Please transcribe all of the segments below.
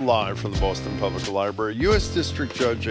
Live from the Boylston Public Library, U.S. District Judge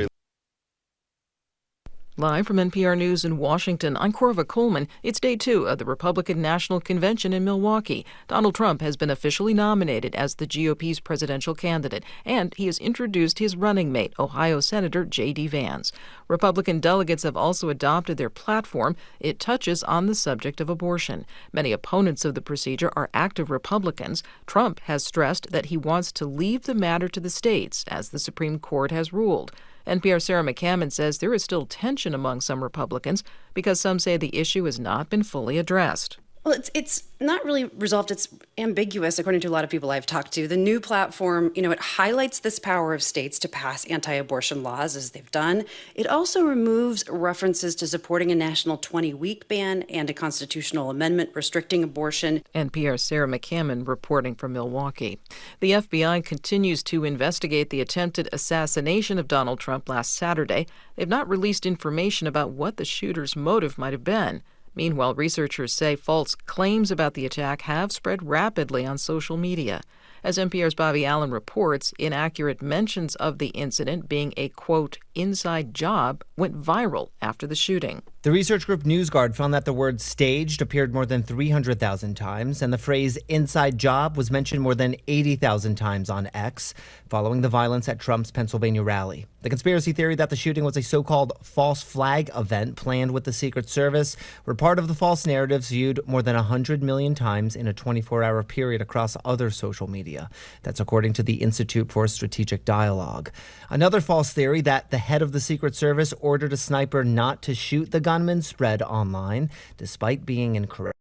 Live from NPR News in Washington, I'm Corva Coleman. It's day 2 of the Republican National Convention in Milwaukee. Donald Trump has been officially nominated as the GOP's presidential candidate, and he has introduced his running mate, Ohio Senator J.D. Vance. Republican delegates have also adopted their platform. It touches on the subject of abortion. Many opponents of the procedure are active Republicans. Trump has stressed that he wants to leave the matter to the states, as the Supreme Court has ruled. NPR's Sarah McCammon says there is still tension among some Republicans because some say the issue has not been fully addressed. Well, it's not really resolved. It's ambiguous, according to a lot of people I've talked to. The new platform, it highlights this power of states to pass anti-abortion laws, as they've done. It also removes references to supporting a national 20-week ban and a constitutional amendment restricting abortion. NPR's Sarah McCammon reporting from Milwaukee. The FBI continues to investigate the attempted assassination of Donald Trump last Saturday. They've not released information about what the shooter's motive might have been. Meanwhile, researchers say false claims about the attack have spread rapidly on social media. As NPR's Bobby Allen reports, inaccurate mentions of the incident being a, quote, inside job went viral after the shooting. The research group NewsGuard found that the word staged appeared more than 300,000 times, and the phrase inside job was mentioned more than 80,000 times on X, following the violence at Trump's Pennsylvania rally. The conspiracy theory that the shooting was a so-called false flag event planned with the Secret Service were part of the false narratives viewed more than 100 million times in a 24-hour period across other social media. That's according to the Institute for Strategic Dialogue. Another false theory that the head of the Secret Service ordered a sniper not to shoot the gunman spread online, despite being incorrect.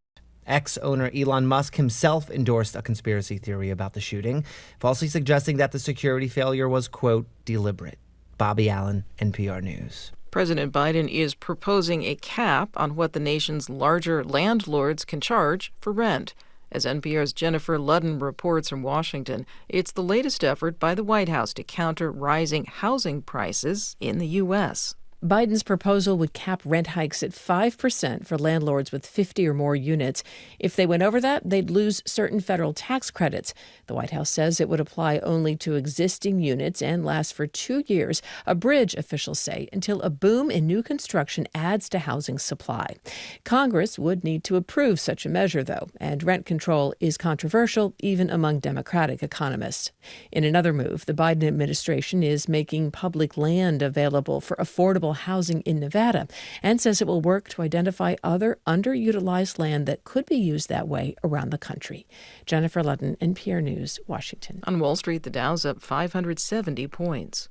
Ex-owner Elon Musk himself endorsed a conspiracy theory about the shooting, falsely suggesting that the security failure was, quote, deliberate. Bobby Allen, NPR News. President Biden is proposing a cap on what the nation's larger landlords can charge for rent. As NPR's Jennifer Ludden reports from Washington, it's the latest effort by the White House to counter rising housing prices in the U.S. Biden's proposal would cap rent hikes at 5% for landlords with 50 or more units. If they went over that, they'd lose certain federal tax credits. The White House says it would apply only to existing units and last for 2 years, a bridge, officials say, until a boom in new construction adds to housing supply. Congress would need to approve such a measure, though, and rent control is controversial even among Democratic economists. In another move, the Biden administration is making public land available for affordable housing in Nevada and says it will work to identify other underutilized land that could be used that way around the country. Jennifer Ludden, NPR News, Washington. On Wall Street, the Dow's up 570 points.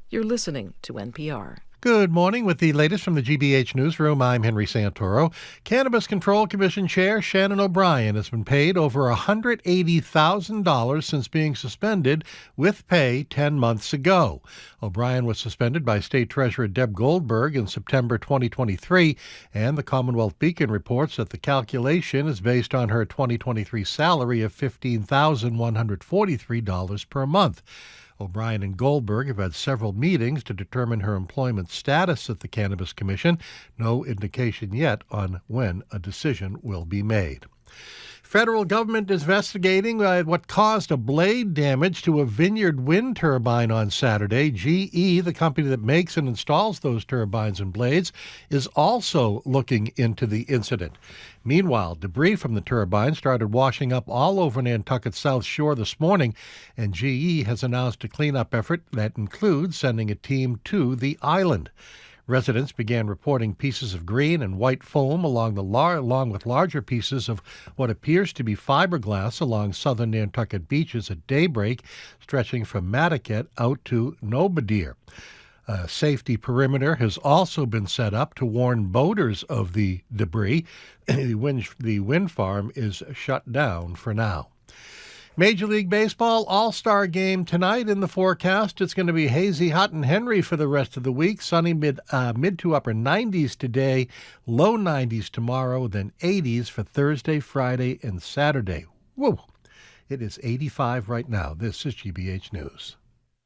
You're listening to NPR. Good morning. With the latest from the GBH Newsroom, I'm Henry Santoro. Cannabis Control Commission Chair Shannon O'Brien has been paid over $180,000 since being suspended with pay 10 months ago. O'Brien was suspended by State Treasurer Deb Goldberg in September 2023, and the Commonwealth Beacon reports that the calculation is based on her 2023 salary of $15,143 per month. O'Brien and Goldberg have had several meetings to determine her employment status at the Cannabis Commission. No indication yet on when a decision will be made. Federal government is investigating what caused a blade damage to a Vineyard wind turbine on Saturday. GE, the company that makes and installs those turbines and blades, is also looking into the incident. Meanwhile, debris from the turbine started washing up all over Nantucket's South Shore this morning, and GE has announced a cleanup effort that includes sending a team to the island. Residents began reporting pieces of green and white foam along with larger pieces of what appears to be fiberglass along southern Nantucket beaches at daybreak, stretching from Madaket out to Nobadir. A safety perimeter has also been set up to warn boaters of the debris. The wind farm is shut down for now. Major League Baseball All-Star Game tonight in the forecast. It's going to be hazy, hot, and Henry for the rest of the week. Sunny mid to upper 90s today, low 90s tomorrow, then 80s for Thursday, Friday, and Saturday. Whoa! It is 85 right now. This is GBH News.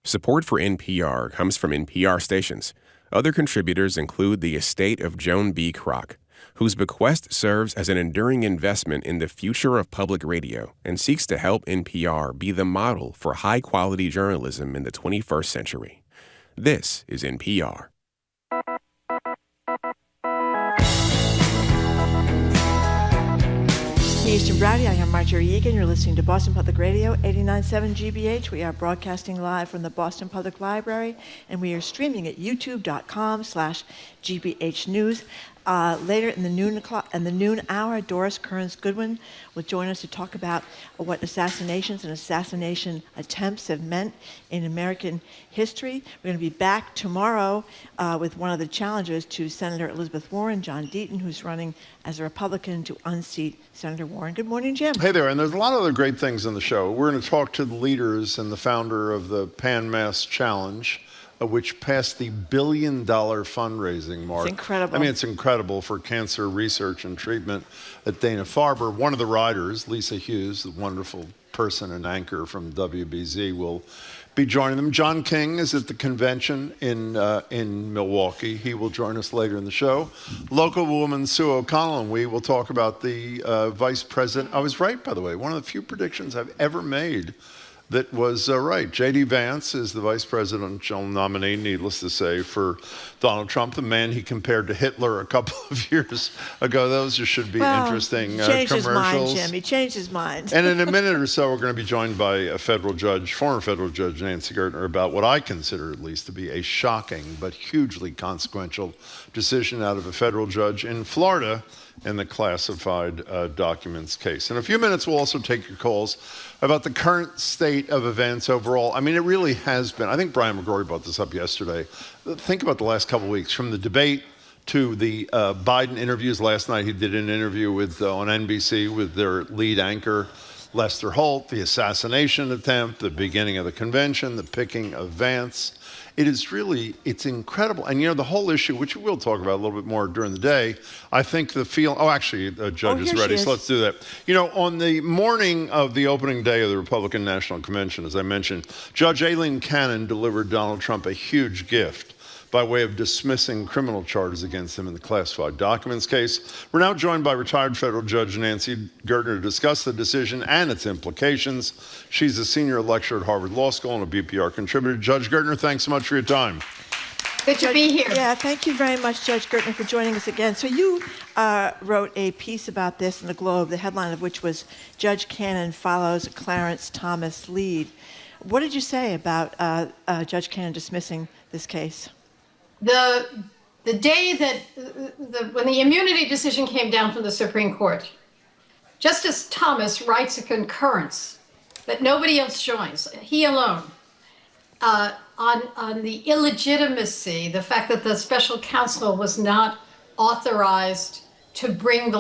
Support for NPR comes from NPR stations. Other contributors include the estate of Joan B. Kroc, whose bequest serves as an enduring investment in the future of public radio and seeks to help NPR be the model for high-quality journalism in the 21st century. This is NPR. Eastern Browdy. I am Marjorie Egan. You're listening to Boston Public Radio, 89.7 GBH. We are broadcasting live from the Boston Public Library, and we are streaming at youtube.com/GBH News. Later in the noon hour, Doris Kearns Goodwin will join us to talk about what assassinations and assassination attempts have meant in American history. We're going to be back tomorrow with one of the challengers to Senator Elizabeth Warren, John Deaton, who's running as a Republican to unseat Senator Warren. Good morning, Jim. Hey there, and there's a lot of other great things in the show. We're going to talk to the leaders and the founder of the Pan Mass Challenge, which passed the $1 billion fundraising mark. It's incredible. I mean, it's incredible for cancer research and treatment at Dana-Farber. One of the riders, Lisa Hughes, the wonderful person and anchor from WBZ, will be joining them. John King is at the convention in Milwaukee. He will join us later in the show. Local woman Sue O'Connell and we will talk about the vice president. I was right, by the way. One of the few predictions I've ever made that was right. J.D. Vance is the vice presidential nominee, needless to say, for Donald Trump, the man he compared to Hitler a couple of years ago. Those just should be interesting he changed commercials. his mind, Jim. He changed his mind. And in a minute or so, we're going to be joined by a former federal judge, Nancy Gertner, about what I consider at least to be a shocking but hugely consequential decision out of a federal judge in Florida in the classified documents case. In a few minutes, we'll also take your calls about the current state of events overall. I mean, it really has been. I think Brian McGrory brought this up yesterday. Think about the last couple of weeks, from the debate to the Biden interviews. Last night, he did an interview with on NBC with their lead anchor, Lester Holt, the assassination attempt, the beginning of the convention, the picking of Vance. It's incredible. And, the whole issue, which we'll talk about a little bit more during the day, I think the judge is ready, so let's do that. On the morning of the opening day of the Republican National Convention, as I mentioned, Judge Aileen Cannon delivered Donald Trump a huge gift by way of dismissing criminal charges against him in the classified documents case. We're now joined by retired federal judge Nancy Gertner to discuss the decision and its implications. She's a senior lecturer at Harvard Law School and a BPR contributor. Judge Gertner, thanks so much for your time. Good to be here. Yeah, thank you very much, Judge Gertner, for joining us again. So you wrote a piece about this in the Globe, the headline of which was "Judge Cannon Follows Clarence Thomas Lead." What did you say about Judge Cannon dismissing this case? The day that when the immunity decision came down from the Supreme Court, Justice Thomas writes a concurrence that nobody else joins, he alone, on the illegitimacy, the fact that the special counsel was not authorized to bring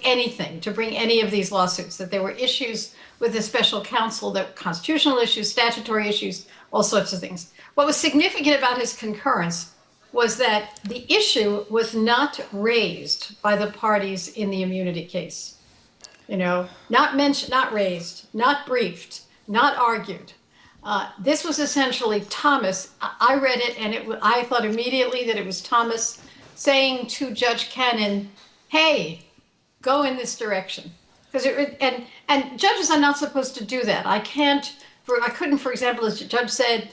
any of these lawsuits, that there were issues with the special counsel, that constitutional issues, statutory issues, all sorts of things. What was significant about his concurrence was that the issue was not raised by the parties in the immunity case. Not mentioned, not raised, not briefed, not argued. This was essentially Thomas. I read it, and I thought immediately that it was Thomas saying to Judge Cannon, "Hey, go in this direction," and judges are not supposed to do that. I couldn't, for example, as a judge said,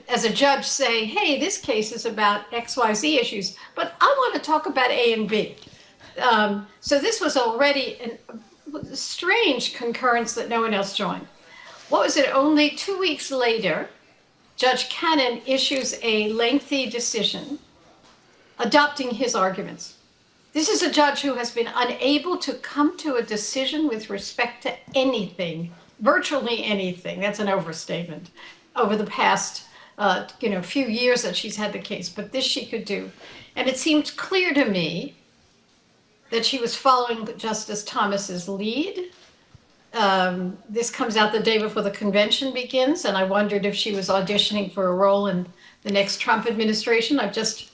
as a judge say, "Hey, this case is about XYZ issues, but I want to talk about A and B." So this was already a strange concurrence that no one else joined. What was it? Only 2 weeks later, Judge Cannon issues a lengthy decision adopting his arguments. This is a judge who has been unable to come to a decision with respect to anything, virtually anything. That's an overstatement, over the past few years that she's had the case, but this she could do. And it seemed clear to me that she was following Justice Thomas's lead. This comes out the day before the convention begins, and I wondered if she was auditioning for a role in the next Trump administration. I've just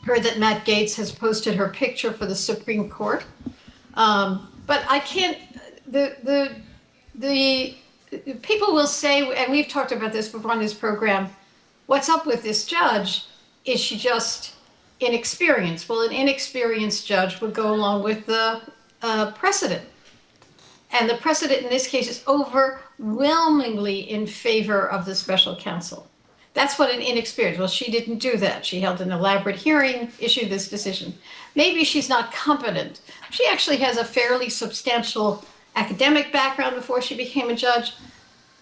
heard that Matt Gaetz has posted her picture for the Supreme Court. But I can't, the people will say, and we've talked about this before on this program, what's up with this judge? Is she just inexperience. Well, an inexperienced judge would go along with the precedent. And the precedent in this case is overwhelmingly in favor of the special counsel. That's what an inexperienced, well, she didn't do that. She held an elaborate hearing, issued this decision. Maybe she's not competent. She actually has a fairly substantial academic background before she became a judge.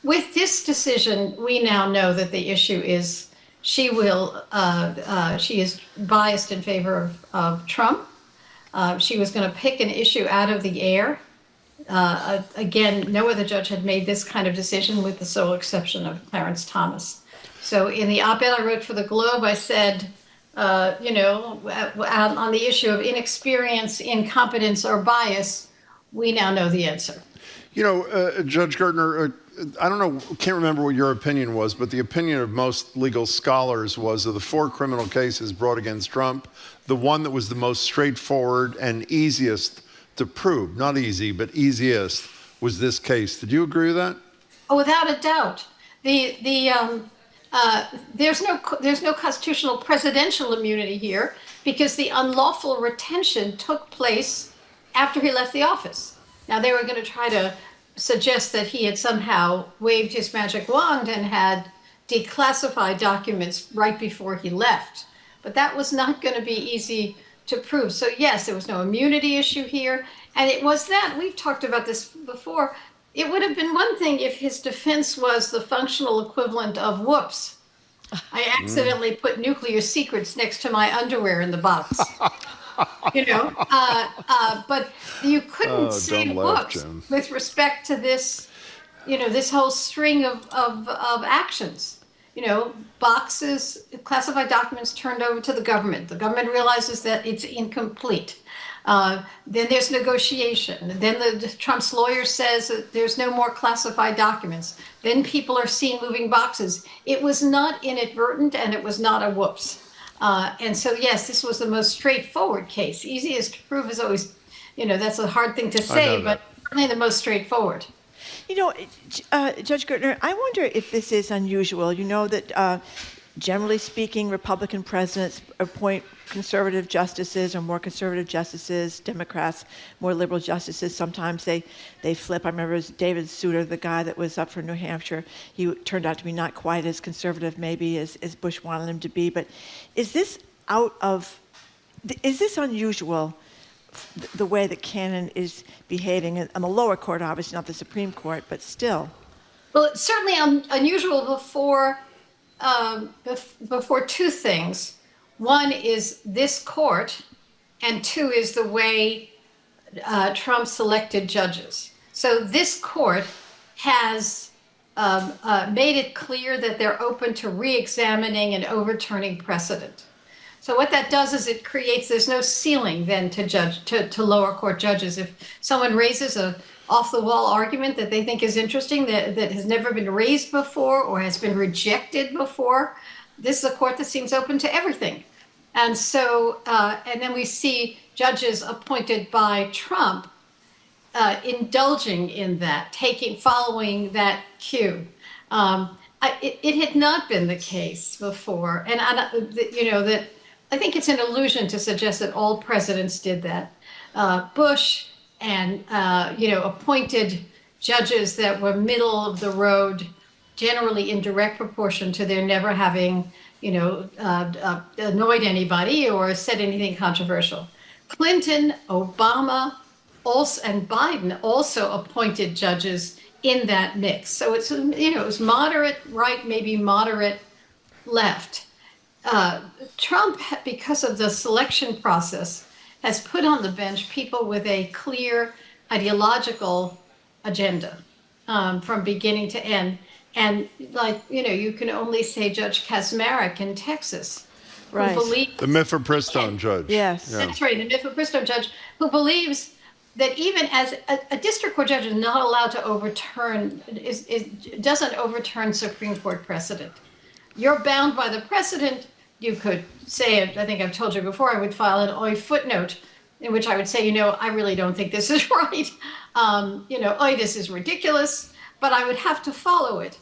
With this decision, we now know that the issue is she is biased in favor of Trump. She was going to pick an issue out of the air. Again, no other judge had made this kind of decision with the sole exception of Clarence Thomas. So in the op-ed I wrote for the Globe, I said, on the issue of inexperience, incompetence, or bias, we now know the answer. Judge Gertner, I don't know, can't remember what your opinion was, but the opinion of most legal scholars was of the 4 criminal cases brought against Trump, the one that was the most straightforward and easiest to prove, not easy, but easiest, was this case. Did you agree with that? Oh, without a doubt. There's no constitutional presidential immunity here because the unlawful retention took place after he left the office. Now, they were going to try to suggest that he had somehow waved his magic wand and had declassified documents right before he left. But that was not going to be easy to prove. So yes, there was no immunity issue here. And it was that, we've talked about this before, it would have been one thing if his defense was the functional equivalent of whoops. I accidentally put nuclear secrets next to my underwear in the box. But you couldn't say whoops with respect to this, this whole string of actions. Boxes, classified documents turned over to the government. The government realizes that it's incomplete. Then there's negotiation. Then Trump's lawyer says that there's no more classified documents. Then people are seen moving boxes. It was not inadvertent and it was not a whoops. And so, yes, this was the most straightforward case. Easiest to prove is always, that's a hard thing to say, but certainly the most straightforward. Judge Gertner, I wonder if this is unusual. You know that generally speaking, Republican presidents appoint conservative justices or more conservative justices, Democrats, more liberal justices. Sometimes they flip. I remember it was David Souter, the guy that was up for New Hampshire. He turned out to be not quite as conservative maybe as Bush wanted him to be. But is this unusual, the way that canon is behaving on the lower court, obviously not the Supreme Court, but still? Well, it's certainly unusual before 2 things. One is this court, and 2 is the way Trump selected judges. So this court has made it clear that they're open to re-examining and overturning precedent. So what that does is it creates, there's no ceiling then to lower court judges. If someone raises a off-the-wall argument that they think is interesting, that has never been raised before or has been rejected before, this is a court that seems open to everything. And so, and then we see judges appointed by Trump indulging in that, following that cue. It had not been the case before. And, that I think it's an illusion to suggest that all presidents did that. Bush and, appointed judges that were middle of the road, generally in direct proportion to their never having, annoyed anybody or said anything controversial. Clinton, Obama, and Biden also appointed judges in that mix. So it's, it was moderate right, maybe moderate left. Trump, because of the selection process, has put on the bench people with a clear ideological agenda from beginning to end. And you can only say Judge Kaczmarek in Texas, right? Who believes, the Mifepristone judge. Yes. Yeah. That's right, the Mifepristone judge, who believes that even as a district court judge is not allowed to doesn't overturn Supreme Court precedent. You're bound by the precedent. You could say, I think I've told you before, I would file an OI footnote in which I would say, I really don't think this is right. This is ridiculous, but I would have to follow it.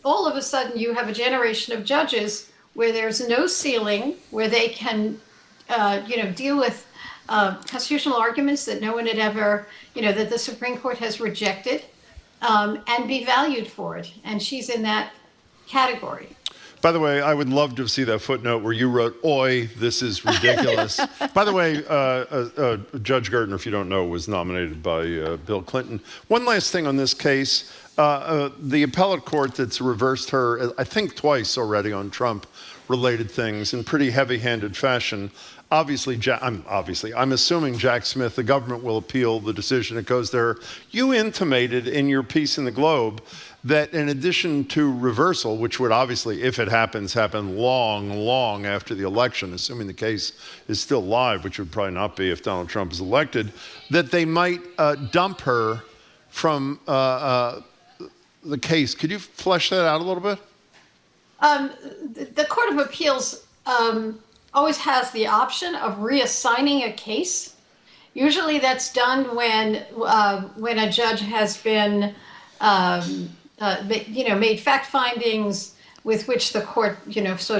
All of a sudden, you have a generation of judges where there's no ceiling, where they can deal with constitutional arguments that no one had ever, that the Supreme Court has rejected, and be valued for it. And she's in that category. By the way, I would love to see that footnote where you wrote, "Oi, this is ridiculous." By the way, Judge Gardner, if you don't know, was nominated by Bill Clinton. One last thing on this case. The appellate court that's reversed her, I think twice already on Trump-related things in pretty heavy-handed fashion. I'm assuming Jack Smith, the government will appeal the decision that goes there. You intimated in your piece in the Globe that in addition to reversal, which would obviously, if it happens, happen long after the election, assuming the case is still live, which would probably not be if Donald Trump is elected, that they might dump her from the case. Could you flesh that out a little bit? The Court of Appeals always has the option of reassigning a case. Usually that's done when a judge has been made fact findings with which the court, that's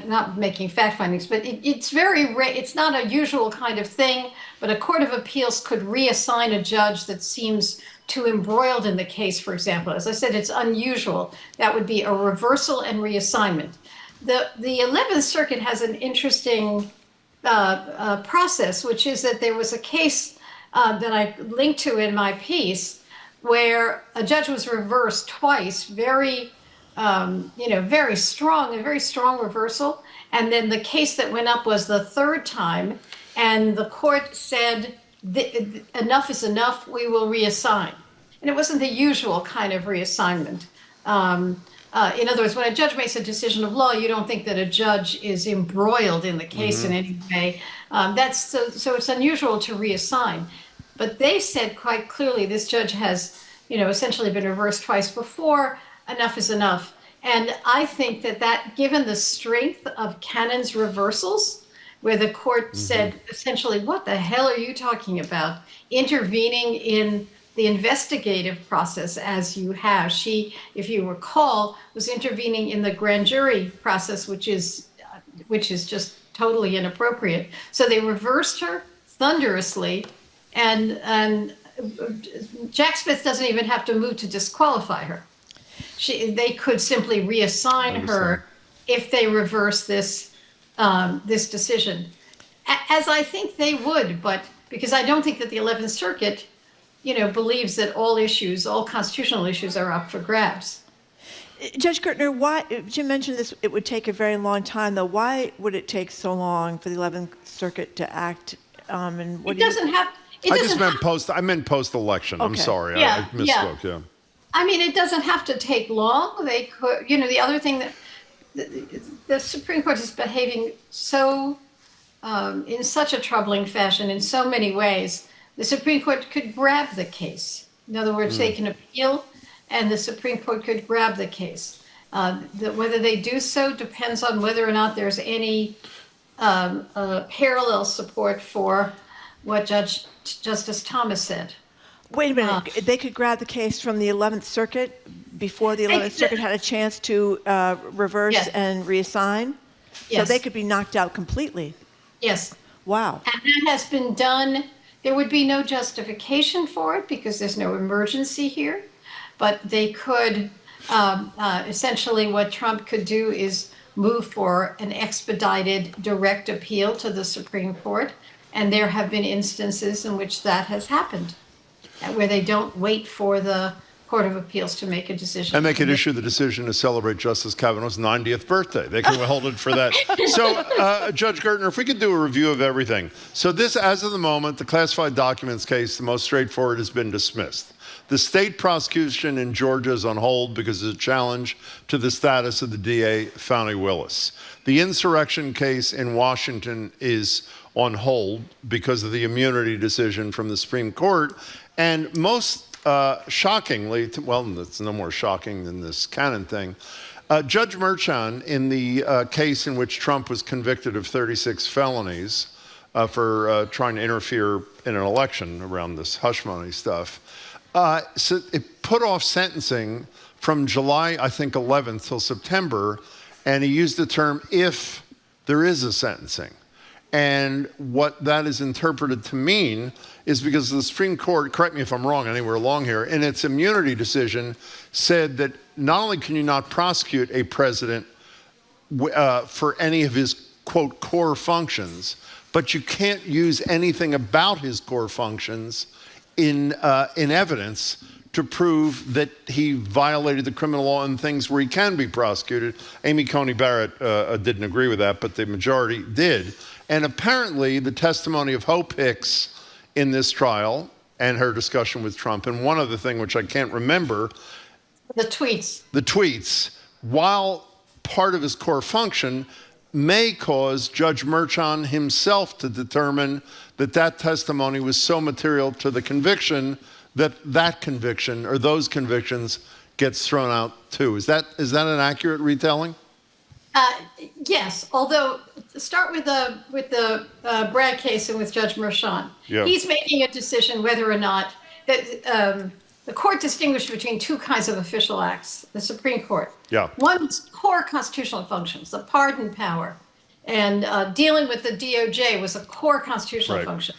not making fact findings, but it's very rare. It's not a usual kind of thing, but a Court of Appeals could reassign a judge that seems too embroiled in the case, for example. As I said, it's unusual. That would be a reversal and reassignment. The 11th Circuit has an interesting process, which is that there was a case that I linked to in my piece where a judge was reversed twice, very strong reversal. And then the case that went up was the third time, and the court said, enough is enough, we will reassign. And it wasn't the usual kind of reassignment. In other words, when a judge makes a decision of law, you don't think that a judge is embroiled in the case in any way. So it's unusual to reassign. But they said quite clearly this judge has, essentially been reversed twice before. Enough is enough. And I think that given the strength of Cannon's reversals, where the court said essentially, what the hell are you talking about? Intervening in the investigative process as you have. She, if you recall, was intervening in the grand jury process, which is just totally inappropriate. So they reversed her thunderously, and Jack Smith doesn't even have to move to disqualify her. They could simply reassign her if they reverse this decision, as I think they would, but because I don't think that the 11th Circuit, believes that all constitutional issues are up for grabs. Judge Gertner, why, Jim mentioned this, it would take a very long time, though. Why would it take so long for the 11th Circuit to act? I meant post-election. Okay. I'm sorry, I misspoke, yeah. I mean, it doesn't have to take long. They could, the other thing that the Supreme Court is behaving so, in such a troubling fashion in so many ways. The Supreme Court could grab the case. In other words, they can appeal, and the Supreme Court could grab the case. Whether they do so depends on whether or not there's any parallel support for what Justice Thomas said. Wait a minute. They could grab the case from the 11th Circuit before the 11th Circuit had a chance to reverse and reassign? Yes. So they could be knocked out completely? Yes. Wow. And that has been done. There would be no justification for it because there's no emergency here. But they could, essentially what Trump could do is move for an expedited direct appeal to the Supreme Court. And there have been instances in which that has happened, where they don't wait for the Court of Appeals to make a decision. And they could issue the decision to celebrate Justice Kavanaugh's 90th birthday. They can hold it for that. So, Judge Gertner, if we could do a review of everything. So this, as of the moment, the classified documents case, the most straightforward, has been dismissed. The state prosecution in Georgia is on hold because of a challenge to the status of the DA, Fani Willis. The insurrection case in Washington is on hold because of the immunity decision from the Supreme Court. And most shockingly, well, it's no more shocking than this Cannon thing, Judge Merchan, in the case in which Trump was convicted of 36 felonies for trying to interfere in an election around this hush money stuff, so it put off sentencing from July, I think, 11th till September, and he used the term "if there is a sentencing." And what that is interpreted to mean is because the Supreme Court, correct me if I'm wrong anywhere along here, in its immunity decision said that not only can you not prosecute a president for any of his, quote, core functions, but you can't use anything about his core functions in evidence to prove that he violated the criminal law in things where he can be prosecuted. Amy Coney Barrett didn't agree with that, but the majority did. And apparently the testimony of Hope Hicks in this trial and her discussion with Trump, and one other thing which I can't remember. The tweets, while part of his core function, may cause Judge Merchan himself to determine that that testimony was so material to the conviction that that conviction or those convictions gets thrown out too. Is that an accurate retelling? Yes, although start with the Bragg case and with Judge Merchan. Yeah. He's making a decision whether or not that the court distinguished between two kinds of official acts. The Supreme Court. Yeah. One's core constitutional functions, the pardon power, and dealing with the DOJ was a core constitutional Right. function.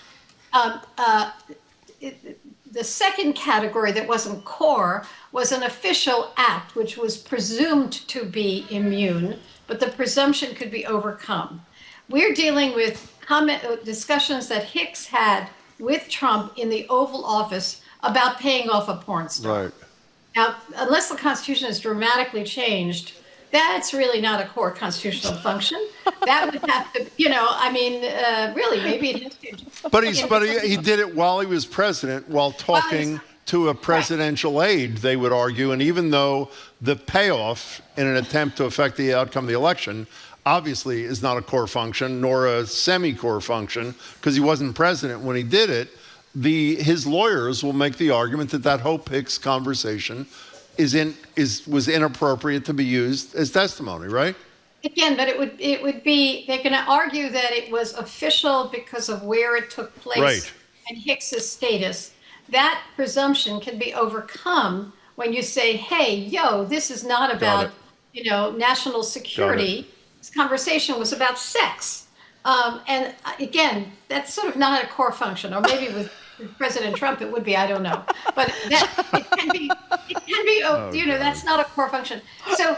The second category that wasn't core was an official act, which was presumed to be immune, but the presumption could be overcome. We're dealing with discussions that Hicks had with Trump in the Oval Office about paying off a porn star. Right. Now, unless the Constitution is dramatically changed, that's really not a core constitutional function. That would have to, really, maybe it has to. But he did it while he was president, while talking to a presidential aide, they would argue. And even though the payoff in an attempt to affect the outcome of the election obviously is not a core function nor a semi-core function because he wasn't president when he did it, his lawyers will make the argument that Hope Hicks conversation was inappropriate to be used as testimony, right? Again, but it would be they're going to argue that it was official because of where it took place Right. and Hicks's status. That presumption can be overcome when you say, "Hey, this is not about national security. This conversation was about sex." And again, that's sort of not a core function, or maybe with President Trump it would be. I don't know, but it can be. That's not a core function. So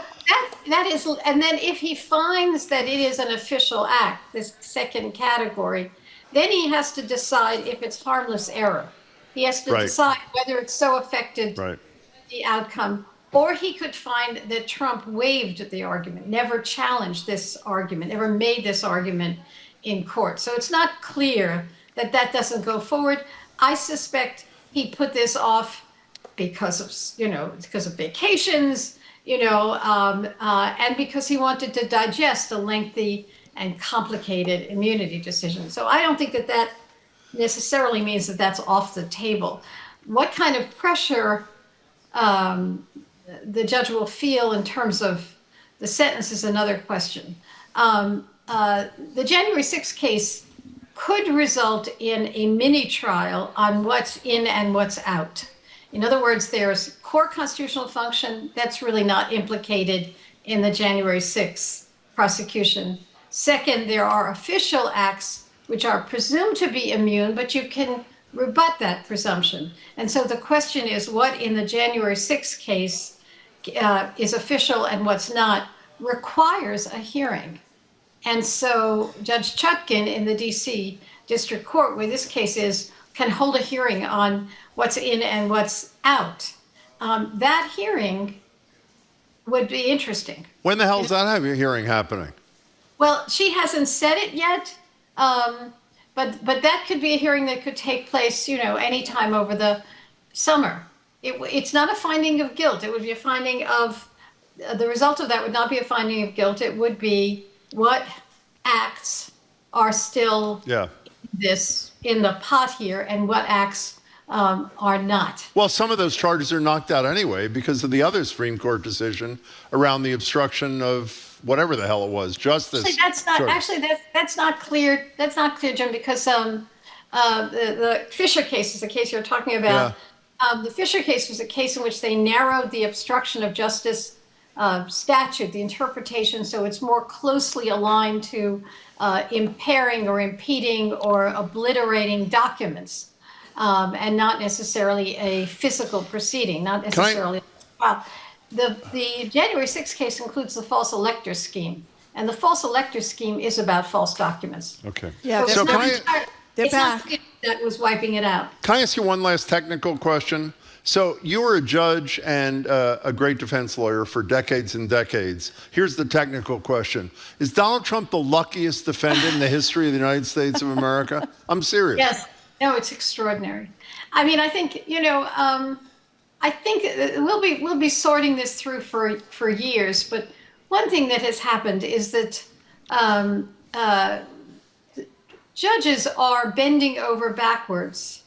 that is, and then if he finds that it is an official act, this second category, then he has to decide if it's harmless error. He has to decide whether it's so affected the outcome, or he could find that Trump waived the argument, never challenged this argument, never made this argument in court. So it's not clear that doesn't go forward. I suspect he put this off because of vacations, and because he wanted to digest a lengthy and complicated immunity decision. So I don't think that necessarily means that that's off the table. What kind of pressure the judge will feel in terms of the sentence is another question. The January 6th case could result in a mini trial on what's in and what's out. In other words, there's core constitutional function that's really not implicated in the January 6th prosecution. Second, there are official acts which are presumed to be immune, but you can rebut that presumption. And so the question is, what in the January 6th case is official and what's not requires a hearing. And so Judge Chutkan in the DC District Court, where this case is, can hold a hearing on what's in and what's out. That hearing would be interesting. When the hell is that hearing happening? Well, she hasn't said it yet, but that could be a hearing that could take place, anytime over the summer. It's not a finding of guilt. It would be a finding of, the result of that would not be a finding of guilt. It would be what acts are still in the pot here and what acts are not. Well, some of those charges are knocked out anyway because of the other Supreme Court decision around the obstruction of whatever the hell it was, justice. That's not clear. That's not clear, Jim, because the Fisher case is the case you're talking about. The Fisher case was a case in which they narrowed the obstruction of justice statute, the interpretation, so it's more closely aligned to impairing or impeding or obliterating documents, and not necessarily a physical proceeding, not necessarily. Well, the January 6th case includes the false elector scheme, and the false elector scheme is about false documents. Okay. Yeah, So they're it's back. it's not clear that was wiping it out. Can I ask you one last technical question? So you were a judge and a great defense lawyer for decades and decades. Here's the technical question. Is Donald Trump the luckiest defendant in the history of the United States of America? I'm serious. Yes. No, it's extraordinary. I mean, I think, I think we'll be sorting this through for years, but one thing that has happened is that judges are bending over backwards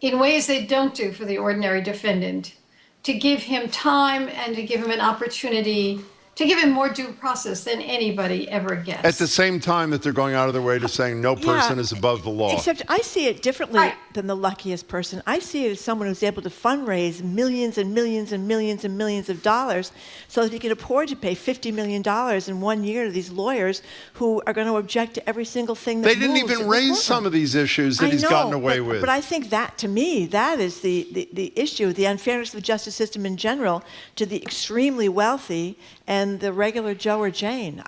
in ways they don't do for the ordinary defendant, to give him time and to give him an opportunity, to give him more due process than anybody ever gets. At the same time that they're going out of their way to saying no person is above the law. Except I see it differently Right. than the luckiest person. I see it as someone who's able to fundraise millions and millions and millions and millions of dollars so that he can afford to pay $50 million in 1 year to these lawyers who are going to object to every single thing that They didn't moves in even the raise courtroom. some of these issues that I he's know, gotten away with. But I think that, to me, that is the issue, the unfairness of the justice system in general to the extremely wealthy and the regular Joe or Jane.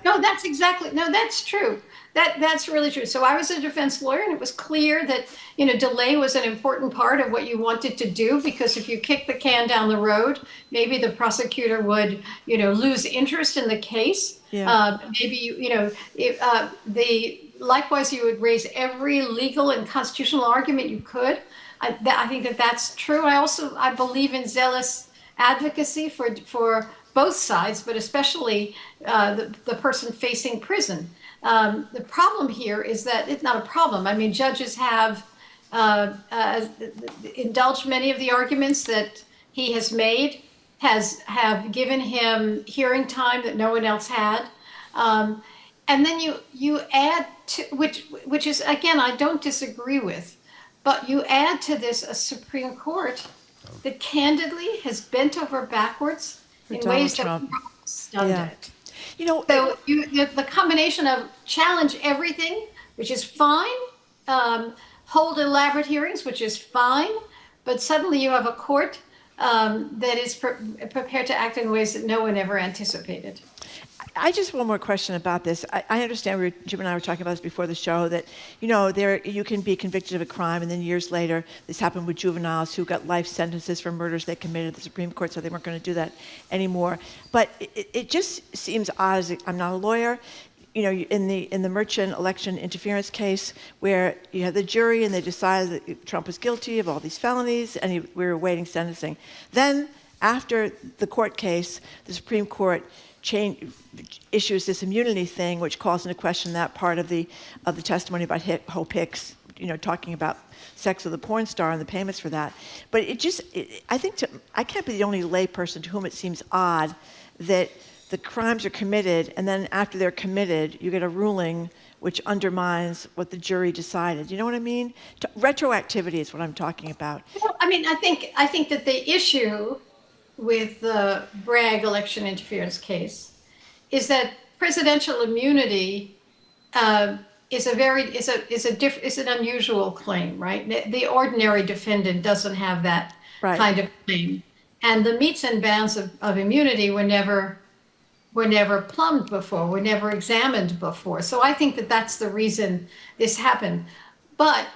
No, that's true. That's really true. So I was a defense lawyer, and it was clear that, delay was an important part of what you wanted to do, because if you kick the can down the road, maybe the prosecutor would, lose interest in the case. Yeah. Likewise, you would raise every legal and constitutional argument you could. I think that's true. I believe in zealous advocacy for both sides, but especially the person facing prison. The problem here is that it's not a problem. I mean, judges have indulged many of the arguments that he has made, have given him hearing time that no one else had. And then you add to, which is, again, I don't disagree with, but you add to this a Supreme Court that candidly has bent over backwards in Donald ways Trump. that stunned Yeah. it. So The combination of challenge everything, which is fine, hold elaborate hearings, which is fine, but suddenly you have a court that is prepared to act in ways that no one ever anticipated. I just one more question about this. I understand Jim and I were talking about this before the show, that you can be convicted of a crime, and then years later, this happened with juveniles who got life sentences for murders they committed. The Supreme Court said they weren't going to do that anymore. But it just seems odd. I'm not a lawyer. In the Merchant election interference case, where you had the jury and they decided that Trump was guilty of all these felonies, and we were awaiting sentencing. Then, after the court case, the Supreme Court issues this immunity thing, which calls into question that part of the testimony about Hope Hicks, talking about sex with a porn star and the payments for that. But I think I can't be the only lay person to whom it seems odd that the crimes are committed, and then after they're committed, you get a ruling which undermines what the jury decided. You know what I mean? Retroactivity is what I'm talking about. I mean, I think that the issue with the Bragg election interference case is that presidential immunity is an unusual claim, right? The ordinary defendant doesn't have that kind of claim, and the metes and bounds of immunity were never plumbed before, were never examined before. So I think that that's the reason this happened. But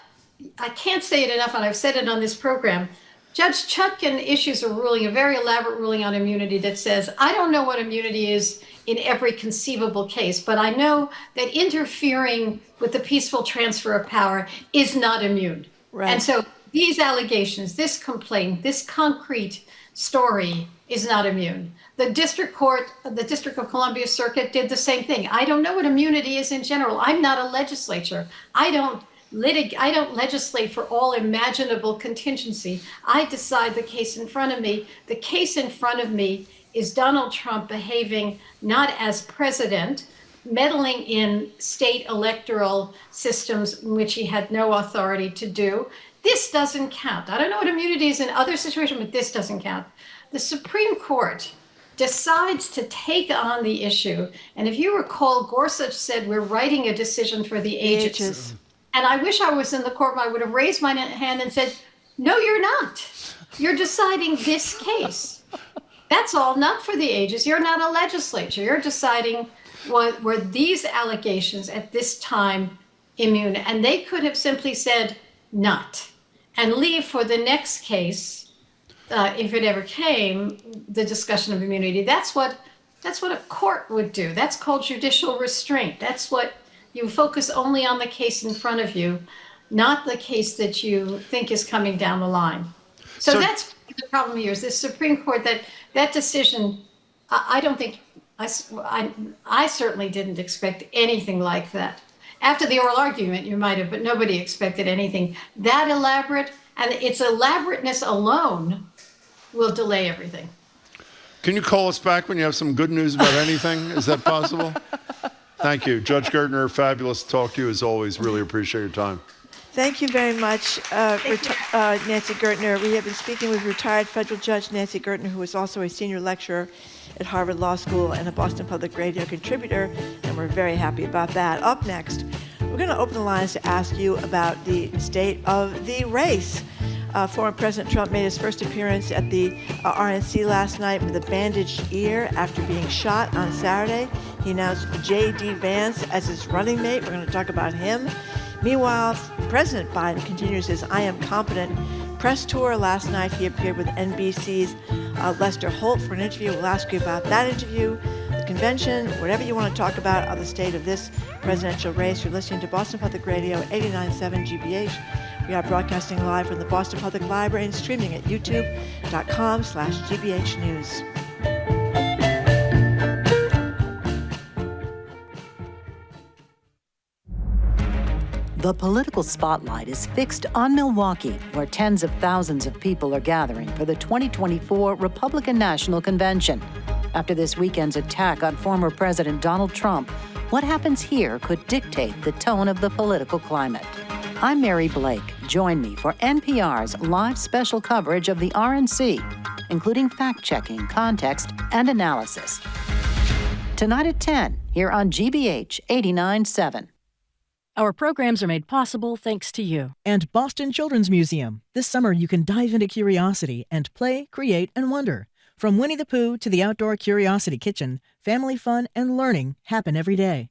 I can't say it enough, and I've said it on this program. Judge Chutkan issues a very elaborate ruling on immunity that says, I don't know what immunity is in every conceivable case, but I know that interfering with the peaceful transfer of power is not immune. Right. And so these allegations, this complaint, this concrete story is not immune. The District of Columbia Circuit did the same thing. I don't know what immunity is in general. I'm not a legislature. I don't legislate for all imaginable contingency. I decide the case in front of me. The case in front of me is Donald Trump behaving not as president, meddling in state electoral systems in which he had no authority to do. This doesn't count. I don't know what immunity is in other situations, but this doesn't count. The Supreme Court decides to take on the issue. And if you recall, Gorsuch said, we're writing a decision for the ages. And I wish I was in the courtroom. I would have raised my hand and said, no, you're not. You're deciding this case. That's all, not for the ages. You're not a legislature. You're deciding were these allegations at this time immune. And they could have simply said not and leave for the next case, if it ever came, the discussion of immunity. That's what a court would do. That's called judicial restraint. That's what you focus only on the case in front of you, not the case that you think is coming down the line. So that's the problem here is this Supreme Court, that decision, I don't think, I certainly didn't expect anything like that. After the oral argument, you might have, but nobody expected anything that elaborate. And its elaborateness alone will delay everything. Can you call us back when you have some good news about anything? Is that possible? Thank you. Judge Gertner, fabulous to talk to you as always. Really appreciate your time. Thank you very much, Nancy Gertner. We have been speaking with retired federal judge Nancy Gertner, who is also a senior lecturer at Harvard Law School and a Boston Public Radio contributor, and we're very happy about that. Up next, we're going to open the lines to ask you about the state of the race. Former President Trump made his first appearance at the RNC last night with a bandaged ear after being shot on Saturday. He announced J.D. Vance as his running mate. We're going to talk about him. Meanwhile, President Biden continues his I Am Competent press tour. Last night, he appeared with NBC's Lester Holt for an interview. We'll ask you about that interview, the convention, whatever you want to talk about of the state of this presidential race. You're listening to Boston Public Radio 89.7 GBH. We are broadcasting live from the Boston Public Library and streaming at youtube.com/GBH News. The political spotlight is fixed on Milwaukee, where tens of thousands of people are gathering for the 2024 Republican National Convention. After this weekend's attack on former President Donald Trump, what happens here could dictate the tone of the political climate. I'm Mary Blake. Join me for NPR's live special coverage of the RNC, including fact-checking, context, and analysis. Tonight at 10, here on GBH 89.7. Our programs are made possible thanks to you. And Boston Children's Museum. This summer you can dive into curiosity and play, create, and wonder. From Winnie the Pooh to the outdoor curiosity kitchen, family fun and learning happen every day.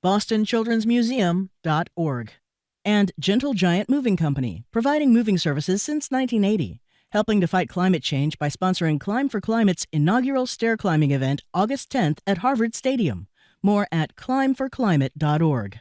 BostonChildren'sMuseum.org. And Gentle Giant Moving Company, providing moving services since 1980. Helping to fight climate change by sponsoring Climb for Climate's inaugural stair climbing event August 10th at Harvard Stadium. More at climbforclimate.org.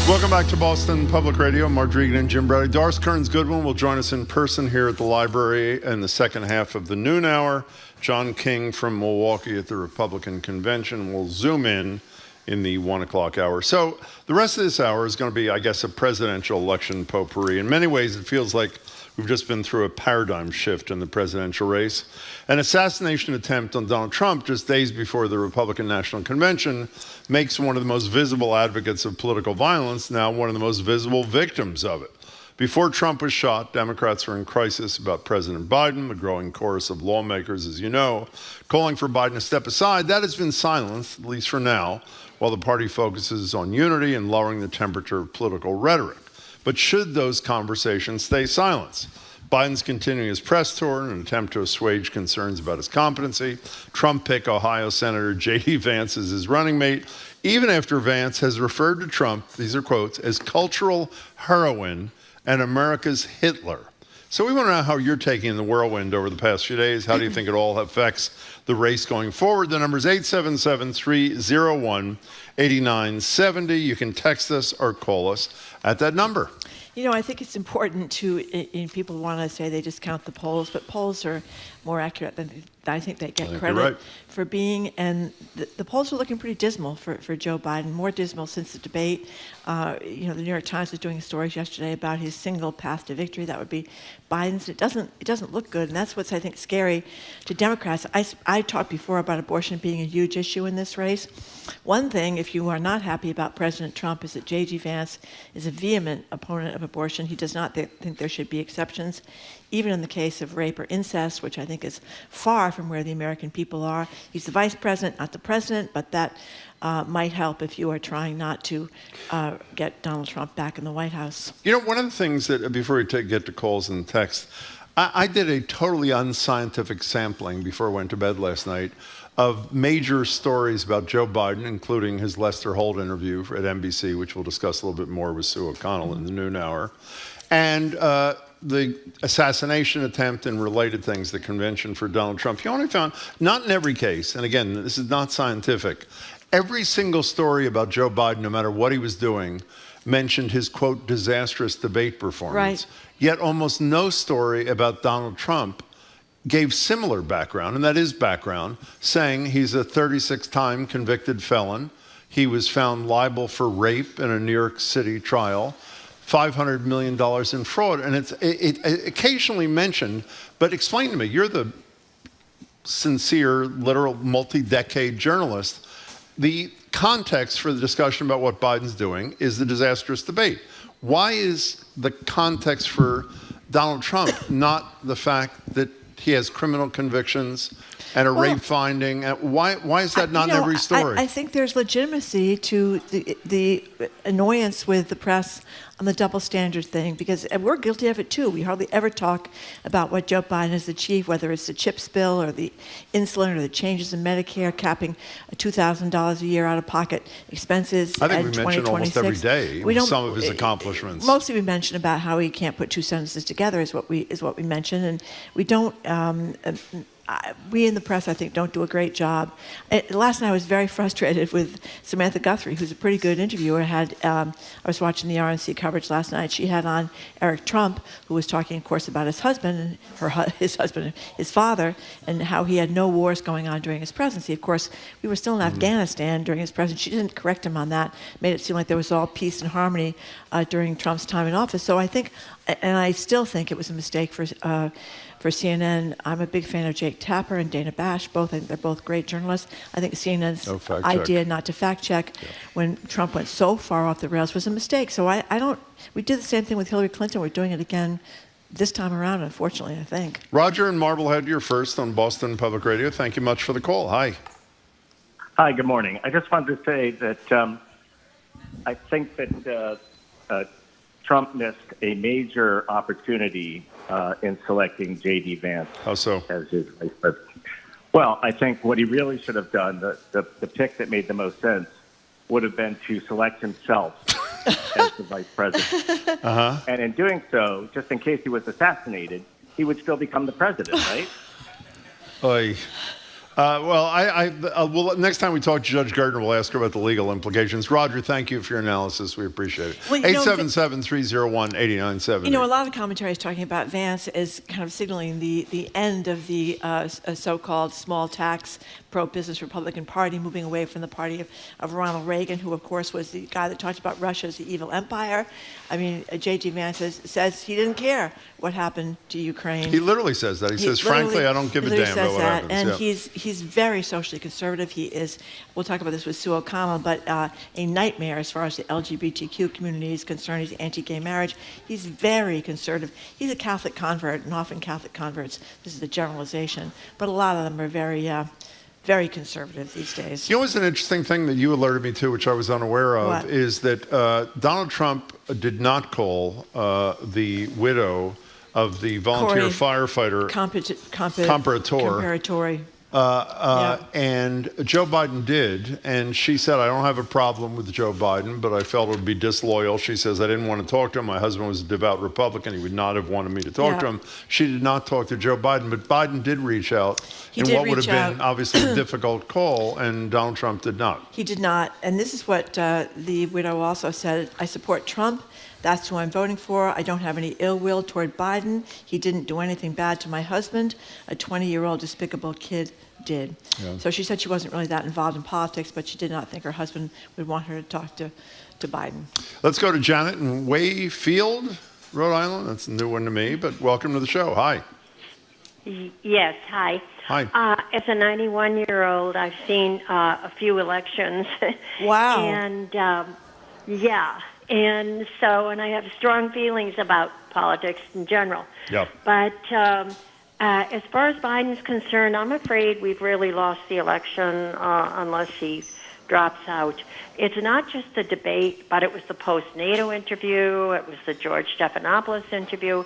Welcome back to Boston Public Radio. Mark Regan and Jim Brady. Doris Kearns Goodwin will join us in person here at the library in the second half of the noon hour. John King from Milwaukee at the Republican Convention will zoom in the 1 o'clock hour. So the rest of this hour is going to be, I guess, a presidential election potpourri. In many ways, it feels like we've just been through a paradigm shift in the presidential race. An assassination attempt on Donald Trump just days before the Republican National Convention makes one of the most visible advocates of political violence now one of the most visible victims of it. Before Trump was shot, Democrats were in crisis about President Biden, a growing chorus of lawmakers, as you know, calling for Biden to step aside. That has been silenced, at least for now, while the party focuses on unity and lowering the temperature of political rhetoric. But should those conversations stay silenced? Biden's continuing his press tour in an attempt to assuage concerns about his competency. Trump picked Ohio Senator J.D. Vance as his running mate, even after Vance has referred to Trump, these are quotes, as cultural heroin and America's Hitler. So we want to know how you're taking the whirlwind over the past few days. How do you think it all affects the race going forward? The number is 877-301-8970. You can text us or call us at that number. You know, I think it's important to, people want to say they discount the polls, but polls are more accurate than I think they get credit for being. And the polls are looking pretty dismal for Joe Biden, more dismal since the debate. The New York Times was doing stories yesterday about his single path to victory. That would be Biden's. It doesn't look good, and that's what's, I think, scary to Democrats. I talked before about abortion being a huge issue in this race. One thing, if you are not happy about President Trump, is that J.D. Vance is a vehement opponent of abortion. He does not think there should be exceptions, even in the case of rape or incest, which I think is far from where the American people are. He's the vice president, not the president, but that might help if you are trying not to get Donald Trump back in the White House. You know, one of the things that, before we get to calls and text, I did a totally unscientific sampling before I went to bed last night of major stories about Joe Biden, including his Lester Holt interview at NBC, which we'll discuss a little bit more with Sue O'Connell in the noon hour, and the assassination attempt and related things, the convention for Donald Trump. You only found, not in every case, and again, this is not scientific, every single story about Joe Biden, no matter what he was doing, mentioned his, quote, disastrous debate performance. Right. Yet almost no story about Donald Trump gave similar background, and that is background, saying he's a 36-time convicted felon. He was found liable for rape in a New York City trial, $500 million in fraud. And it occasionally mentioned, but explain to me, you're the sincere, literal, multi-decade journalist. The context for the discussion about what Biden's doing is the disastrous debate. Why is the context for Donald Trump not the fact that he has criminal convictions and a rape finding? Why is that not in every story? I think there's legitimacy to the annoyance with the press on the double standard thing, because we're guilty of it too. We hardly ever talk about what Joe Biden has achieved, whether it's the CHIPS bill or the insulin or the changes in Medicare, capping $2,000 a year out-of-pocket expenses. I think we mention almost every day some of his accomplishments. Mostly we mention about how he can't put two sentences together is what we mention, and we don't. We in the press, I think, don't do a great job. Last night I was very frustrated with Samantha Guthrie, who's a pretty good interviewer. I was watching the RNC coverage last night. She had on Eric Trump, who was talking, of course, about his husband, and his father, and how he had no wars going on during his presidency. Of course, we were still in Afghanistan during his presidency. She didn't correct him on that, made it seem like there was all peace and harmony during Trump's time in office. So I think, and I still think it was a mistake for CNN. I'm a big fan of Jake Tapper and Dana Bash. I think they're both great journalists. I think CNN's idea not to fact check when Trump went so far off the rails was a mistake. So we did the same thing with Hillary Clinton. We're doing it again this time around, unfortunately, I think. Roger in Marblehead, you're first on Boston Public Radio. Thank you much for the call. Hi. Hi, good morning. I just wanted to say that I think that Trump missed a major opportunity in selecting J.D. Vance as his vice president. Well, I think what he really should have done, the pick that made the most sense, would have been to select himself as the vice president. And in doing so, just in case he was assassinated, he would still become the president, right? Well, next time we talk to Judge Gardner, we'll ask her about the legal implications. Roger, thank you for your analysis. We appreciate it. Well, 877-301-8970. You know, a lot of commentary is talking about Vance as kind of signaling the end of the so-called small tax pro-business Republican Party, moving away from the party of Ronald Reagan, who, of course, was the guy that talked about Russia as the evil empire. I mean, J.D. Vance says he didn't care what happened to Ukraine. He literally says that. He says, frankly, I don't give a damn about what happens. And he's very socially conservative. He is, we'll talk about this with Sue O'Connell, but a nightmare as far as the LGBTQ community is concerned. He's anti-gay marriage. He's very conservative. He's a Catholic convert, and often Catholic converts, this is a generalization, but a lot of them are very conservative these days. You know what's an interesting thing that you alerted me to, which I was unaware of, is that Donald Trump did not call the widow of the volunteer firefighter comparator. And Joe Biden did, and she said, I don't have a problem with Joe Biden, but I felt it would be disloyal. She says, I didn't want to talk to him. My husband was a devout Republican. He would not have wanted me to talk to him. She did not talk to Joe Biden, but Biden did reach out in what would have been obviously a difficult call, and Donald Trump did not. He did not, and this is what the widow also said. I support Trump. That's who I'm voting for. I don't have any ill will toward Biden. He didn't do anything bad to my husband. A 20-year-old despicable kid did. So she said she wasn't really that involved in politics, but she did not think her husband would want her to talk to Biden. Let's go to Janet in Wayfield, Rhode Island. That's a new one to me, but welcome to the show. Hi. Yes, hi. Hi. As a 91-year-old, I've seen a few elections. Wow. And yeah, and I have strong feelings about politics in general. Yep. But as far as Biden's concerned, I'm afraid we've really lost the election unless he drops out. It's not just the debate, but it was the post-NATO interview. It was the George Stephanopoulos interview.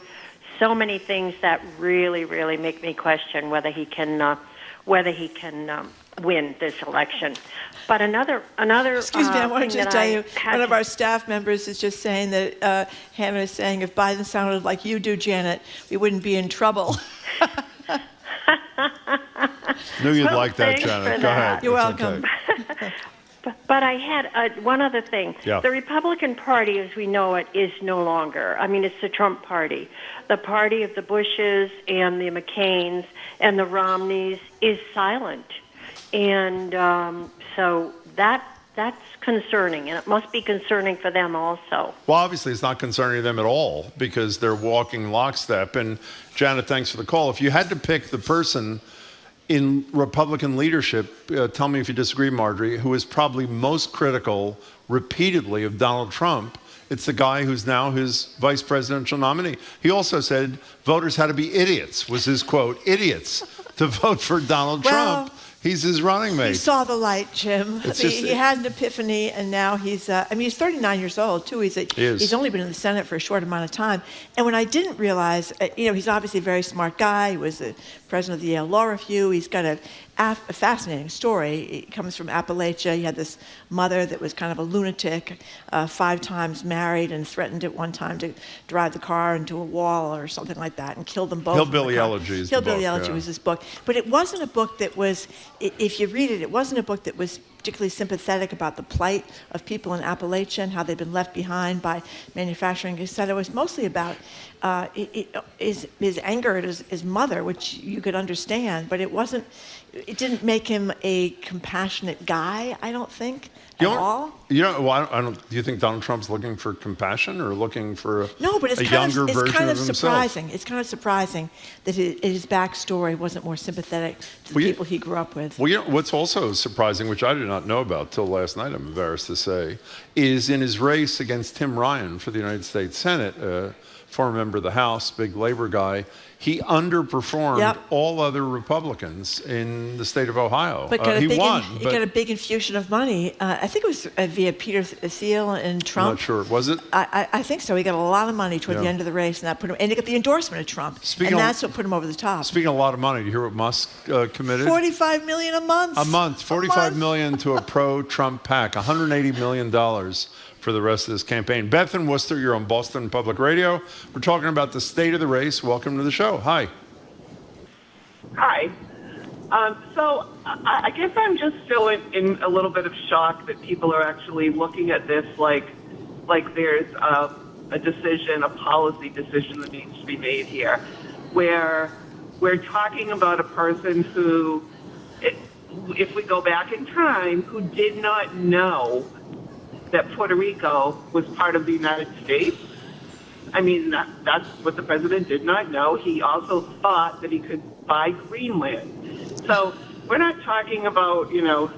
So many things that really, really make me question whether he can win this election. But another Excuse me, I wanted thing to that tell I you, had one of to- our staff members is just saying that Hannah is saying if Biden sounded like you do, Janet, we wouldn't be in trouble. Knew you'd Well, like that, thanks Janet. for Go that. ahead. You're It's welcome. okay. But I had one other thing. Yeah. The Republican Party, as we know it, is no longer. I mean, it's the Trump Party. The party of the Bushes and the McCains and the Romneys is silent. And so that's concerning, and it must be concerning for them also. Well, obviously, it's not concerning them at all because they're walking lockstep. And Janet, thanks for the call. If you had to pick the person in Republican leadership, tell me if you disagree, Marjorie, who is probably most critical repeatedly of Donald Trump, it's the guy who's now his vice presidential nominee. He also said voters had to be idiots, was his quote, idiots, to vote for Donald Well, Trump. He's his running mate. He saw the light, Jim. It's just- He had an epiphany, and now he's, he's 39 years old, too. He's only been in the Senate for a short amount of time. And when I didn't realize, he's obviously a very smart guy. He was the president of the Yale Law Review. He's got a fascinating story. He comes from Appalachia. He had this mother that was kind of a lunatic, 5 times married, and threatened at one time to drive the car into a wall or something like that and kill them both. Hillbilly Elegy is the book, Hillbilly Elegy yeah. was his book. But it wasn't a book that was, if you read it, it wasn't a book that was particularly sympathetic about the plight of people in Appalachia and how they've been left behind by manufacturing. He said it was mostly about his anger at his mother, which you could understand, but it didn't make him a compassionate guy, I don't think, at all. Do you think Donald Trump's looking for compassion or looking for No, but a younger version kind of of himself? surprising. It's kind of surprising that his backstory wasn't more sympathetic to the people he grew up with. Well, what's also surprising, which I did not know about till last night, I'm embarrassed to say, is in his race against Tim Ryan for the United States Senate, former member of the House, big labor guy, he underperformed all other Republicans in the state of Ohio. But He won. He got a big infusion of money. I think it was via Peter Thiel and Trump. I'm not sure. Was it? I think so. He got a lot of money toward the end of the race, and that put him. And he got the endorsement of Trump, that's what put him over the top. Speaking of a lot of money, do you hear what Musk committed? $45 million a month. $45 million to a pro-Trump PAC. $180 million for the rest of this campaign. Beth and Worcester, you're on Boston Public Radio. We're talking about the state of the race. Welcome to the show. Hi. Hi. So I guess I'm just still in a little bit of shock that people are actually looking at this like there's a decision, a policy decision that needs to be made here, where we're talking about a person who, if we go back in time, who did not know that Puerto Rico was part of the United States. I mean, that's what the president did not know. He also thought that he could buy Greenland. So we're not talking about,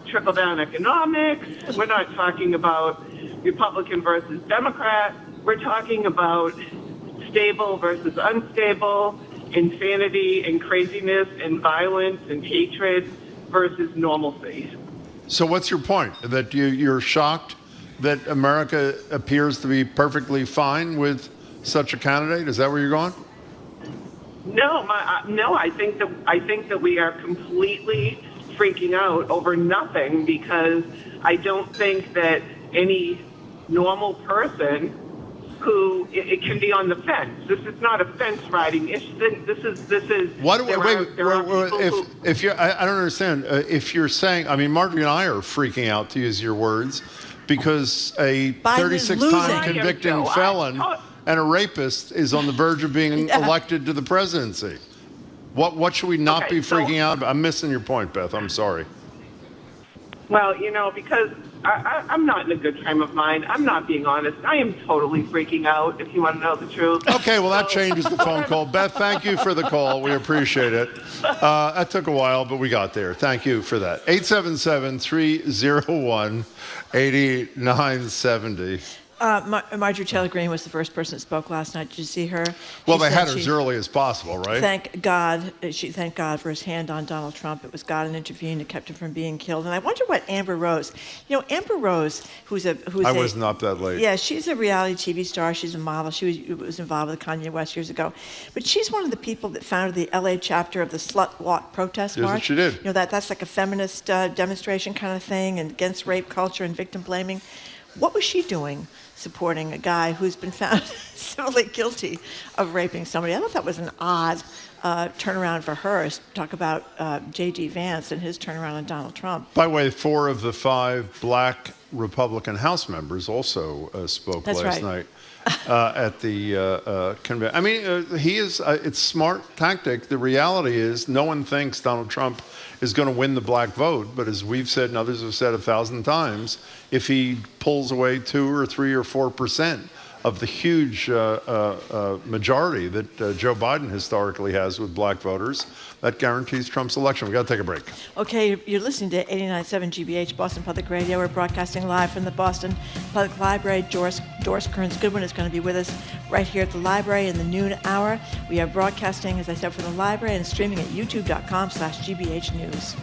trickle-down economics. We're not talking about Republican versus Democrat. We're talking about stable versus unstable, insanity and craziness and violence and hatred versus normalcy. So what's your point? That you're shocked that America appears to be perfectly fine with such a candidate? Is that where you're going? No, I think that we are completely freaking out over nothing because I don't think that any normal person who it can be on the fence. This is not a fence riding issue. This is. What? If you, I don't understand. If you're saying, I mean, Marjorie and I are freaking out, to use your words, because a 36-time convicted felon and a rapist is on the verge of being elected to the presidency. What should we not be freaking out about? I'm missing your point, Beth. I'm sorry. Well, because I'm not in a good frame of mind. I'm not being honest. I am totally freaking out, if you want to know the truth. Okay, well, that changes the phone call. Beth, thank you for the call. We appreciate it. That took a while, but we got there. Thank you for that. 877-301-8970. Marjorie Taylor Greene was the first person that spoke last night. Did you see her? Well, they had her as early as possible, right? Thank God for his hand on Donald Trump. It was God that intervened and kept him from being killed. And I wonder what Amber Rose, Amber Rose, I wasn't up that late. Yeah, she's a reality TV star. She's a model. She was involved with Kanye West years ago. But she's one of the people that founded the LA chapter of the Slut Walk protest march. Yes, she did. That's like a feminist demonstration kind of thing and against rape culture and victim blaming. What was she doing supporting a guy who's been found civilly guilty of raping somebody? I thought that was an odd turnaround for her. Talk about J.D. Vance and his turnaround on Donald Trump. By the way, 4 of the 5 black Republican House members also spoke last night at the convention. I mean, it's a smart tactic. The reality is no one thinks Donald Trump is going to win the black vote. But as we've said and others have said 1,000 times, if he pulls away 2 or 3 or 4% of the huge majority that Joe Biden historically has with black voters, that guarantees Trump's election. We've got to take a break. Okay, you're listening to 89.7 GBH, Boston Public Radio. We're broadcasting live from the Boston Public Library. Doris Kearns Goodwin is going to be with us right here at the library in the noon hour. We are broadcasting, as I said, from the library and streaming at youtube.com/GBH News.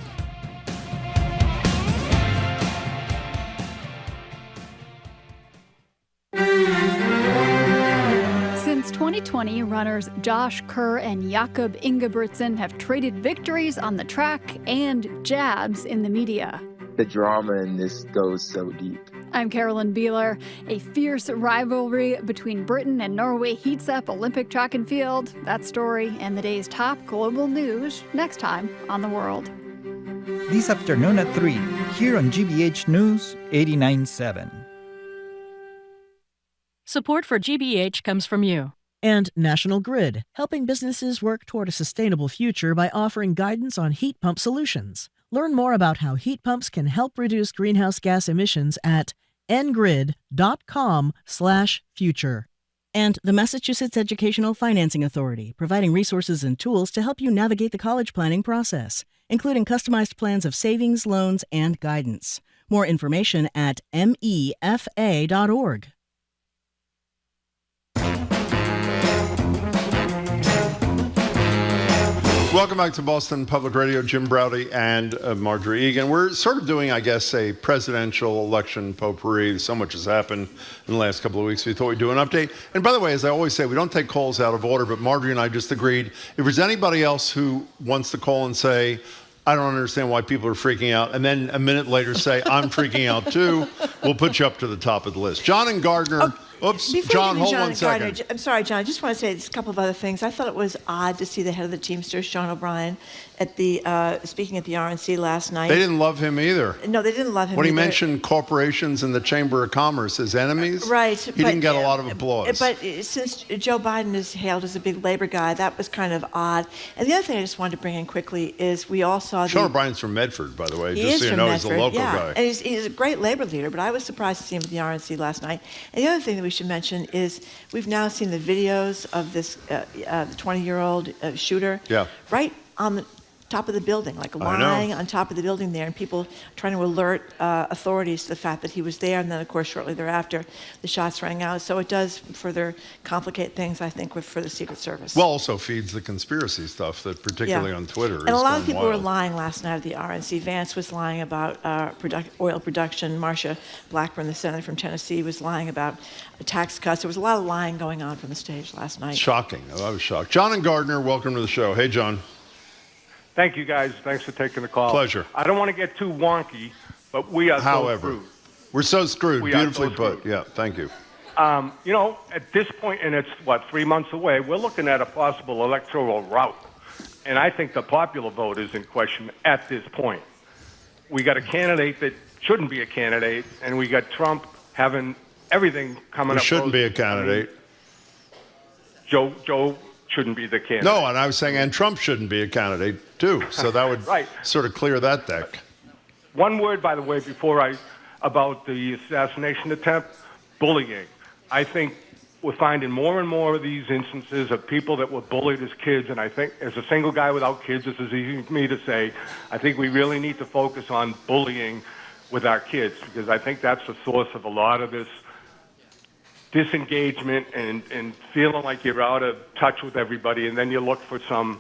Since 2020, runners Josh Kerr and Jakob Ingebrigtsen have traded victories on the track and jabs in the media. The drama in this goes so deep. I'm Carolyn Beeler. A fierce rivalry between Britain and Norway heats up Olympic track and field. That story and the day's top global news next time on The World. This afternoon at 3, here on GBH News 89.7. Support for GBH comes from you. And National Grid, helping businesses work toward a sustainable future by offering guidance on heat pump solutions. Learn more about how heat pumps can help reduce greenhouse gas emissions at ngrid.com/future. And the Massachusetts Educational Financing Authority, providing resources and tools to help you navigate the college planning process, including customized plans of savings, loans, and guidance. More information at mefa.org. Welcome back to Boston Public Radio. Jim Browdy and Marjorie Egan. We're sort of doing, I guess, a presidential election potpourri. So much has happened in the last couple of weeks. We thought we'd do an update. And by the way, as I always say, we don't take calls out of order, but Marjorie and I just agreed. If there's anybody else who wants to call and say, I don't understand why people are freaking out, and then a minute later say, I'm freaking out too, we'll put you up to the top of the list. John and Gardner. Oops, John, hold on 1 second. I'm sorry, John. I just want to say just a couple of other things. I thought it was odd to see the head of the Teamsters, Sean O'Brien, at the speaking at the RNC last night. They didn't love him either. No, they didn't love him when either. He mentioned corporations and the Chamber of Commerce as enemies, right? He didn't get a lot of applause. But since Joe Biden is hailed as a big labor guy, that was kind of odd. And the other thing I just wanted to bring in quickly is we all saw Sean O'Brien's from Medford, by the way. He just is so you from know, Medford, he's a local yeah. guy. And he's a great labor leader, but I was surprised to see him at the RNC last night. And the other thing that we should mention is we've now seen the videos of this 20-year-old shooter right on the top of the building, like lying on top of the building there, and people trying to alert authorities to the fact that he was there. And then, of course, shortly thereafter, the shots rang out. So it does further complicate things, I think, for the Secret Service. Well, also feeds the conspiracy stuff that, particularly on Twitter, and a lot of people wild. were lying last night at the RNC. Vance was lying about oil production. Marsha Blackburn, the senator from Tennessee, was lying about tax cuts. There was a lot of lying going on from the stage last night. Shocking. I was shocked. John and Gardner, welcome to the show. Hey, John. Thank you, guys. Thanks for taking the call. Pleasure. I don't want to get too wonky, but we are so screwed. We're so screwed. Beautifully so put. Yeah, thank you. At this point, and it's, 3 months away, we're looking at a possible electoral rout. And I think the popular vote is in question at this point. We got a candidate that shouldn't be a candidate, and we got Trump having everything coming up. He shouldn't be a candidate. Joe shouldn't be the candidate. No, and I was saying, and Trump shouldn't be a candidate, too. So that would right. sort of clear that deck. One word, by the way, before I about the assassination attempt, bullying. I think we're finding more and more of these instances of people that were bullied as kids, and I think as a single guy without kids, this is easy for me to say, I think we really need to focus on bullying with our kids, because I think that's the source of a lot of this disengagement and feeling like you're out of touch with everybody, and then you look for some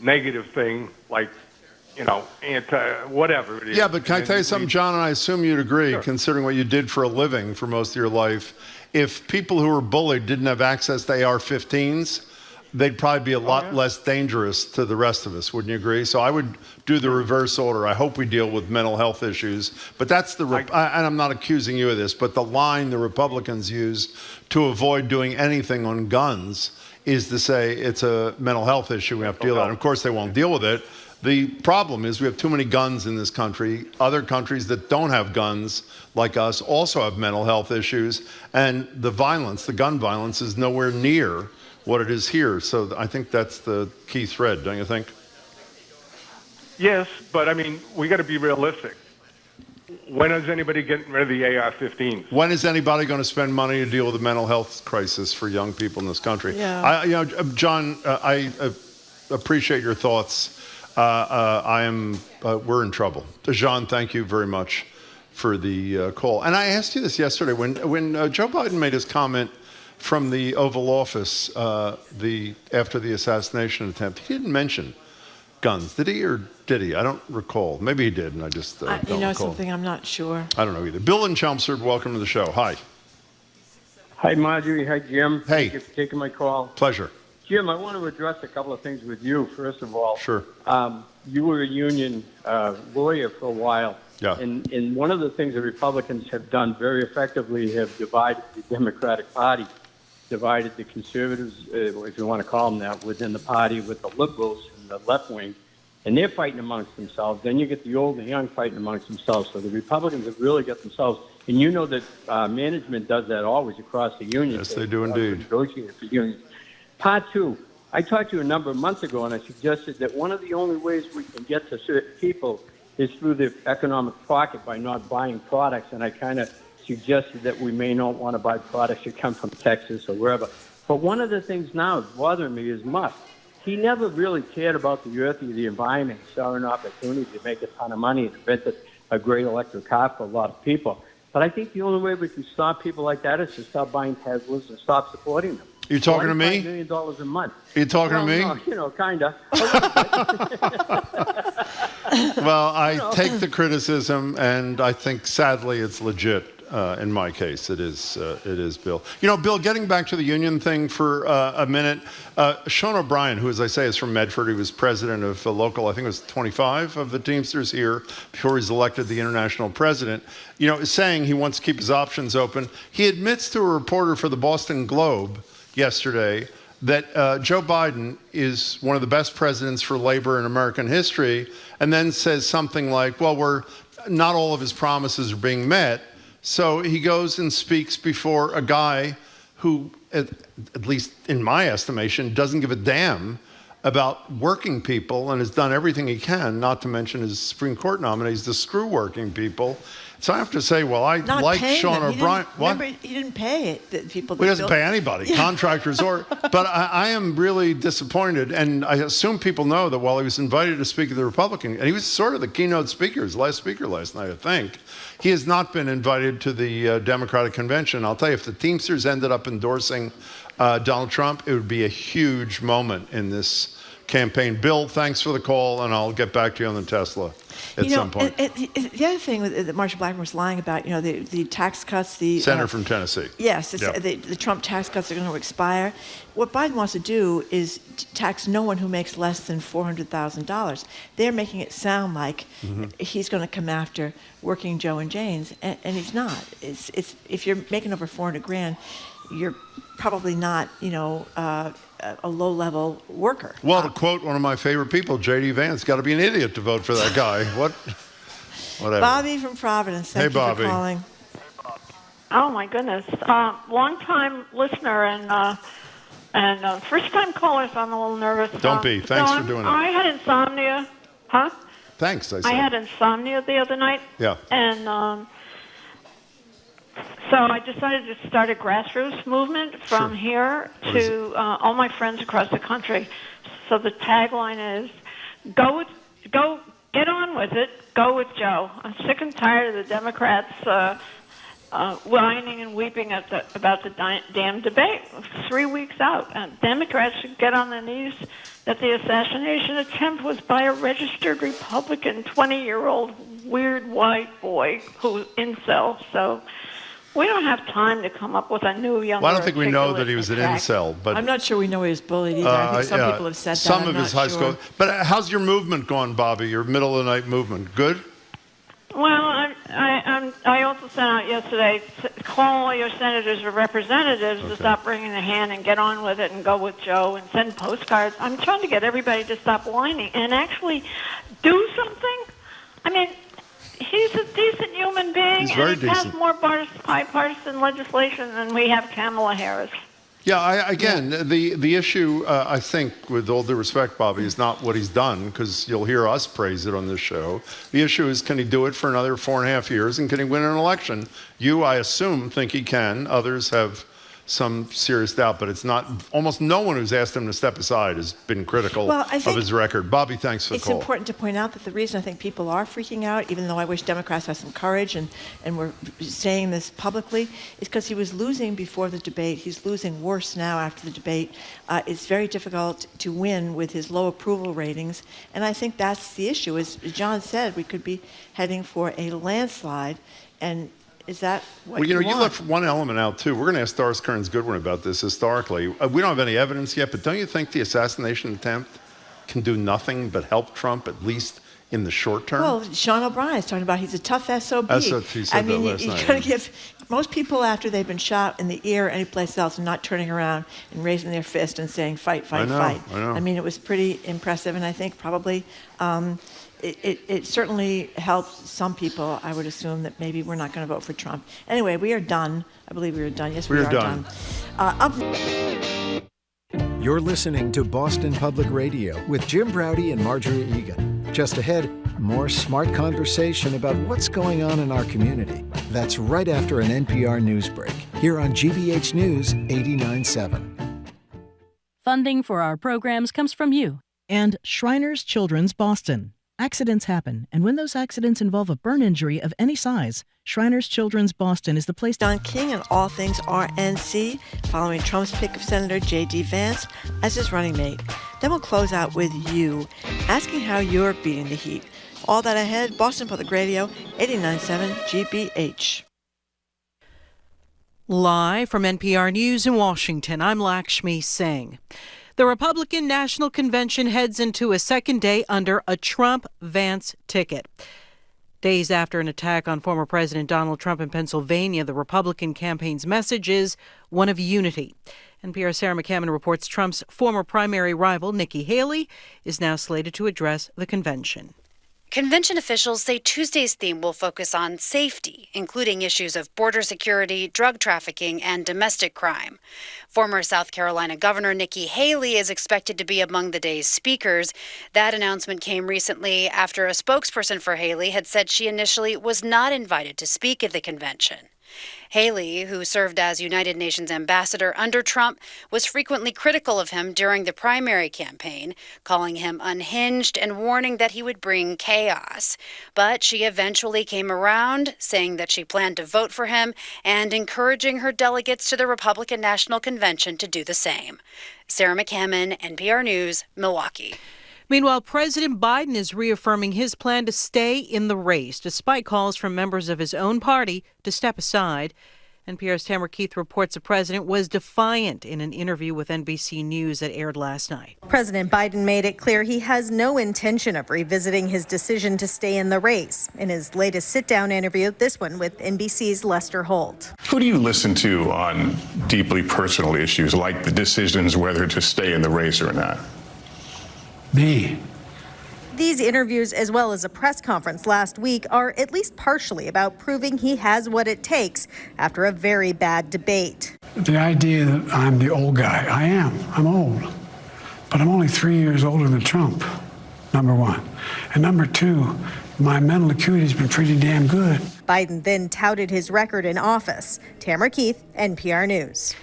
negative thing like, whatever it is. Yeah, but can I tell you something, John, and I assume you'd agree, considering what you did for a living for most of your life, if people who were bullied didn't have access to AR-15s, they'd probably be a lot less dangerous to the rest of us, wouldn't you agree? So I would do the reverse order. I hope we deal with mental health issues, but that's and I'm not accusing you of this, but the line the Republicans use to avoid doing anything on guns is to say it's a mental health issue we have to deal with. And of course, they won't deal with it. The problem is we have too many guns in this country. Other countries that don't have guns, like us, also have mental health issues. And the violence, the gun violence, is nowhere near what it is here. So I think that's the key thread, don't you think? Yes, but I mean, we got to be realistic. When is anybody getting rid of the AR-15s? When is anybody going to spend money to deal with the mental health crisis for young people in this country? Yeah. John, I appreciate your thoughts. We're in trouble. Jean, thank you very much for the call. And I asked you this yesterday when Joe Biden made his comment from the Oval Office after the assassination attempt. He didn't mention guns, did he, or did he? I don't recall. Maybe he did, and I just don't recall. Something, I'm not sure. I don't know either. Bill in Chelmsford, welcome to the show. Hi. Hi, Marjorie. Hi, Jim. Hey. Thank you for taking my call. Pleasure. Jim, I want to address a couple of things with you. First of all, sure. You were a union lawyer for a while. Yeah. And one of the things the Republicans have done very effectively have divided the Democratic Party, divided the conservatives, if you want to call them that, within the party with the liberals and the left wing. And they're fighting amongst themselves. Then you get the old and young fighting amongst themselves. So the Republicans have really got themselves. And you know that management does that always across the union. Yes, they do indeed. Negotiate for unions. Part two, I talked to you a number of months ago, and I suggested that one of the only ways we can get to certain people is through the economic pocket by not buying products. And I kind of suggested that we may not want to buy products that come from Texas or wherever. But one of the things now that's bothering me is Musk. He never really cared about the earth or the environment. He saw an opportunity to make a ton of money and invented a great electric car for a lot of people. But I think the only way we can stop people like that is to stop buying Teslas and stop supporting them. You talking to me? $25 million a month. You talking to me? No, kind of. Well, I take the criticism, and I think, sadly, it's legit. In my case, it is, Bill. Bill, getting back to the union thing for a minute, Sean O'Brien, who, as I say, is from Medford, he was president of a local, I think it was 25 of the Teamsters here before he's elected the international president, is saying he wants to keep his options open. He admits to a reporter for the Boston Globe yesterday that Joe Biden is one of the best presidents for labor in American history, and then says something like, well, not all of his promises are being met. So he goes and speaks before a guy who, at least in my estimation, doesn't give a damn about working people and has done everything he can, not to mention his Supreme Court nominees, to screw working people. So I have to say, well, I like Sean O'Brien. Remember, he didn't pay the people. He doesn't pay anybody, contractors or. But I am really disappointed, and I assume people know that while he was invited to speak at the Republican, and he was sort of the keynote speaker, his last speaker last night, I think, he has not been invited to the Democratic convention. I'll tell you, if the Teamsters ended up endorsing Donald Trump, it would be a huge moment in this campaign. Bill, thanks for the call, and I'll get back to you on the Tesla at some point. The other thing that Marsha Blackburn was lying about, the tax cuts, the Senator from Tennessee. Yes, the Trump tax cuts are going to expire. What Biden wants to do is tax no one who makes less than $400,000. They're making it sound like he's going to come after working Joe and Janes, and he's not. It's if you're making over $400,000, you're probably not, a low-level worker. Well, to quote one of my favorite people, J.D. Vance, got to be an idiot to vote for that guy. Whatever. Bobby from Providence, thank you Bobby. for calling. Oh, my goodness. Long-time listener and first-time caller, so I'm a little nervous. Don't be. Thanks for doing it. I had insomnia. Huh? Thanks, I said. I had insomnia the other night. Yeah. And So I decided to start a grassroots movement from here to all my friends across the country. So the tagline is, go, get on with it, go with Joe. I'm sick and tired of the Democrats whining and weeping about the damn debate 3 weeks out. And Democrats should get on their knees that the assassination attempt was by a registered Republican, 20-year-old weird white boy who's incel. So we don't have time to come up with a new young. Well, I don't think we know that he was an incel, but I'm not sure we know he was bullied either. I think some people have said that. Some I'm of his not high sure. school. But how's your movement going, Bobby? Your middle of the night movement? Good? Well, I also sent out yesterday, call all your senators or representatives to stop bringing the hand and get on with it and go with Joe and send postcards. I'm trying to get everybody to stop whining and actually do something. I mean, he's a decent human being. He's very and he decent. has more bipartisan legislation than we have Kamala Harris. Yeah, the issue, I think, with all due respect, Bobby, is not what he's done, because you'll hear us praise it on this show. The issue is, can he do it for another 4.5 years, and can he win an election? You, I assume, think he can. Others have some serious doubt, but it's not. Almost no one who's asked him to step aside has been critical of his record. Bobby, thanks for the call. It's important to point out that the reason I think people are freaking out, even though I wish Democrats had some courage and were saying this publicly, is because he was losing before the debate. He's losing worse now after the debate. It's very difficult to win with his low approval ratings, and I think that's the issue. As John said, we could be heading for a landslide, and is that what you want? left one element out, too. We're going to ask Doris Kearns-Goodwin about this historically. We don't have any evidence yet, but don't you think the assassination attempt can do nothing but help Trump, at least in the short term? Well, Sean O'Brien's talking about he's a tough SOB. That's what he said last you night. got to give most people after they've been shot in the ear or anyplace else and not turning around and raising their fist and saying, fight, fight, fight. I know. I mean, it was pretty impressive, and I think probably it certainly helped some people. I would assume that maybe we're not going to vote for Trump. Anyway, we are done. I believe we are done. Yes, we are done. You're listening to Boston Public Radio with Jim Braude and Marjorie Egan. Just ahead, more smart conversation about what's going on in our community. That's right after an NPR news break, here on GBH News 89.7. Funding for our programs comes from you. And Shriners Children's Boston. Accidents happen, and when those accidents involve a burn injury of any size, Shriners Children's Boston is the place to... Don King and all things RNC, following Trump's pick of Senator J.D. Vance as his running mate. Then we'll close out with you, asking how you're beating the heat. All that ahead, Boston Public Radio, 89.7 GBH. Live from NPR News in Washington, I'm Lakshmi Singh. The Republican National Convention heads into a second day under a Trump-Vance ticket. Days after an attack on former President Donald Trump in Pennsylvania, the Republican campaign's message is one of unity. NPR's Sarah McCammon reports Trump's former primary rival, Nikki Haley, is now slated to address the convention. Convention officials say Tuesday's theme will focus on safety, including issues of border security, drug trafficking, and domestic crime. Former South Carolina Governor Nikki Haley is expected to be among the day's speakers. That announcement came recently after a spokesperson for Haley had said she initially was not invited to speak at the convention. Haley, who served as United Nations ambassador under Trump, was frequently critical of him during the primary campaign, calling him unhinged and warning that he would bring chaos. But she eventually came around, saying that she planned to vote for him and encouraging her delegates to the Republican National Convention to do the same. Sarah McCammon, NPR News, Milwaukee. Meanwhile, President Biden is reaffirming his plan to stay in the race, despite calls from members of his own party to step aside. NPR's Tamara Keith reports the president was defiant in an interview with NBC News that aired last night. President Biden made it clear he has no intention of revisiting his decision to stay in the race. In his latest sit-down interview, this one with NBC's Lester Holt. Who do you listen to on deeply personal issues like the decisions whether to stay in the race or not? Me. These interviews, as well as a press conference last week, are at least partially about proving he has what it takes after a very bad debate. The idea that I'm the old guy, I am. I'm old. But I'm only 3 years older than Trump, number one. And number two, My mental acuity's been pretty damn good. Biden then touted his record in office. Tamara Keith, NPR News.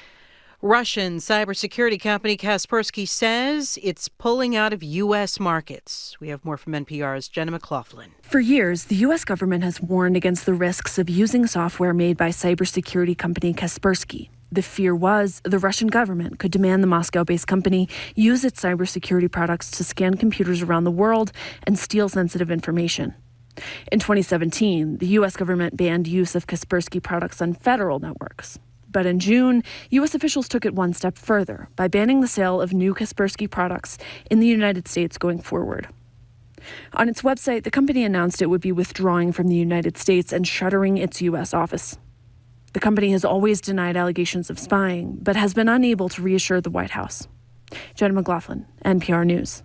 Russian cybersecurity company Kaspersky says it's pulling out of U.S. markets. We have more from NPR's Jenna McLaughlin. For years, the U.S. government has warned against the risks of using software made by cybersecurity company Kaspersky. The fear was the Russian government could demand the Moscow-based company use its cybersecurity products to scan computers around the world and steal sensitive information. In 2017, the U.S. government banned use of Kaspersky products on federal networks. But in June, U.S. officials took it one step further by banning the sale of new Kaspersky products in the United States going forward. On its website, the company announced it would be withdrawing from the United States and shuttering its U.S. office. The company has always denied allegations of spying, but has been unable to reassure the White House. Jenna McLaughlin, NPR News.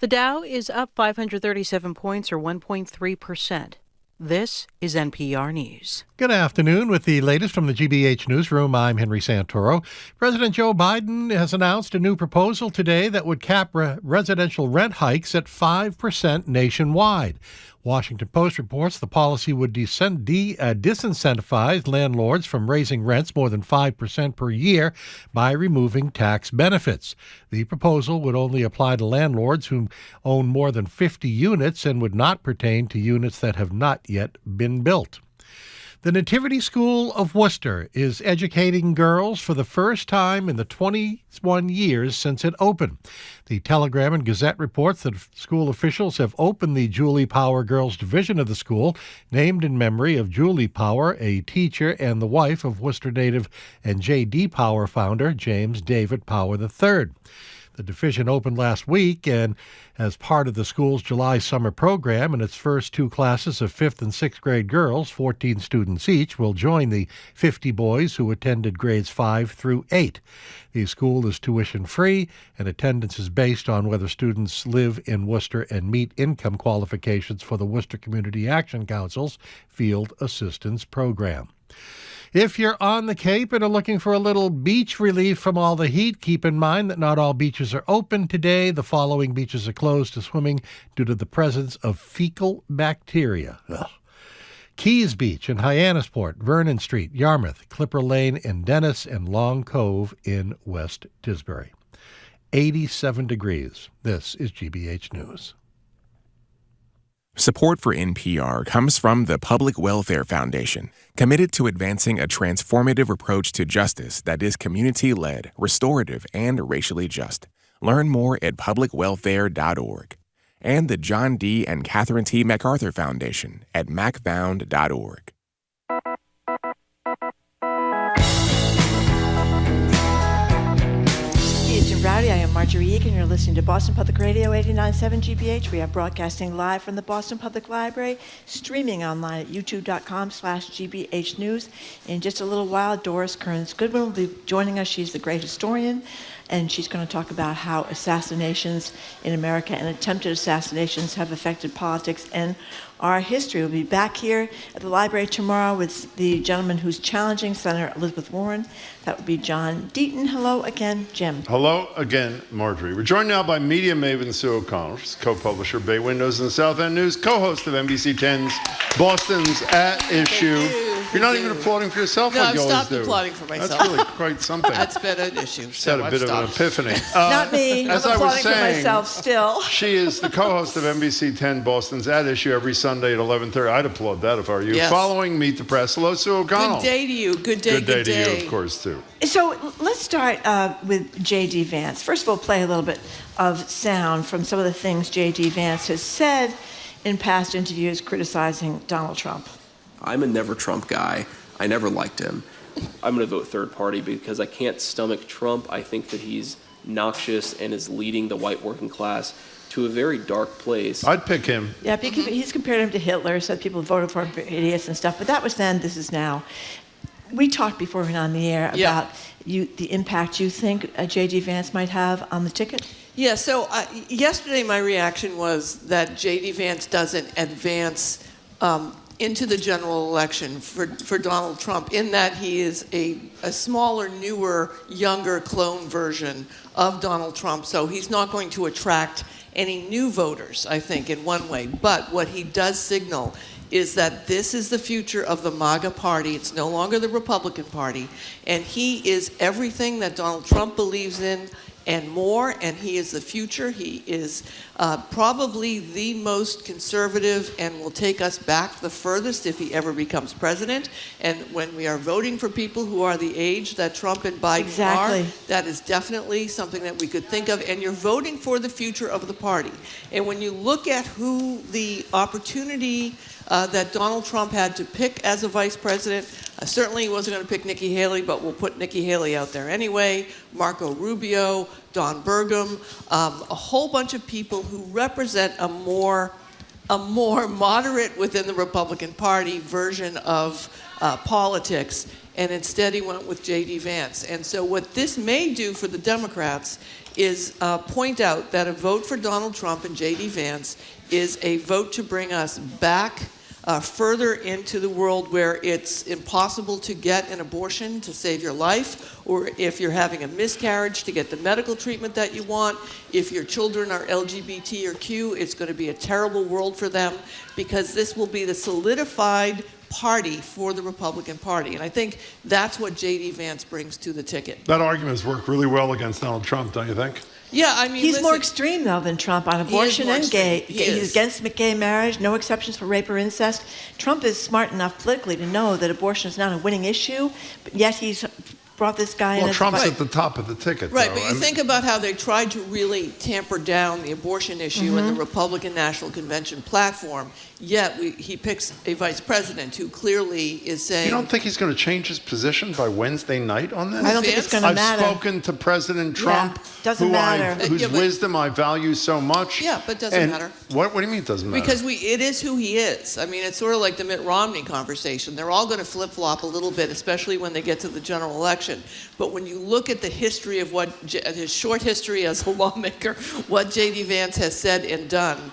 The Dow is up 537 points, or 1.3%. This is NPR News. Good afternoon. With the latest from the GBH Newsroom, I'm Henry Santoro. President Joe Biden has announced a new proposal today that would cap residential rent hikes at 5% nationwide. Washington Post reports the policy would disincentivize landlords from raising rents more than 5% per year by removing tax benefits. The proposal would only apply to landlords who own more than 50 units and would not pertain to units that have not yet been built. The Nativity School of Worcester is educating girls for the first time in the 21 years since it opened. The Telegram and Gazette reports that school officials have opened the Julie Power Girls Division of the school, named in memory of Julie Power, a teacher and the wife of Worcester native and J.D. Power founder James David Power III. The division opened last week, and as part of the school's July summer program, in its first two classes of 5th and 6th grade girls, 14 students each, will join the 50 boys who attended grades 5 through 8. The school is tuition-free, and attendance is based on whether students live in Worcester and meet income qualifications for the Worcester Community Action Council's Field Assistance Program. If you're on the Cape and are looking for a little beach relief from all the heat, keep in mind that not all beaches are open today. The following beaches are closed to swimming due to the presence of fecal bacteria. Ugh. Keys Beach in Hyannisport, Vernon Street, Yarmouth, Clipper Lane in Dennis, and Long Cove in West Tisbury. 87 degrees. This is GBH News. Support for NPR comes from the Public Welfare Foundation, committed to advancing a transformative approach to justice that is community-led, restorative, and racially just. Learn more at publicwelfare.org. And the John D. and Catherine T. MacArthur Foundation at macfound.org. Jim Browdy. I am Marjorie Egan. You're listening to Boston Public Radio 89.7 GBH. We are broadcasting live from the Boston Public Library, streaming online at youtube.com/GBH News. In just a little while, Doris Kearns Goodwin will be joining us. She's the great historian, and she's going to talk about how assassinations in America and attempted assassinations have affected politics and our history. We'll be back here at the library tomorrow with the gentleman who's challenging Senator Elizabeth Warren. That would be John Deaton. Hello again, Jim. Hello again, Marjorie. We're joined now by media maven Sue O'Connell. She's co-publisher Bay Windows and the South End News, co-host of NBC 10's Boston's At Issue. You're not even applauding for yourself like you always do. No, I've stopped applauding for myself. That's really quite something. That's been an issue. She's had a bit of an epiphany. Not me. As I'm I was applauding saying, for myself still. She is the co-host of NBC 10 Boston's At Issue every Sunday at 11:30. I'd applaud that if I were you. Yes. Following Meet the Press. Hello, Sue O'Connell. Good day to you. Good day, good day to you, of course, too. So let's start with J.D. Vance. First of all, play a little bit of sound from some of the things J.D. Vance has said in past interviews criticizing Donald Trump. I'm a never Trump guy. I never liked him. I'm going to vote third party because I can't stomach Trump. I think that he's noxious and is leading the white working class to a very dark place. I'd pick him. Yeah, he's compared him to Hitler, said people voted for him for idiots and stuff, but that was then, this is now. We talked before we went on the air about the impact you think J.D. Vance might have on the ticket. Yeah, so yesterday my reaction was that J.D. Vance doesn't advance into the general election for Donald Trump, in that he is a smaller, newer, younger clone version of Donald Trump. So he's not going to attract any new voters, I think, in one way. But what he does signal is that this is the future of the MAGA party. It's no longer the Republican Party. And he is everything that Donald Trump believes in and more, and he is the future. He is probably the most conservative and will take us back the furthest if he ever becomes president. And when we are voting for people who are the age that Trump and Biden are, that is definitely something that we could think of. And you're voting for the future of the party. And when you look at who the opportunity that Donald Trump had to pick as a vice president, certainly he wasn't going to pick Nikki Haley, but we'll put Nikki Haley out there anyway, Marco Rubio, Don Burgum, a whole bunch of people who represent a more moderate within the Republican Party version of politics, and instead he went with J.D. Vance. And so what this may do for the Democrats is point out that a vote for Donald Trump and J.D. Vance is a vote to bring us back further into the world where it's impossible to get an abortion to save your life, or if you're having a miscarriage, to get the medical treatment that you want. If your children are LGBT or Q, it's going to be a terrible world for them, because this will be the solidified party for the Republican Party. And I think that's what J.D. Vance brings to the ticket. That argument has worked really well against Donald Trump, don't you think? Yeah, I mean, he's more extreme, though, than Trump on abortion and gay. He's against gay marriage, no exceptions for rape or incest. Trump is smart enough politically to know that abortion is not a winning issue, but yet he's brought this guy in. Well, Trump's at the top of the ticket, right, though. but you think about how they tried to really tamper down the abortion issue in the Republican National Convention platform, yet he picks a vice president who clearly is saying... You don't think he's going to change his position by Wednesday night on this? I don't think it's going to matter. I've spoken to President Trump, whose wisdom I value so much. Yeah, but it doesn't matter. What do you mean it doesn't matter? Because it is who he is. I mean, it's sort of like the Mitt Romney conversation. They're all going to flip-flop a little bit, especially when they get to the general election. But when you look at the history of his short history as a lawmaker, what J.D. Vance has said and done,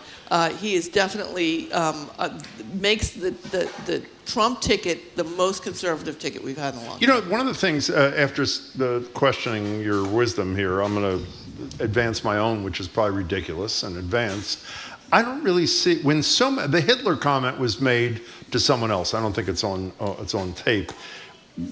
he is definitely makes the Trump ticket the most conservative ticket we've had in a long time. You know, one of the things, after questioning your wisdom here, I'm going to advance my own, which is probably ridiculous, and advance. I don't really see, when the Hitler comment was made to someone else, I don't think it's on tape.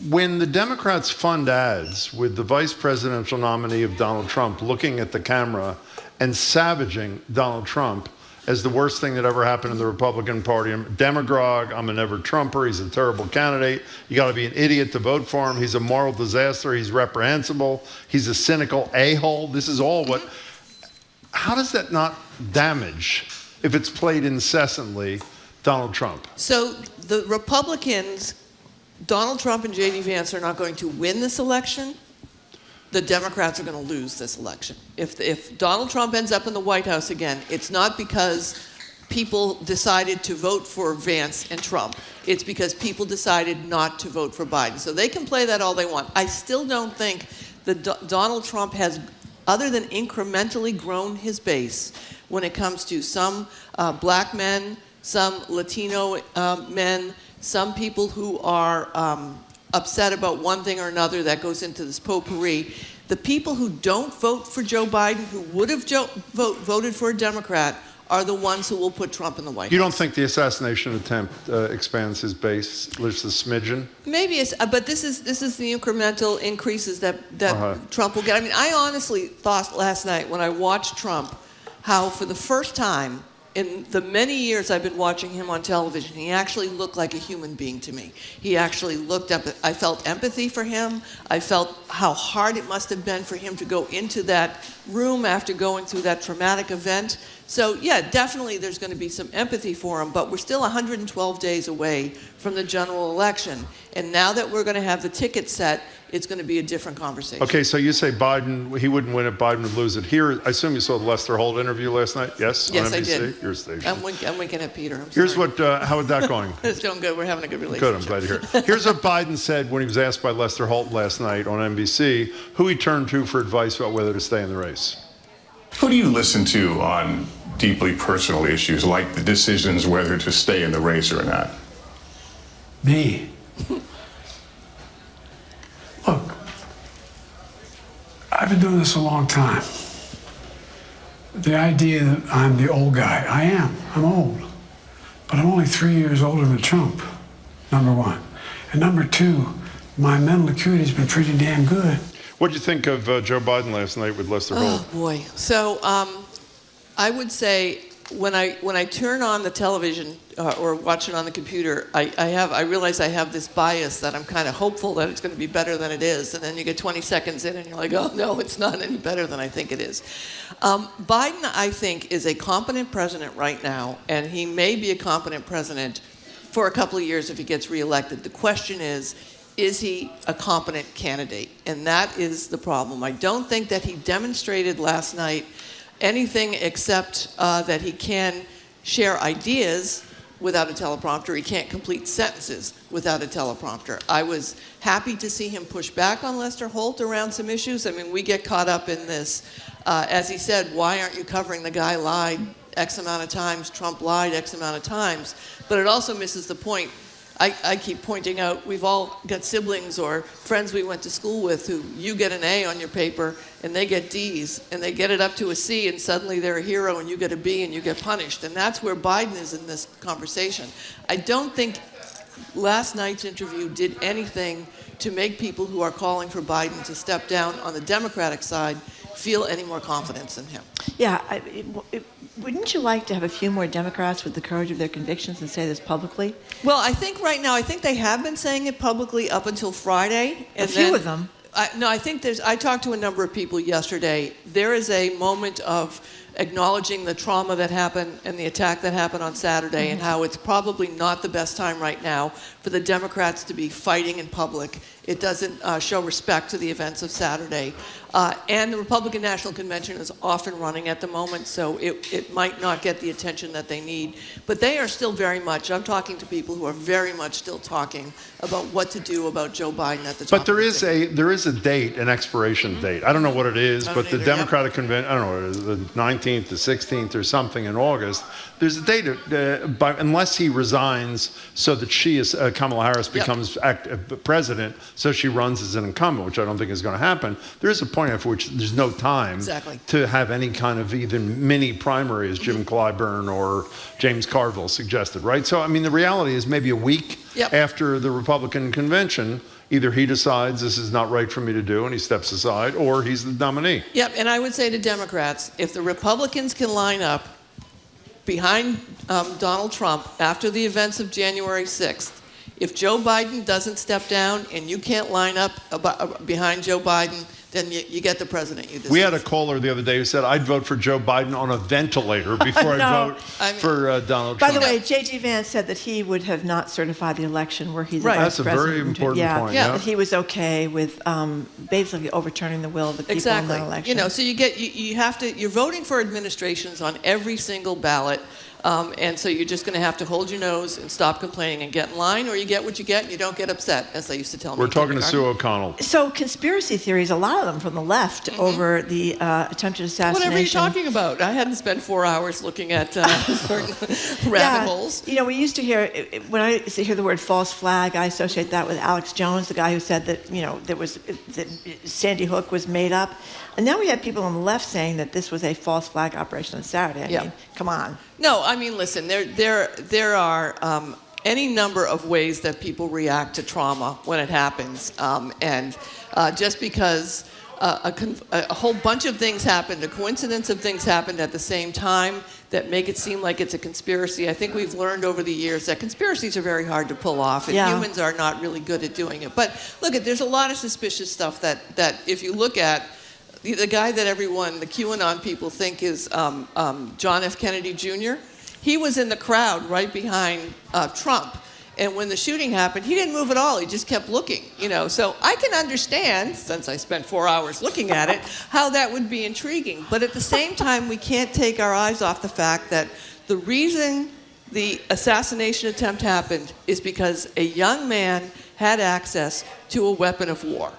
When the Democrats fund ads with the vice presidential nominee of Donald Trump looking at the camera and savaging Donald Trump as the worst thing that ever happened in the Republican Party, I'm a demagogue, I'm a never Trumper, he's a terrible candidate, you got to be an idiot to vote for him, he's a moral disaster, he's reprehensible, he's a cynical a-hole, this is all what... How does that not damage, if it's played incessantly, Donald Trump? So the Republicans... Donald Trump and J.D. Vance are not going to win this election. The Democrats are going to lose this election. If Donald Trump ends up in the White House again, it's not because people decided to vote for Vance and Trump. It's because people decided not to vote for Biden. So they can play that all they want. I still don't think that Donald Trump has, other than incrementally grown his base when it comes to some black men, some Latino men, some people who are upset about one thing or another that goes into this potpourri. The people who don't vote for Joe Biden, who would have voted for a Democrat, are the ones who will put Trump in the White House. You don't think the assassination attempt expands his base, just a smidgen? Maybe, but this is the incremental increases that Trump will get. I mean, I honestly thought last night when I watched Trump, how for the first time in the many years I've been watching him on television, he actually looked like a human being to me. He actually looked up. I felt empathy for him. I felt how hard it must have been for him to go into that room after going through that traumatic event. So yeah, definitely there's going to be some empathy for him, but we're still 112 days away from the general election. And now that we're going to have the ticket set, it's going to be a different conversation. Okay, so you say Biden, he wouldn't win it, Biden would lose it. Here, I assume you saw the Lester Holt interview last night? Yes, on NBC? I did. Your station. I'm winking at Peter. Here's what, how is that going? It's going good. We're having a good relationship. Good, I'm glad to hear it. Here's what Biden said when he was asked by Lester Holt last night on NBC, who he turned to for advice about whether to stay in the race. Who do you listen to on deeply personal issues like the decisions whether to stay in the race or not? Me. Look, I've been doing this a long time. the idea that I'm the old guy. I am. I'm old. But I'm only 3 years older than Trump, number one. And number two, my mental acuity's been pretty damn good. What did you think of Joe Biden last night with Lester Holt? Oh boy. So I would say when I turn on the television or watch it on the computer, I realize I have this bias that I'm kind of hopeful that it's going to be better than it is, and then you get 20 seconds in and you're like, oh no, it's not any better than I think it is. Biden, I think, is a competent president right now, and he may be a competent president for a couple of years if he gets reelected. The question is he a competent candidate? And that is the problem. I don't think that he demonstrated last night anything except that he can share ideas without a teleprompter. He can't complete sentences without a teleprompter. I was happy to see him push back on Lester Holt around some issues. I mean, we get caught up in this. As he said, why aren't you covering the guy lied X amount of times, Trump lied X amount of times? But it also misses the point. I keep pointing out, we've all got siblings or friends we went to school with who you get an A on your paper and they get D's and they get it up to a C and suddenly they're a hero and you get a B and you get punished. And that's where Biden is in this conversation. I don't think last night's interview did anything to make people who are calling for Biden to step down on the Democratic side feel any more confidence in him. Yeah, wouldn't you like to have a few more Democrats with the courage of their convictions and say this publicly? Well, I think right now, I think they have been saying it publicly up until Friday. And a few of them. I think I talked to a number of people yesterday. There is a moment of acknowledging the trauma that happened and the attack that happened on Saturday and how it's probably not the best time right now for the Democrats to be fighting in public. It doesn't show respect to the events of Saturday. And the Republican National Convention is off and running at the moment, so it might not get the attention that they need. But they are still very much, I'm talking to people who are very much still talking about what to do about Joe Biden at the top. But there is a date, an expiration date. I don't know what it is, but the Democratic Convention, I don't know what it is, the 19th, the 16th or something in August, there's a date, unless he resigns so that Kamala Harris becomes president, so she runs as an incumbent, which I don't think is going to happen. There is a point at which there's no time to have any kind of even mini primary, as Jim Clyburn or James Carville suggested, right? So, I mean, the reality is maybe a week after the Republican convention, either he decides this is not right for me to do and he steps aside, or he's the nominee. Yep, and I would say to Democrats, if the Republicans can line up behind Donald Trump after the events of January 6th, if Joe Biden doesn't step down and you can't line up behind Joe Biden, then you get the president you deserve. We had a caller the other day who said, I'd vote for Joe Biden on a ventilator before I vote for Donald Trump. By the way, J.D. Vance said that he would have not certified the election were he the vice president. That's a very important point. Yeah, that he was okay with basically overturning the will of the people in the election. You know, so you're voting for administrations on every single ballot. And so you're just going to have to hold your nose and stop complaining and get in line, or you get what you get and you don't get upset, as they used to tell me. We're talking to Sue O'Connell. So conspiracy theories, a lot of them from the left over the attempted assassination. Whatever you're talking about. I hadn't spent 4 hours looking at certain rabbit holes. You know, we used to hear, when I used to hear the word false flag, I associate that with Alex Jones, the guy who said that, you know, that Sandy Hook was made up. And now we have people on the left saying that this was a false flag operation on Saturday. I mean, come on. No, I mean, listen, there are any number of ways that people react to trauma when it happens. And just because a whole bunch of things happened, a coincidence of things happened at the same time that make it seem like it's a conspiracy. I think we've learned over the years that conspiracies are very hard to pull off, and humans are not really good at doing it. But look, there's a lot of suspicious stuff that if you look at, the guy that the QAnon people think is John F. Kennedy Jr., he was in the crowd right behind Trump. And when the shooting happened, he didn't move at all. He just kept looking, you know. So I can understand, since I spent 4 hours looking at it, how that would be intriguing. But at the same time, we can't take our eyes off the fact that the reason the assassination attempt happened is because a young man had access to a weapon of war.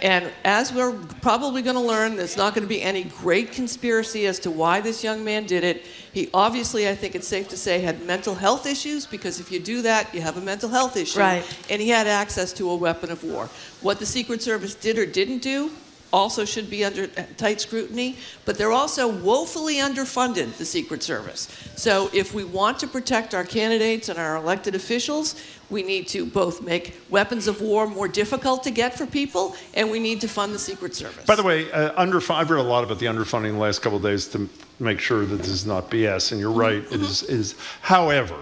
And as we're probably going to learn, there's not going to be any great conspiracy as to why this young man did it. He obviously, I think it's safe to say, had mental health issues, because if you do that, you have a mental health issue. Right. And he had access to a weapon of war. What the Secret Service did or didn't do, also should be under tight scrutiny, but they're also woefully underfunded, the Secret Service. So if we want to protect our candidates and our elected officials, we need to both make weapons of war more difficult to get for people, and we need to fund the Secret Service. By the way, I've read a lot about the underfunding the last couple of days to make sure that this is not BS, and you're right, it is. However,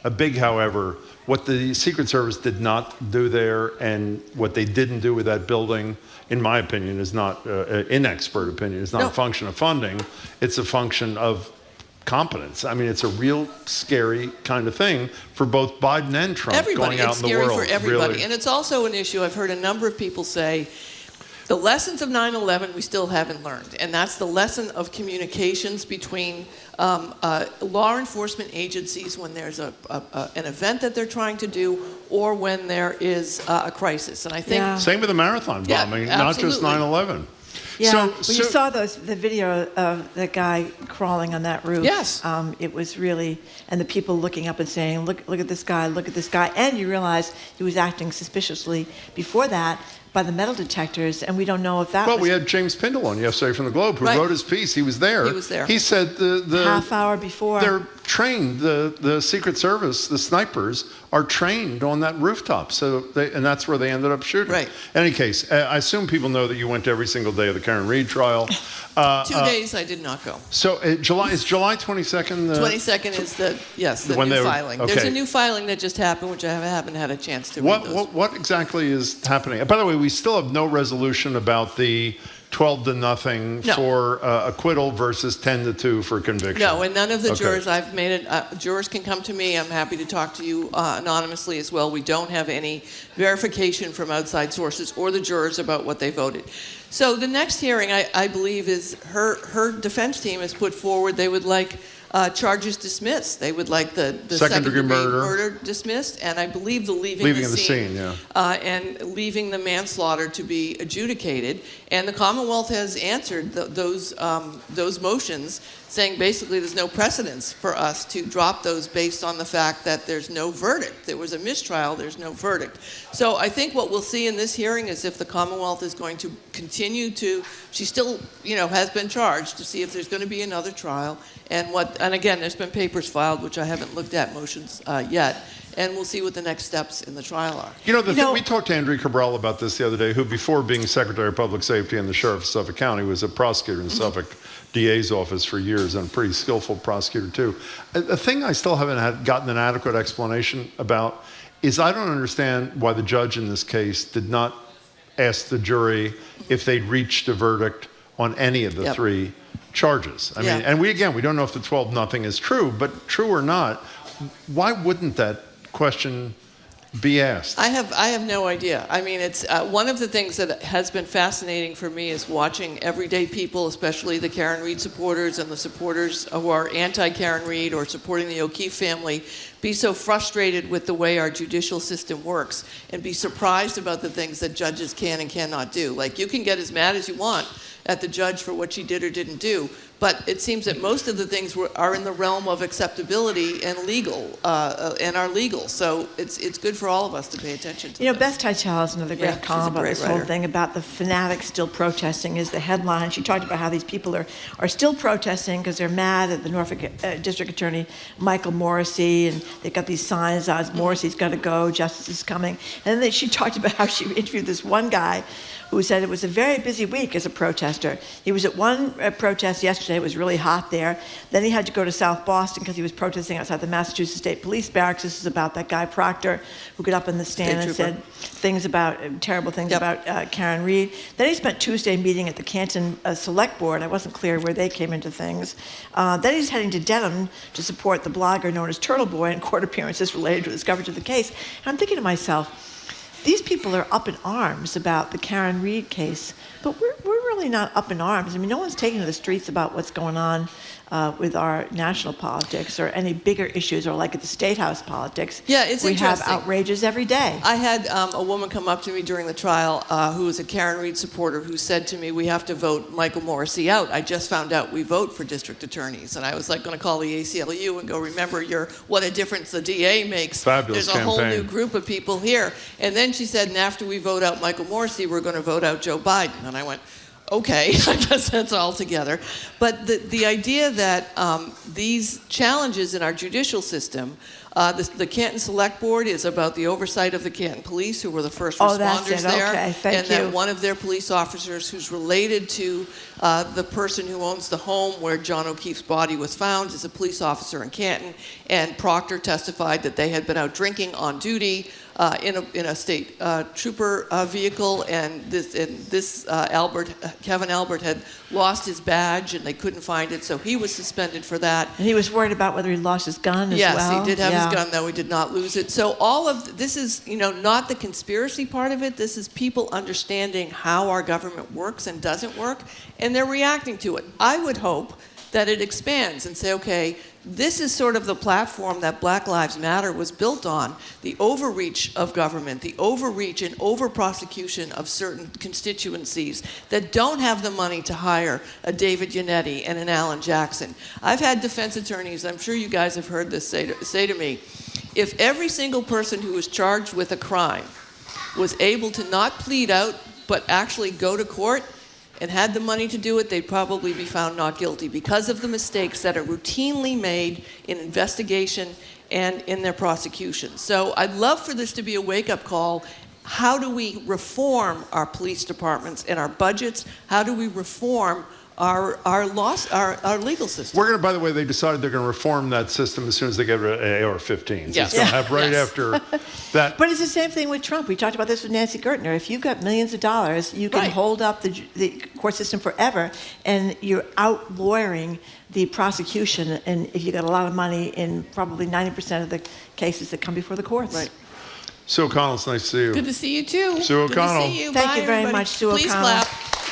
a big however, what the Secret Service did not do there and what they didn't do with that building, in my opinion, is not, inexpert opinion, is not a function of funding, it's a function of competence. I mean, it's a real scary kind of thing for both Biden and Trump going out in the world. It's scary for everybody. Really. And it's also an issue, I've heard a number of people say, the lessons of 9/11 we still haven't learned. And that's the lesson of communications between law enforcement agencies when there's an event that they're trying to do or when there is a crisis. And I think... Same with the marathon bombing, not just 9/11. Yeah, when you saw the video of the guy crawling on that roof, yes, it was really, and the people looking up and saying, look at this guy, and you realize he was acting suspiciously before that by the metal detectors, and we don't know if that was... Well, we had James Pindell on yesterday from the Globe, who wrote his piece. He was there. He was there. He said the half hour before. They're trained, the Secret Service, the snipers, are trained on that rooftop, and that's where they ended up shooting. Right. In any case, I assume people know that you went to every single day of the Karen Reed trial. 2 days I did not go. So is July 22nd? 22nd is the new filing. Okay. There's a new filing that just happened, which I haven't had a chance to read those. What exactly is happening? By the way, we still have no resolution about the 12-0 for acquittal versus 10-2 for conviction. No, and none of the jurors, I've made it, jurors can come to me. I'm happy to talk to you anonymously as well. We don't have any verification from outside sources or the jurors about what they voted. So the next hearing, I believe, is her defense team has put forward they would like charges dismissed. They would like the second-degree murder dismissed, and I believe the leaving of the scene and leaving the manslaughter to be adjudicated. And the Commonwealth has answered those motions, saying basically there's no precedence for us to drop those based on the fact that there's no verdict. There was a mistrial, there's no verdict. So I think what we'll see in this hearing is if the Commonwealth is going to continue to, she still, has been charged to see if there's going to be another trial, and again, there's been papers filed, which I haven't looked at motions yet, and we'll see what the next steps in the trial are. We talked to Andrew Cabral about this the other day, who before being Secretary of Public Safety and the Sheriff of Suffolk County was a prosecutor in Suffolk DA's office for years, and a pretty skillful prosecutor too. A thing I still haven't gotten an adequate explanation about is I don't understand why the judge in this case did not ask the jury if they'd reached a verdict on any of the three charges. I mean, and we don't know if the 12-0 is true, but true or not, why wouldn't that question be asked? I have no idea. I mean, it's one of the things that has been fascinating for me is watching everyday people, especially the Karen Reed supporters and the supporters who are anti-Karen Reed or supporting the O'Keefe family, be so frustrated with the way our judicial system works and be surprised about the things that judges can and cannot do. Like, you can get as mad as you want at the judge for what she did or didn't do, but it seems that most of the things are in the realm of acceptability and legal, and are legal. So it's good for all of us to pay attention to that. Beth Teitel has another great column about this whole thing about the fanatics still protesting is the headline. She talked about how these people are still protesting because they're mad at the Norfolk District Attorney Michael Morrissey, and they've got these signs out, Morrissey's got to go, justice is coming. And then she talked about how she interviewed this one guy who said it was a very busy week as a protester. He was at one protest yesterday. It was really hot there. Then he had to go to South Boston because he was protesting outside the Massachusetts State Police Barracks. This is about that guy Proctor who got up in the stand and said terrible things about Karen Reed. Then he spent Tuesday meeting at the Canton Select Board. I wasn't clear where they came into things. Then he's heading to Dedham to support the blogger known as Turtle Boy in court appearances related to his coverage of the case. And I'm thinking to myself, these people are up in arms about the Karen Reed case, but we're really not up in arms. I mean, no one's taking to the streets about what's going on with our national politics or any bigger issues, or like at the State House politics. Yeah, it's we interesting. have outrages every day. I had a woman come up to me during the trial who was a Karen Reed supporter who said to me, we have to vote Michael Morrissey out. I just found out we vote for district attorneys. And I was like going to call the ACLU and go, remember what a difference the DA makes. Fabulous There's a campaign. whole new group of people here. And then she said, and after we vote out Michael Morrissey, we're going to vote out Joe Biden. And I went, okay, I guess that's all together. But the idea that these challenges in our judicial system, the Canton Select Board is about the oversight of the Canton Police, who were the first responders there. Okay, thank you. That one of their police officers who's related to the person who owns the home where John O'Keefe's body was found is a police officer in Canton. And Proctor testified that they had been out drinking on duty in a state trooper vehicle, and Kevin Albert had lost his badge and they couldn't find it, so he was suspended for that. And he was worried about whether he lost his gun as well. Yes, he did have his gun, though he did not lose it. So all of this is, not the conspiracy part of it. This is people understanding how our government works and doesn't work, and they're reacting to it. I would hope that it expands and say, okay, this is sort of the platform that Black Lives Matter was built on, the overreach of government, the overreach and over-prosecution of certain constituencies that don't have the money to hire a David Yannetti and an Alan Jackson. I've had defense attorneys, I'm sure you guys have heard this, say to me, if every single person who was charged with a crime was able to not plead out but actually go to court and had the money to do it, they'd probably be found not guilty because of the mistakes that are routinely made in investigation and in their prosecution. So I'd love for this to be a wake-up call. How do we reform our police departments and our budgets? How do we reform our legal system? We're going to, by the way, they decided they're going to reform that system as soon as they get rid of AR-15s. Yes. It's going to have right after that. But it's the same thing with Trump. We talked about this with Nancy Gertner. If you've got millions of dollars, you can hold up the court system forever, and you're out lawyering the prosecution. And if you got a lot of money in probably 90% of the cases that come before the courts. Right. Sue O'Connell, it's nice to see you. Good to see you, too. Sue O'Connell. Good to see you. Thank Bye, you very everybody. much, Sue Please O'Connell. clap.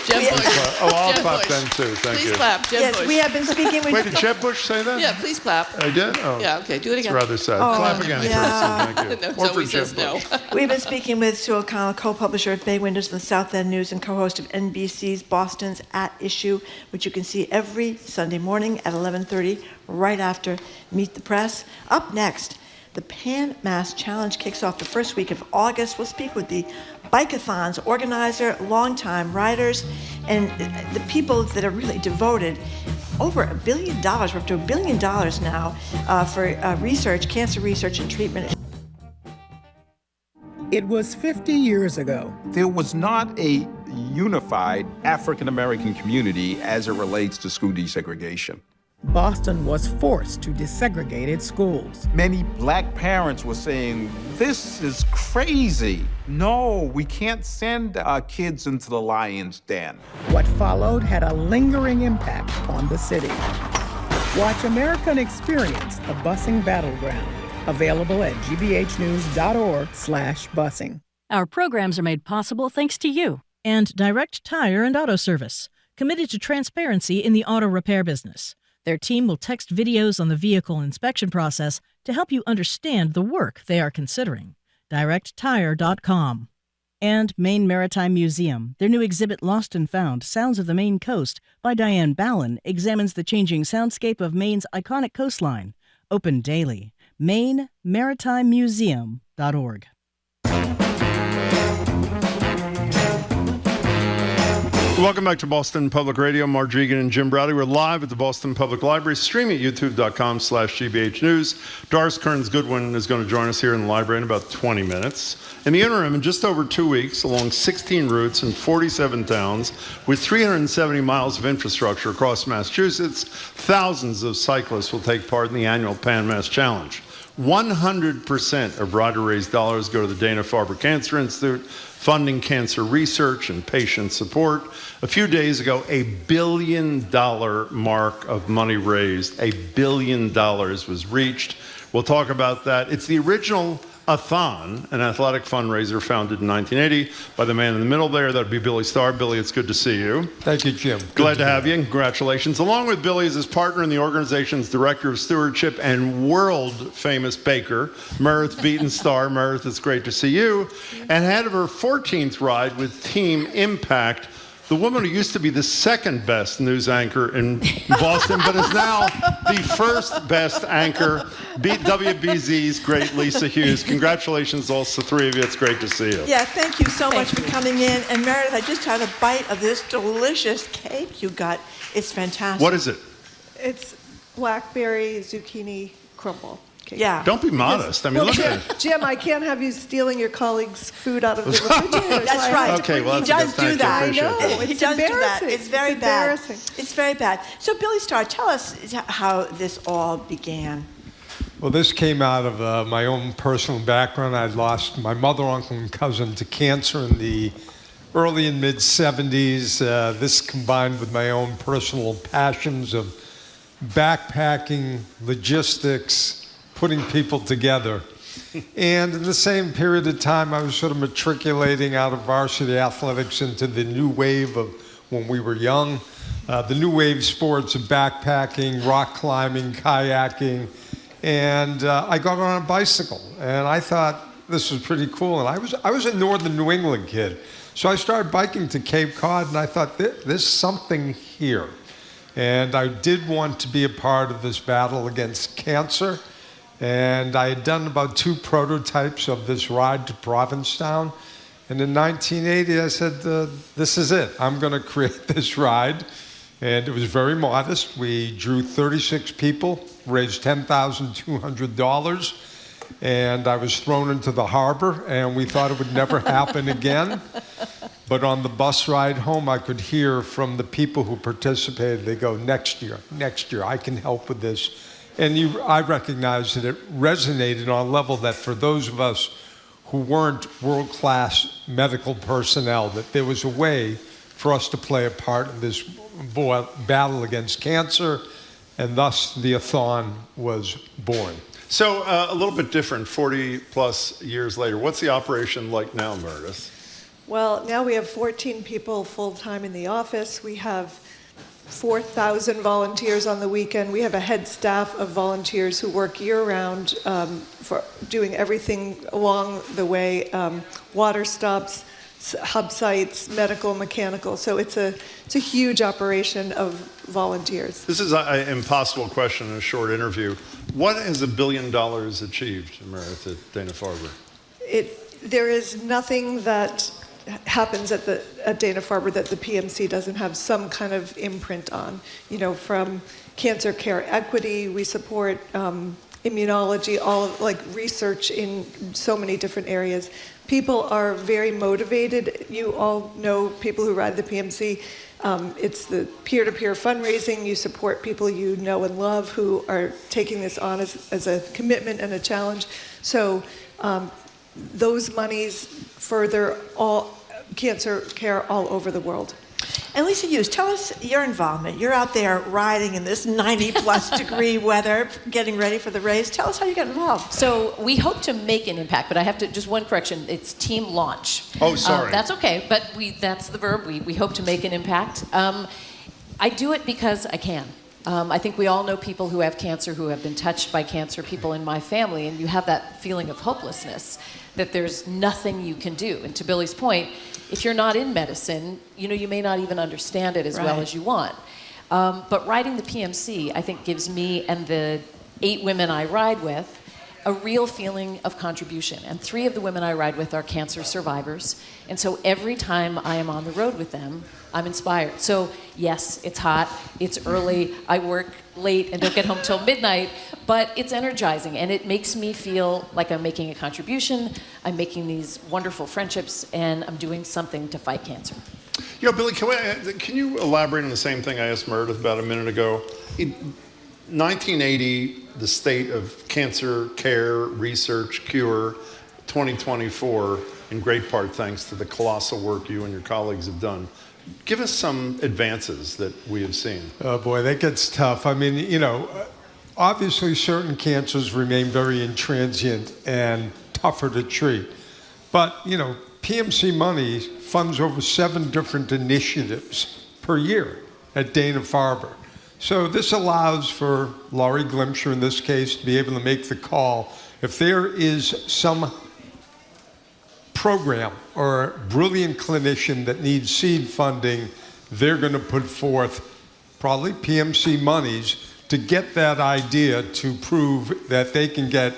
Jeb Bush. I'll Jeb clap Bush. then, too. Thank you. Please clap, Jeb Yes, Bush. we have been speaking with... Wait, did Jeb Bush say that? Yeah, please clap. I did? Oh. Yeah, okay, do it again. It's rather sad. Oh, Clap again for yeah. Sue. Thank you. No, Or for Zoe Jeb says no. Bush. We've been speaking with Sue O'Connell, co-publisher of Bay Windows and the South End News and co-host of NBC's Boston's At Issue, which you can see every Sunday morning at 11:30, right after Meet the Press. Up next, the Pan Mass Challenge kicks off the first week of August. We'll speak with the Bike-a-thon's organizer, longtime riders, and the people that are really devoted. Over $1 billion, we're up to $1 billion now for research, cancer research and treatment. It was 50 years ago. There was not a unified African American community as it relates to school desegregation. Boston was forced to desegregate its schools. Many black parents were saying, this is crazy. No, we can't send our kids into the lion's den. What followed had a lingering impact on the city. Watch American Experience, the busing battleground. Available at gbhnews.org/busing. Our programs are made possible thanks to you. And Direct Tire and Auto Service, committed to transparency in the auto repair business. Their team will text videos on the vehicle inspection process to help you understand the work they are considering. DirectTire.com. And Maine Maritime Museum. Their new exhibit Lost and Found, Sounds of the Maine Coast by Diane Ballin examines the changing soundscape of Maine's iconic coastline. Open daily. MaineMaritimeMuseum.org. Welcome back to Boston Public Radio. Marge Egan and Jim Browdy. We're live at the Boston Public Library, streaming at youtube.com/GBH News. Doris Kearns-Goodwin is going to join us here in the library in about 20 minutes. In the interim, in just over 2 weeks, along 16 routes in 47 towns, with 370 miles of infrastructure across Massachusetts, thousands of cyclists will take part in the annual Pan Mass Challenge. 100% of rider-raised dollars go to the Dana-Farber Cancer Institute, funding cancer research and patient support. A few days ago, $1 billion mark of money raised, $1 billion was reached. We'll talk about that. It's the original a-thon, an athletic fundraiser founded in 1980 by the man in the middle there. That would be Billy Starr. Billy, it's good to see you. Thank you, Jim. Glad to have you, and congratulations. Along with Billy is his partner in the organization's director of stewardship and world-famous baker, Meredith Beaton-Starr. Meredith, it's great to see you. And head of her 14th ride with Team Impact, the woman who used to be the second best news anchor in Boston, but is now the first best anchor, WBZ's great Lisa Hughes. Congratulations, all the three of you. It's great to see you. Yeah, thank you so much for coming in. And Meredith, I just had a bite of this delicious cake you got. It's fantastic. What is it? It's blackberry zucchini crumble cake. Yeah. Don't be modest. I mean, look at it. Jim, I can't have you stealing your colleagues' food out of the refrigerator. That's right. Okay, well, he that's does do that. I know. He It's does do that. embarrassing. It's very It's bad. embarrassing. It's very bad. So, Billy Starr, tell us how this all began. Well, this came out of my own personal background. I'd lost my mother, uncle, and cousin to cancer in the early and mid-'70s. This combined with my own personal passions of backpacking, logistics, putting people together. And in the same period of time, I was sort of matriculating out of varsity athletics into the new wave of when we were young. The new wave sports of backpacking, rock climbing, kayaking. And I got on a bicycle, and I thought this was pretty cool. And I was a northern New England kid. So I started biking to Cape Cod, and I thought, there's something here. And I did want to be a part of this battle against cancer. And I had done about 2 prototypes of this ride to Provincetown. And in 1980, I said, this is it. I'm going to create this ride. And it was very modest. We drew 36 people, raised $10,200. And I was thrown into the harbor, and we thought it would never happen again. But on the bus ride home, I could hear from the people who participated, they go, next year, I can help with this. And I recognized that it resonated on a level that for those of us who weren't world-class medical personnel, that there was a way for us to play a part in this battle against cancer, and thus the a-thon was born. So a little bit different, 40 plus years later. What's the operation like now, Meredith? Well, now we have 14 people full-time in the office. We have 4,000 volunteers on the weekend. We have a head staff of volunteers who work year-round for doing everything along the way, water stops, hub sites, medical, mechanical. So it's a huge operation of volunteers. This is an impossible question in a short interview. What has $1 billion achieved, Meredith, at Dana-Farber? There is nothing that happens at Dana-Farber that the PMC doesn't have some kind of imprint on. You know, from cancer care equity, we support immunology, all of, like research in so many different areas. People are very motivated. You all know people who ride the PMC. It's the peer-to-peer fundraising. You support people you know and love who are taking this on as a commitment and a challenge. So those monies further all cancer care all over the world. And Lisa Hughes, tell us your involvement. You're out there riding in this 90-plus degree weather, getting ready for the race. Tell us how you got involved. So we hope to make an impact, but I have to, just one correction, it's team launch. Oh, sorry. That's okay, but that's the verb. We hope to make an impact. I do it because I can. I think we all know people who have cancer, who have been touched by cancer, people in my family, and you have that feeling of hopelessness, that there's nothing you can do. And to Billy's point, if you're not in medicine, you may not even understand it as well as you want. But riding the PMC, I think, gives me and the 8 women I ride with a real feeling of contribution. And 3 of the women I ride with are cancer survivors. And so every time I am on the road with them, I'm inspired. So yes, it's hot, it's early, I work late and don't get home till midnight, but it's energizing and it makes me feel like I'm making a contribution, I'm making these wonderful friendships, and I'm doing something to fight cancer. Billy, can you elaborate on the same thing I asked Meredith about a minute ago? In 1980, the state of cancer care, research, cure, 2024, in great part thanks to the colossal work you and your colleagues have done. Give us some advances that we have seen. Oh boy, that gets tough. I mean, obviously certain cancers remain very intransient and tougher to treat. But, PMC money funds over 7 different initiatives per year at Dana-Farber. So this allows for Laurie Glimcher, in this case, to be able to make the call. If there is some program or a brilliant clinician that needs seed funding, they're going to put forth probably PMC monies to get that idea to prove that they can get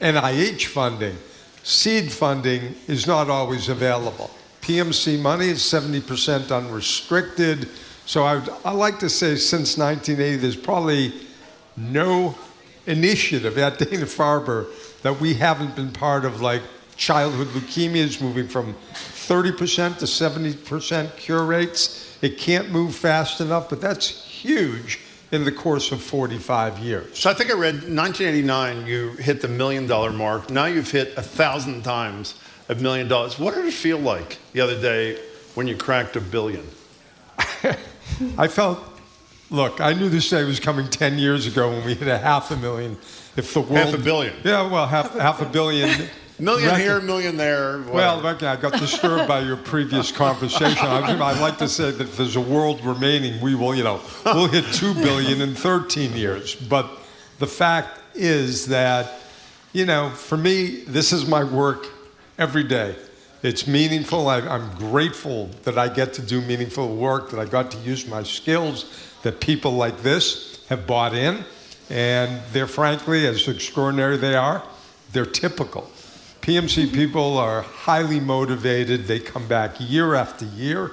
NIH funding. Seed funding is not always available. PMC money is 70% unrestricted. So I like to say since 1980, there's probably no initiative at Dana-Farber that we haven't been part of, like childhood leukemias moving from 30% to 70% cure rates. It can't move fast enough, but that's huge in the course of 45 years. So I think I read 1989, you hit the $1 million mark. Now you've hit 1,000 times $1 million. What did it feel like the other day when you cracked $1 billion? I felt, look, I knew this day was coming 10 years ago when we hit $500,000. If the world, $500 million. Yeah, well, half a billion. Million here, million there. Whatever. Well, okay, I got disturbed by your previous conversation. I'd like to say that if there's a world remaining, we will, we'll hit $2 billion in 13 years. But the fact is that, for me, this is my work every day. It's meaningful. I'm grateful that I get to do meaningful work, that I got to use my skills, that people like this have bought in. And they're frankly, as extraordinary they are, they're typical. PMC people are highly motivated. They come back year after year.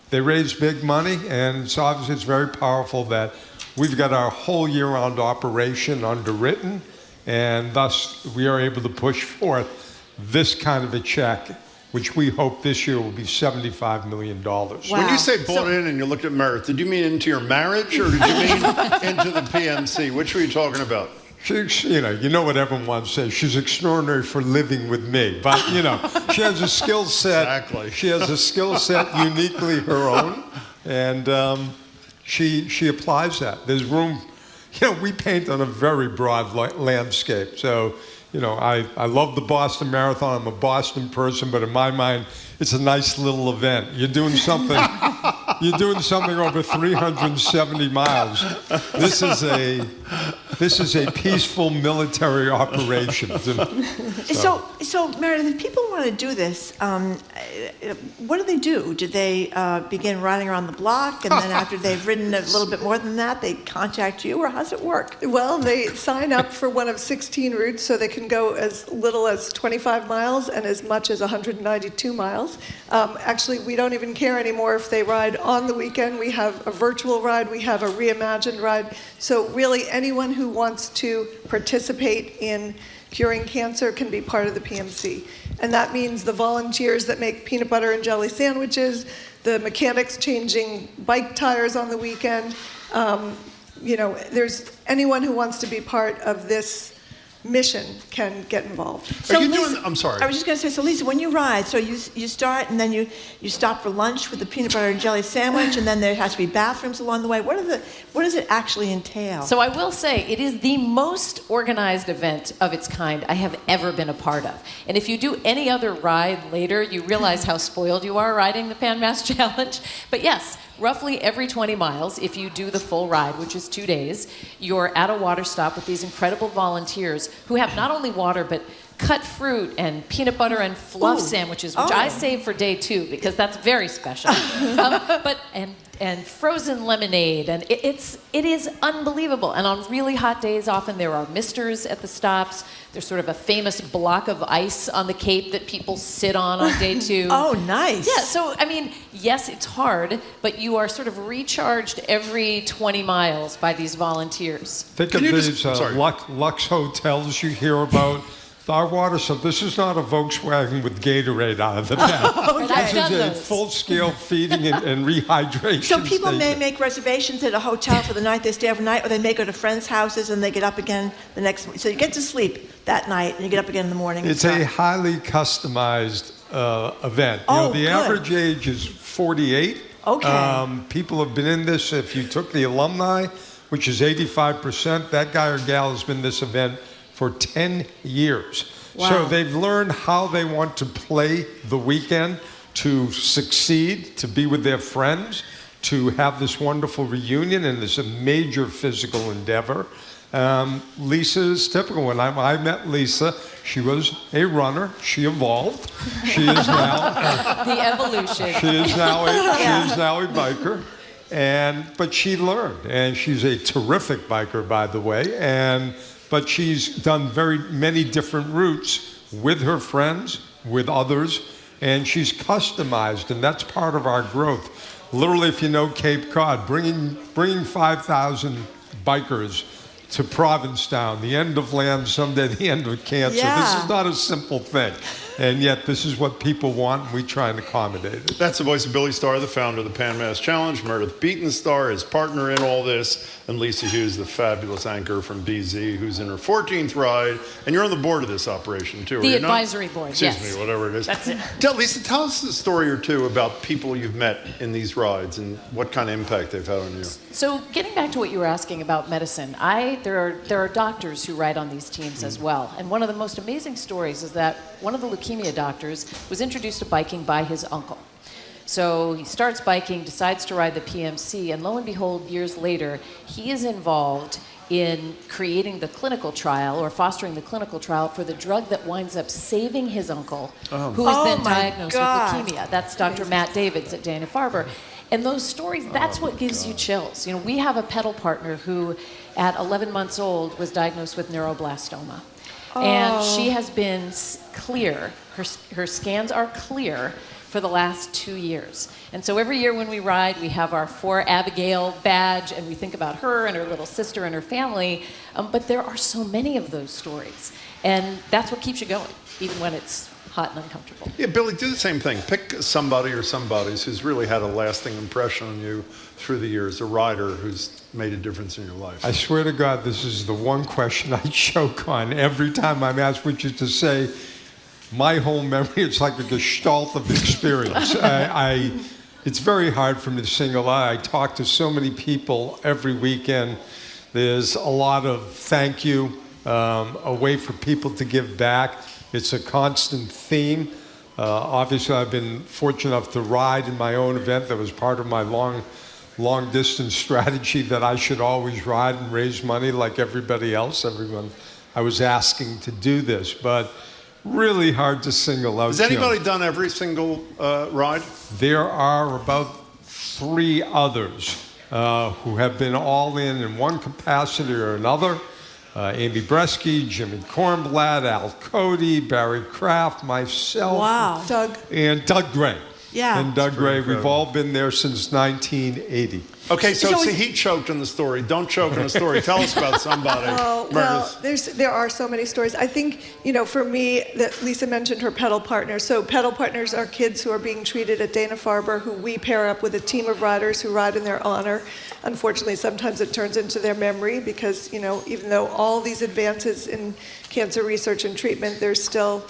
They raise big money, and so obviously it's very powerful that we've got our whole year-round operation underwritten, and thus we are able to push forth this kind of a check, which we hope this year will be $75 million. Wow. When you say bought in and you looked at Meredith, did you mean into your marriage or did you mean into the PMC? Which were you talking about? You know what everyone wants to say. She's extraordinary for living with me. But, she has a skill set. Exactly. She has a skill set uniquely her own. And she applies that. There's room. We paint on a very broad landscape. So, I love the Boston Marathon. I'm a Boston person. But in my mind, it's a nice little event. You're doing something over 370 miles. This is a peaceful military operation. So Meredith, if people want to do this, what do? Do they begin riding around the block, and then after they've ridden a little bit more than that, they contact you, or how does it work? Well, they sign up for one of 16 routes, so they can go as little as 25 miles and as much as 192 miles. Actually, we don't even care anymore if they ride on the weekend. We have a virtual ride. We have a reimagined ride. So really, anyone who wants to participate in curing cancer can be part of the PMC. And that means the volunteers that make peanut butter and jelly sandwiches, the mechanics changing bike tires on the weekend. There's anyone who wants to be part of this mission can get involved. So Lisa, I'm sorry. I was just going to say, so Lisa, when you ride, so you start and then you stop for lunch with the peanut butter and jelly sandwich, and then there has to be bathrooms along the way. What does it actually entail? So I will say it is the most organized event of its kind I have ever been a part of. And if you do any other ride later, you realize how spoiled you are riding the Pan Mass Challenge. But yes, roughly every 20 miles, if you do the full ride, which is 2 days, you're at a water stop with these incredible volunteers who have not only water, but cut fruit and peanut butter and fluff sandwiches, which I save for day 2 because that's very special. And frozen lemonade, and it is unbelievable. And on really hot days, often there are misters at the stops. There's sort of a famous block of ice on the Cape that people sit on day 2. Oh, nice. Yeah, so, yes, it's hard, but you are sort of recharged every 20 miles by these volunteers. Think of these Lux hotels you hear about. Our water, so this is not a Volkswagen with Gatorade out of the back. This is a full-scale feeding and rehydration So people station. may make reservations at a hotel for the night they stay overnight, or they may go to friends' houses and they get up again the next morning. So you get to sleep that night and you get up again in the morning. It's a highly customized event. The average age is 48. Okay. People have been in this. If you took the alumni, which is 85%, that guy or gal has been in this event for 10 years. Wow. So they've learned how they want to play the weekend, to succeed, to be with their friends, to have this wonderful reunion, and it's a major physical endeavor. Lisa is typical. When I met Lisa, she was a runner. She evolved. She is now the evolution. She is now a biker, but she learned, and she's a terrific biker, by the way. But she's done very many different routes with her friends, with others, and she's customized, and that's part of our growth. Literally, if you know Cape Cod, bringing 5,000 bikers to Provincetown, the end of land, someday the end of cancer. Yeah. This is not a simple thing. And yet this is what people want, and we try and accommodate it. That's the voice of Billy Starr, the founder of the Pan Mass Challenge, Meredith Beatonstar, his partner in all this, and Lisa Hughes, the fabulous anchor from BZ, who's in her 14th ride. And you're on the board of this operation, too, The are you not? advisory board, Excuse yes. me, whatever it is. That's it. Lisa, tell us a story or two about people you've met in these rides and what kind of impact they've had on you. So getting back to what you were asking about medicine, there are doctors who ride on these teams as well. And one of the most amazing stories is that one of the leukemia doctors was introduced to biking by his uncle. So he starts biking, decides to ride the PMC, and lo and behold, years later, he is involved in creating the clinical trial or fostering the clinical trial for the drug that winds up saving his uncle, who is then diagnosed with leukemia. That's Dr. Matt Davids at Dana-Farber. And those stories, that's what gives you chills. You know, we have a pedal partner who, at 11 months old, was diagnosed with neuroblastoma. And she has been clear, her scans are clear for the last 2 years. And so every year when we ride, we have our For Abigail badge, and we think about her and her little sister and her family. But there are so many of those stories. And that's what keeps you going, even when it's hot and uncomfortable. Yeah, Billy, do the same thing. Pick somebody or somebodies who's really had a lasting impression on you through the years, a rider who's made a difference in your life. I swear to God, this is the one question I choke on every time I'm asked, which is to say, my whole memory, it's like a gestalt of experience. It's very hard for me to single out. I talk to so many people every weekend. There's a lot of thank you, a way for people to give back. It's a constant theme. Obviously, I've been fortunate enough to ride in my own event that was part of my long distance strategy that I should always ride and raise money like everybody else. I was asking to do this, but really hard to single out. Has anybody done every single ride? There are about 3 others who have been all in one capacity or another. Amy Bresky, Jimmy Kornblatt, Al Cody, Barry Kraft, myself. Doug. And Doug Gray. Yeah. And Doug Gray. We've all been there since 1980. Okay, so he choked on the story. Don't choke on the story. Tell us about somebody. Oh, well, there are so many stories. I think, for me, that Lisa mentioned her pedal partners. So pedal partners are kids who are being treated at Dana-Farber, who we pair up with a team of riders who ride in their honor. Unfortunately, sometimes it turns into their memory because, even though all these advances in cancer research and treatment, there's still,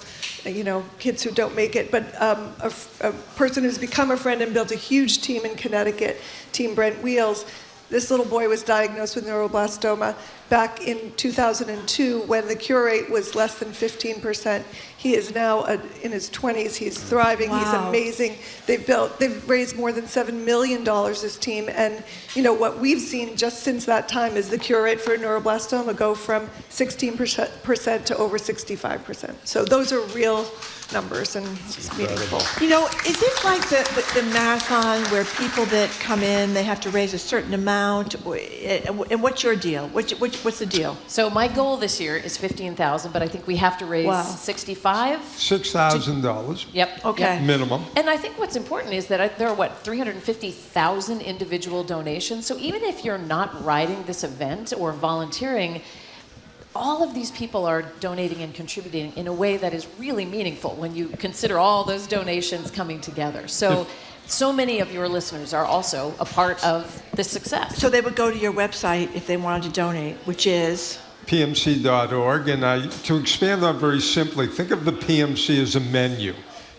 kids who don't make it. But a person who's become a friend and built a huge team in Connecticut, Team Brent Wheels, this little boy was diagnosed with neuroblastoma back in 2002 when the cure rate was less than 15%. He is now in his 20s. He's thriving. Wow. He's amazing. They've raised more than $7 million, this team. And what we've seen just since that time is the cure rate for neuroblastoma go from 16% to over 65%. So those are real numbers and it's meaningful. Is it like the marathon where people that come in, they have to raise a certain amount? And what's your deal? What's the deal? So my goal this year is $15,000, but I think we have to raise $65,000. $6,000. Yep. Okay. Minimum. And I think what's important is that there are 350,000 individual donations. So even if you're not riding this event or volunteering, all of these people are donating and contributing in a way that is really meaningful when you consider all those donations coming together. So many of your listeners are also a part of this success. So they would go to your website if they wanted to donate, which is? PMC.org. And to expand on very simply, think of the PMC as a menu.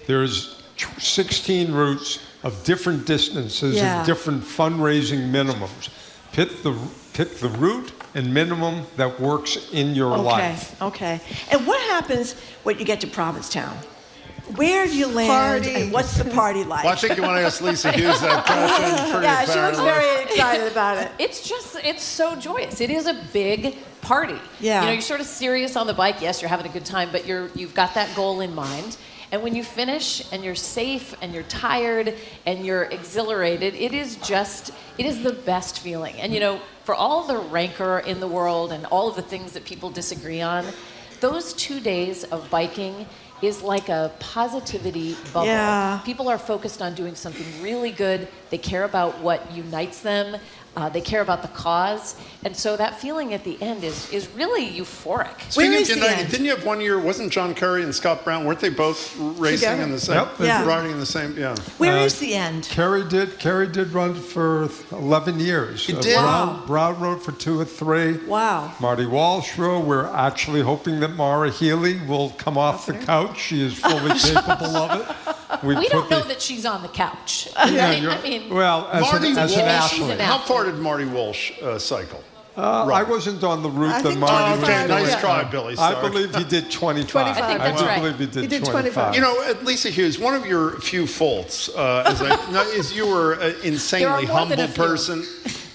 There's 16 routes of different distances and different fundraising minimums. Pick the route and minimum that works in your life. Okay. And what happens when you get to Provincetown? Where do you land, and what's the party like? Well, I think you want to ask Lisa Hughes that question. Yeah, she looks very excited about it. It's so joyous. It is a big party. Yeah. You're sort of serious on the bike. Yes, you're having a good time, but you've got that goal in mind. And when you finish and you're safe and you're tired and you're exhilarated, it is the best feeling. And for all the rancor in the world and all of the things that people disagree on, those 2 days of biking is like a positivity bubble. Yeah. People are focused on doing something really good. They care about what unites them. They care about the cause. And so that feeling at the end is really euphoric. Didn't you have one year, wasn't John Kerry and Scott Brown, weren't they both racing Together. in the same, riding in the same, yeah. Where is the end? Kerry did run for 11 years. He did? Brown rode for 2 or 3. Wow. Marty Walsh rode. We're actually hoping that Mara Healy will come off the couch. She is fully capable of it. We don't know that she's on the couch. Well, as an athlete. How far did Marty Walsh cycle? I wasn't on the route that Marty was doing. Nice try, Billy. I believe he did 25. I believe he did 25. Lisa Hughes, one of your few faults is you were an insanely humble person.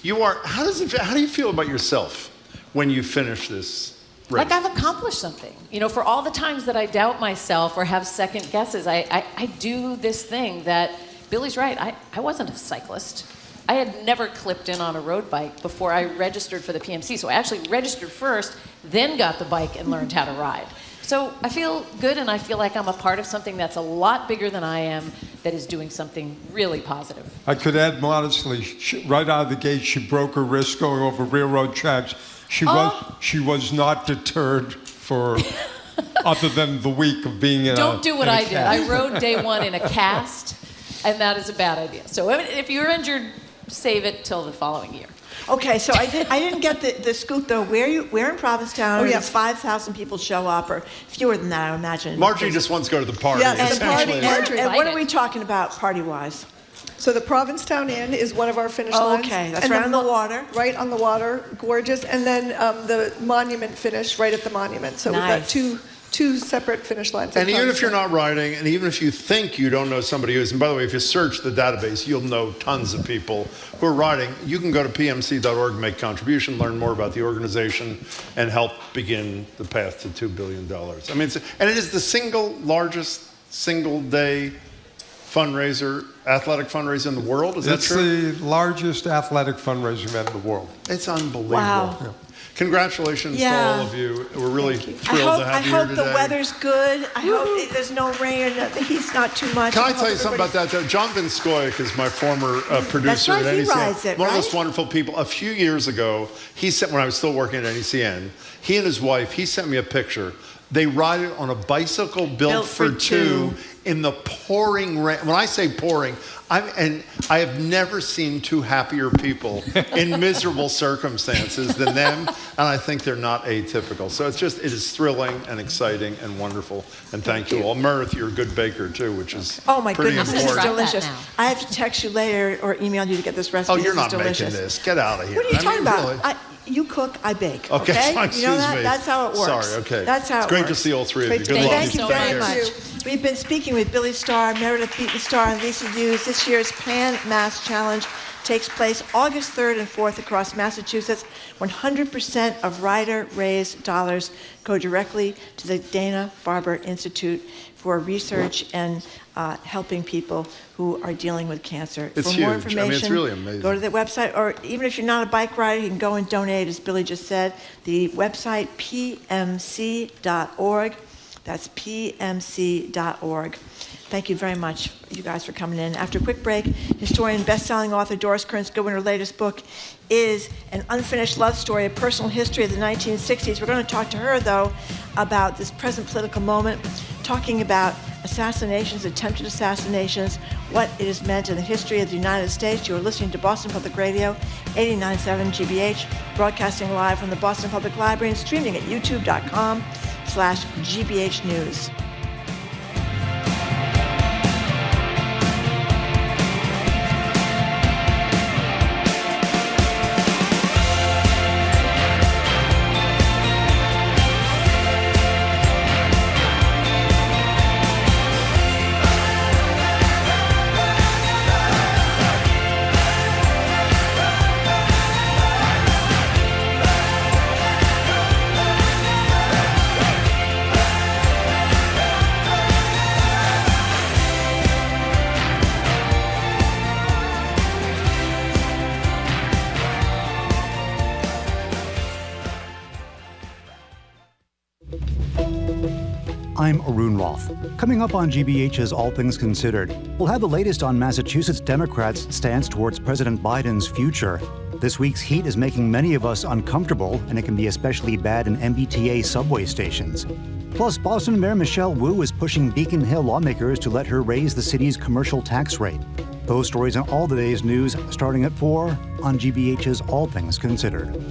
You are. How do you feel about yourself when you finish this race? Like I've accomplished something. For all the times that I doubt myself or have second guesses, I do this thing that Billy's right. I wasn't a cyclist. I had never clipped in on a road bike before I registered for the PMC. So I actually registered first, then got the bike and learned how to ride. So I feel good, and I feel like I'm a part of something that's a lot bigger than I am, that is doing something really positive. I could add modestly, right out of the gate, she broke her wrist going over railroad tracks. She was not deterred for other than the week of being in Don't do what I did. I rode day one in a cast, and that is a bad idea. So if you're injured, save it till the following year. Okay, so I didn't get the scoop though. Where in Provincetown? Does 5,000 people show up, or fewer than that, I would imagine? Marjorie just wants to go to the party. Yes, and what are we talking about party-wise? So the Provincetown Inn is one of our finish lines. Okay, that's right on the water. Right on the water, gorgeous. And then the monument finish right at the monument. So nice. we've got two separate finish lines. And even if you're not riding, and even if you think you don't know somebody who is, and by the way, if you search the database, you'll know tons of people who are riding. You can go to pmc.org, make contribution, learn more about the organization, and help begin the path to $2 billion. I mean, and it is the single largest single-day athletic fundraiser in the world. Is that true? It's the largest athletic fundraising event in the world. It's unbelievable. Wow. Yeah. Congratulations to all of you. We're really thrilled to have you here today. I hope the weather's good. I hope there's no rain or the heat's not too much. Can I tell you something about that? John Van Scoyoc is my former producer at NECN. He rides it, one of those wonderful people. A few years ago, when I was still working at NECN, he and his wife, he sent me a picture. They ride it on a bicycle built for two in the pouring rain. When I say pouring, I have never seen two happier people in miserable circumstances than them, and I think they're not atypical. So it is thrilling and exciting and wonderful, and thank you all. Meredith, you're a good baker too, which is oh my pretty goodness, important. this is delicious. I have to text you later or email you to get this recipe. Oh, you're not delicious. making this. Get out of here. What are you talking about? Really? You cook, I bake. Okay, fine, you know that? me. That's how it works. Sorry, okay. That's how it's it great works. to see all three of you. Good luck. Thank you very much. We've been speaking with Billy Starr, Meredith Beaton Starr, and Lisa Hughes. This year's Pan Mass Challenge takes place August 3rd and 4th across Massachusetts. 100% of rider-raised dollars go directly to the Dana-Farber Institute for research and helping people who are dealing with cancer. It's For more huge. information, it's really amazing. Go to the website, or even if you're not a bike rider, you can go and donate, as Billy just said. The website, pmc.org. That's pmc.org. Thank you very much, you guys, for coming in. After a quick break, historian, best-selling author Doris Kearns Goodwin, her latest book is An Unfinished Love Story, a personal history of the 1960s. We're going to talk to her, though, about this present political moment, talking about assassinations, attempted assassinations, what it has meant in the history of the United States. You are listening to Boston Public Radio, 89.7 GBH, broadcasting live from the Boston Public Library and streaming at youtube.com/GBH News. I'm Arun Roth. Coming up on GBH's All Things Considered, we'll have the latest on Massachusetts Democrats' stance towards President Biden's future. This week's heat is making many of us uncomfortable, and it can be especially bad in MBTA subway stations. Plus, Boston Mayor Michelle Wu is pushing Beacon Hill lawmakers to let her raise the city's commercial tax rate. Those stories and all the day's news starting at 4 on GBH's All Things Considered.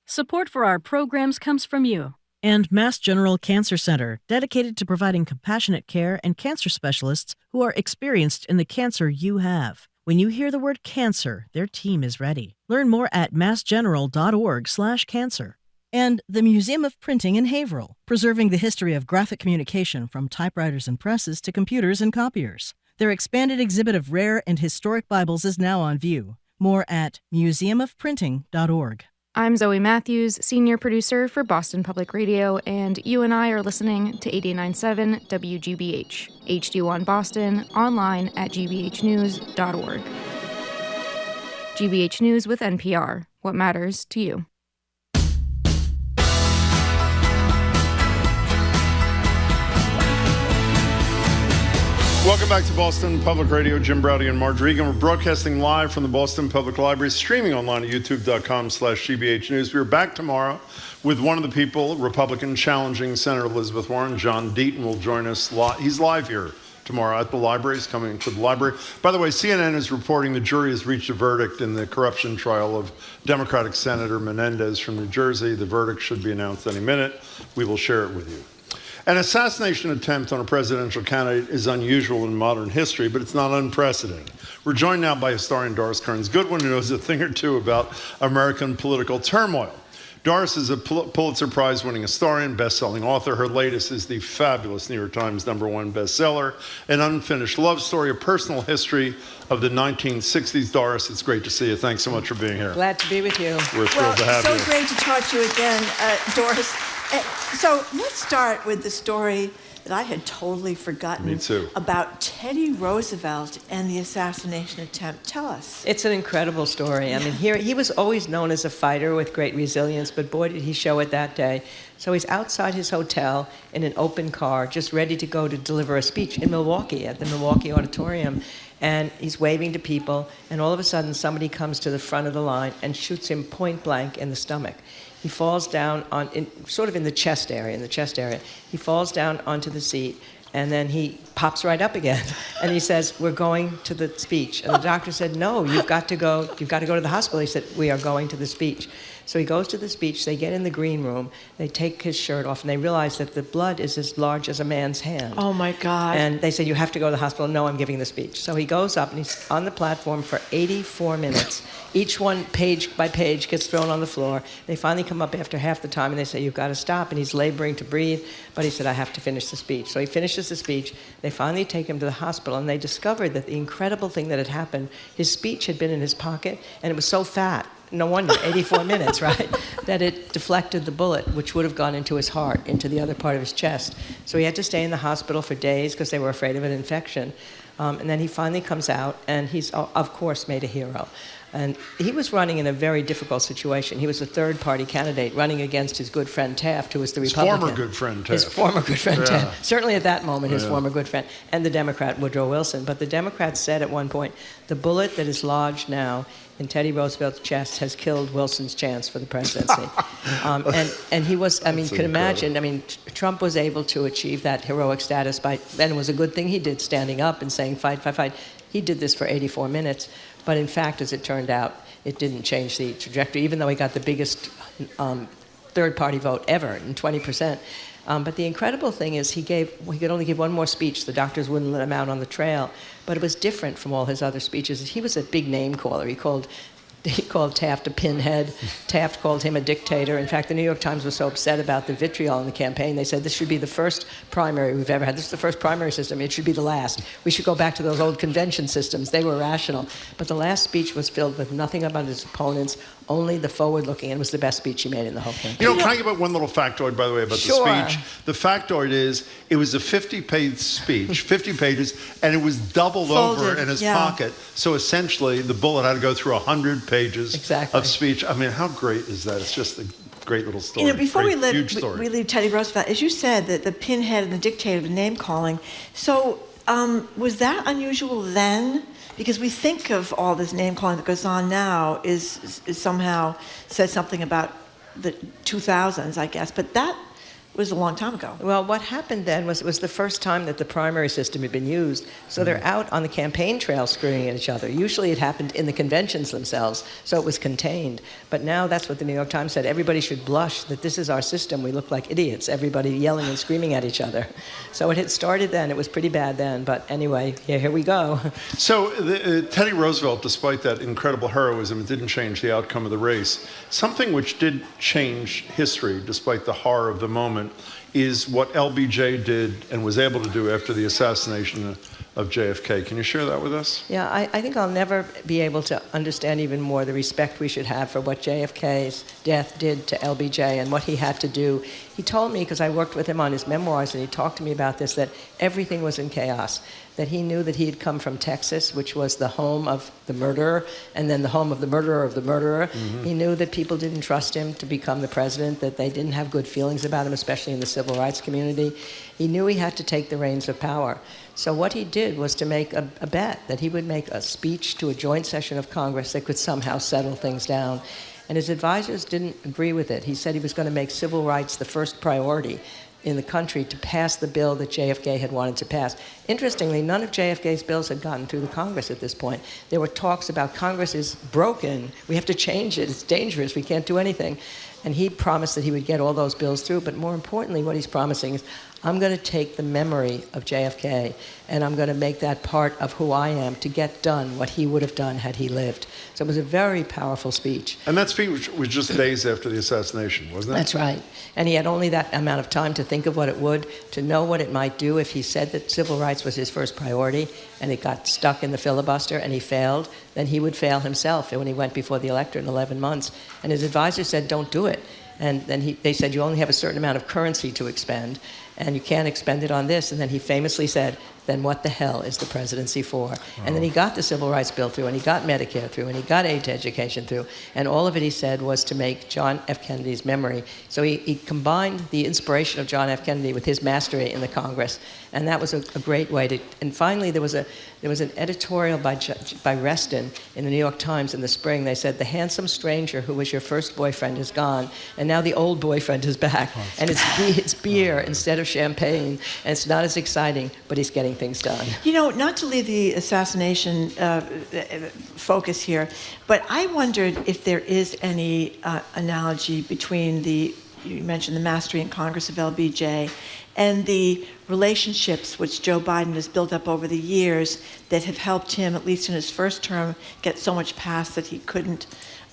Support for our programs comes from you. And Mass General Cancer Center, dedicated to providing compassionate care and cancer specialists who are experienced in the cancer you have. When you hear the word cancer, their team is ready. Learn more at massgeneral.org/cancer. And the Museum of Printing in Haverhill, preserving the history of graphic communication from typewriters and presses to computers and copiers. Their expanded exhibit of rare and historic Bibles is now on view. More at museumofprinting.org. I'm Zoe Matthews, senior producer for Boston Public Radio, and you and I are listening to 89.7 WGBH, HD1 Boston, online at gbhnews.org. GBH News with NPR. What matters to you? Welcome back to Boston Public Radio. Jim Browdy and Marjorie Egan. We're broadcasting live from the Boston Public Library, streaming online at youtube.com/GBH News. We're back tomorrow with one of the people, Republican challenging Senator Elizabeth Warren. John Deaton will join us live. He's live here tomorrow at the library. He's coming to the library. By the way, CNN is reporting the jury has reached a verdict in the corruption trial of Democratic Senator Menendez from New Jersey. The verdict should be announced any minute. We will share it with you. An assassination attempt on a presidential candidate is unusual in modern history, but it's not unprecedented. We're joined now by historian Doris Kearns Goodwin, who knows a thing or two about American political turmoil. Doris is a Pulitzer Prize-winning historian, best-selling author. Her latest is the fabulous New York Times #1 bestseller, An Unfinished Love Story, a personal history of the 1960s. Doris, it's great to see you. Thanks so much for being here. Glad to be with you. We're thrilled to have you. So great to talk to you again, Doris. So let's start with the story that I had totally forgotten. Me too. About Teddy Roosevelt and the assassination attempt. Tell us. It's an incredible story. I mean, he was always known as a fighter with great resilience, but boy, did he show it that day. So he's outside his hotel in an open car, just ready to go to deliver a speech in Milwaukee, at the Milwaukee Auditorium. And he's waving to people, and all of a sudden somebody comes to the front of the line and shoots him point blank in the stomach. He falls down sort of in the chest area. He falls down onto the seat, and then he pops right up again. And he says, "We're going to the speech." And the doctor said, "No, you've got to go to the hospital." He said, "We are going to the speech." So he goes to the speech. They get in the green room. They take his shirt off, and they realize that the blood is as large as a man's hand. Oh, my God. And they said, "You have to go to the hospital." "No, I'm giving the speech." So he goes up, and he's on the platform for 84 minutes. Each one, page by page, gets thrown on the floor. They finally come up after half the time, and they say, "You've got to stop." And he's laboring to breathe, but he said, "I have to finish the speech." So he finishes the speech. They finally take him to the hospital, and they discovered that the incredible thing that had happened, his speech had been in his pocket, and it was so fat. No wonder, 84 minutes, right? That it deflected the bullet, which would have gone into his heart, into the other part of his chest. So he had to stay in the hospital for days because they were afraid of an infection. And then he finally comes out, and he's, of course, made a hero. And he was running in a very difficult situation. He was a third-party candidate running against his good friend Taft, who was the Republican. His former good friend Taft. His former good friend Taft. Certainly at that moment, his former good friend. And the Democrat, Woodrow Wilson. But the Democrats said at one point, the bullet that is lodged now in Teddy Roosevelt's chest has killed Wilson's chance for the presidency. And he was, I mean, you can imagine, I mean, Trump was able to achieve that heroic status by, and it was a good thing he did, standing up and saying, "Fight, fight, fight." He did this for 84 minutes. But in fact, as it turned out, it didn't change the trajectory, even though he got the biggest third-party vote ever, in 20%. But the incredible thing is he could only give one more speech. The doctors wouldn't let him out on the trail. But it was different from all his other speeches. He was a big name caller. He called Taft a pinhead. Taft called him a dictator. In fact, the New York Times was so upset about the vitriol in the campaign, they said this should be the first primary we've ever had. This is the first primary system. It should be the last. We should go back to those old convention systems. They were rational. But the last speech was filled with nothing about his opponents, only the forward-looking, and it was the best speech he made in the whole thing. You know, can I give out one little factoid, by the way, about the speech? The factoid is, it was a 50-page speech, 50 pages, and it was doubled over in his pocket. So essentially, the bullet had to go through 100 pages of speech. I mean, how great is that? It's just great little story. Before huge story. we leave Teddy Roosevelt, as you said, that the pinhead and the dictator, the name calling. So was that unusual then? Because we think of all this name calling that goes on now is somehow says something about the 2000s, I guess, but that was a long time ago. Well, what happened then was it was the first time that the primary system had been used, so they're out on the campaign trail screaming at each other. Usually it happened in the conventions themselves, so it was contained. But now that's what the New York Times said. Everybody should blush that this is our system. We look like idiots, everybody yelling and screaming at each other. So it had started then. It was pretty bad then, but anyway, here we go. So Teddy Roosevelt, despite that incredible heroism, it didn't change the outcome of the race. Something which did change history, despite the horror of the moment, is what LBJ did and was able to do after the assassination of JFK. Can you share that with us? Yeah, I think I'll never be able to understand even more the respect we should have for what JFK's death did to LBJ and what he had to do. He told me, because I worked with him on his memoirs, and he talked to me about this, that everything was in chaos, that he knew that he had come from Texas, which was the home of the murderer, and then the home of the murderer of the murderer. Mm-hmm. He knew that people didn't trust him to become the president, that they didn't have good feelings about him, especially in the civil rights community. He knew he had to take the reins of power. So what he did was to make a bet that he would make a speech to a joint session of Congress that could somehow settle things down. And his advisors didn't agree with it. He said he was going to make civil rights the first priority in the country to pass the bill that JFK had wanted to pass. Interestingly, none of JFK's bills had gotten through the Congress at this point. There were talks about Congress is broken, we have to change it, it's dangerous, we can't do anything. And he promised that he would get all those bills through, but more importantly, what he's promising is, I'm going to take the memory of JFK and I'm going to make that part of who I am to get done what he would have done had he lived. So it was a very powerful speech. And that speech was just days after the assassination, wasn't it? That's right. And he had only that amount of time to think of what it would, to know what it might do if he said that civil rights was his first priority and it got stuck in the filibuster and he failed, then he would fail himself when he went before the electorate in 11 months. And his advisor said, don't do it. And then they said, you only have a certain amount of currency to expend, and you can't expend it on this. And then he famously said, then what the hell is the presidency for? And then he got the Civil Rights Bill through, and he got Medicare through, and he got aid to education through. And all of it, he said, was to make John F. Kennedy's memory. So he combined the inspiration of John F. Kennedy with his mastery in the Congress. And that was a great way to... And finally, there was an editorial by Reston in the New York Times in the spring. They said, the handsome stranger who was your first boyfriend is gone, and now the old boyfriend is back. And it's beer instead of champagne, and it's not as exciting, but he's getting things done. You know, not to leave the assassination focus here, but I wondered if there is any analogy between you mentioned the mastery in Congress of LBJ, and the relationships which Joe Biden has built up over the years that have helped him, at least in his first term, get so much passed that he couldn't,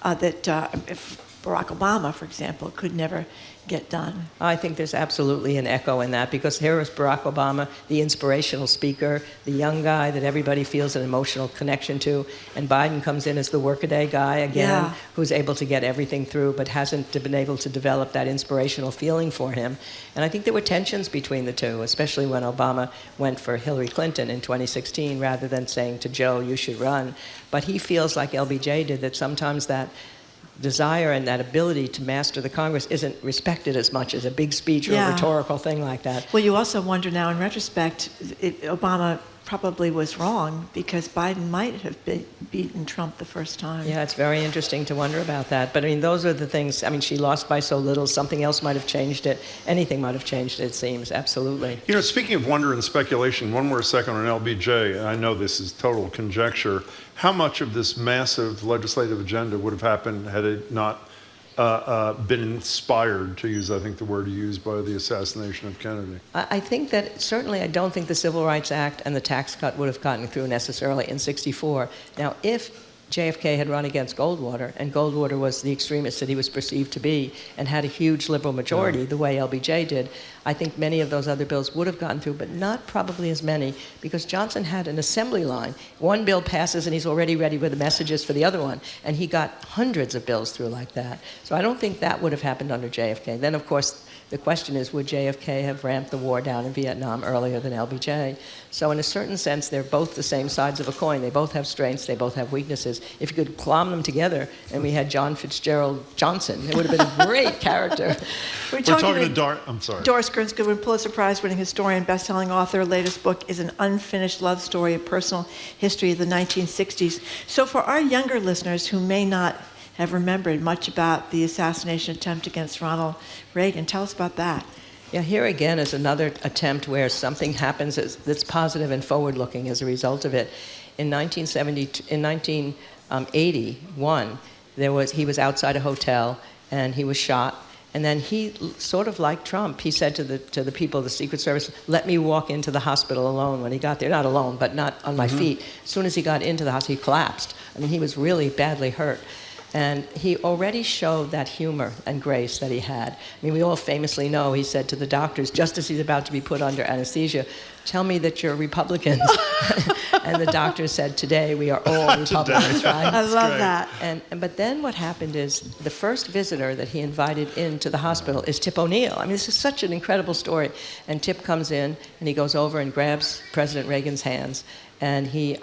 if Barack Obama, for example, could never get done. I think there's absolutely an echo in that, because here is Barack Obama, the inspirational speaker, the young guy that everybody feels an emotional connection to, and Biden comes in as the workaday guy again, who's able to get everything through but hasn't been able to develop that inspirational feeling for him. And I think there were tensions between the two, especially when Obama went for Hillary Clinton in 2016 rather than saying to Joe, you should run. But he feels like LBJ did, that sometimes that desire and that ability to master the Congress isn't respected as much as a big speech or a rhetorical thing like that. Well, you also wonder now, in retrospect, Obama probably was wrong, because Biden might have beaten Trump the first time. Yeah, it's very interesting to wonder about that. But I mean, those are the things. I mean, she lost by so little. Something else might have changed it. Anything might have changed it, it seems. Absolutely. You know, speaking of wonder and speculation, one more second on LBJ. I know this is total conjecture. How much of this massive legislative agenda would have happened had it not been inspired, to use, I think, the word used by the assassination of Kennedy? I think that certainly I don't think the Civil Rights Act and the tax cut would have gotten through necessarily in '64. Now, if JFK had run against Goldwater, and Goldwater was the extremist that he was perceived to be and had a huge liberal majority, the way LBJ did, I think many of those other bills would have gotten through, but not probably as many, because Johnson had an assembly line. One bill passes and he's already ready with the messages for the other one, and he got hundreds of bills through like that. So I don't think that would have happened under JFK. Then, of course, The question is, would JFK have ramped the war down in Vietnam earlier than LBJ? So in a certain sense, they're both the same sides of a coin. They both have strengths, they both have weaknesses. If you could clomb them together and we had John Fitzgerald Johnson, it would have been a great character. We're talking to Doris Kearns Goodwin, Pulitzer Prize-winning historian, best-selling author. Her latest book is an unfinished love story, a personal history of the 1960s. So for our younger listeners who may not have remembered much about the assassination attempt against Ronald Reagan, tell us about that. Yeah, here again is another attempt where something happens that's positive and forward-looking as a result of it. In 1981, he was outside a hotel and he was shot. And then he, sort of like Trump, he said to the people of the Secret Service, let me walk into the hospital alone when he got there. Not alone, but not on my feet. As soon as he got into the hospital, he collapsed. I mean, he was really badly hurt. And he already showed that humor and grace that he had. I mean, we all famously know he said to the doctors, just as he's about to be put under anesthesia, tell me that you're Republicans. And the doctor said, today we are all Republicans, right? I love that. But then what happened is the first visitor that he invited into the hospital is Tip O'Neill. I mean, this is such an incredible story. And Tip comes in and he goes over and grabs President Reagan's hands. And he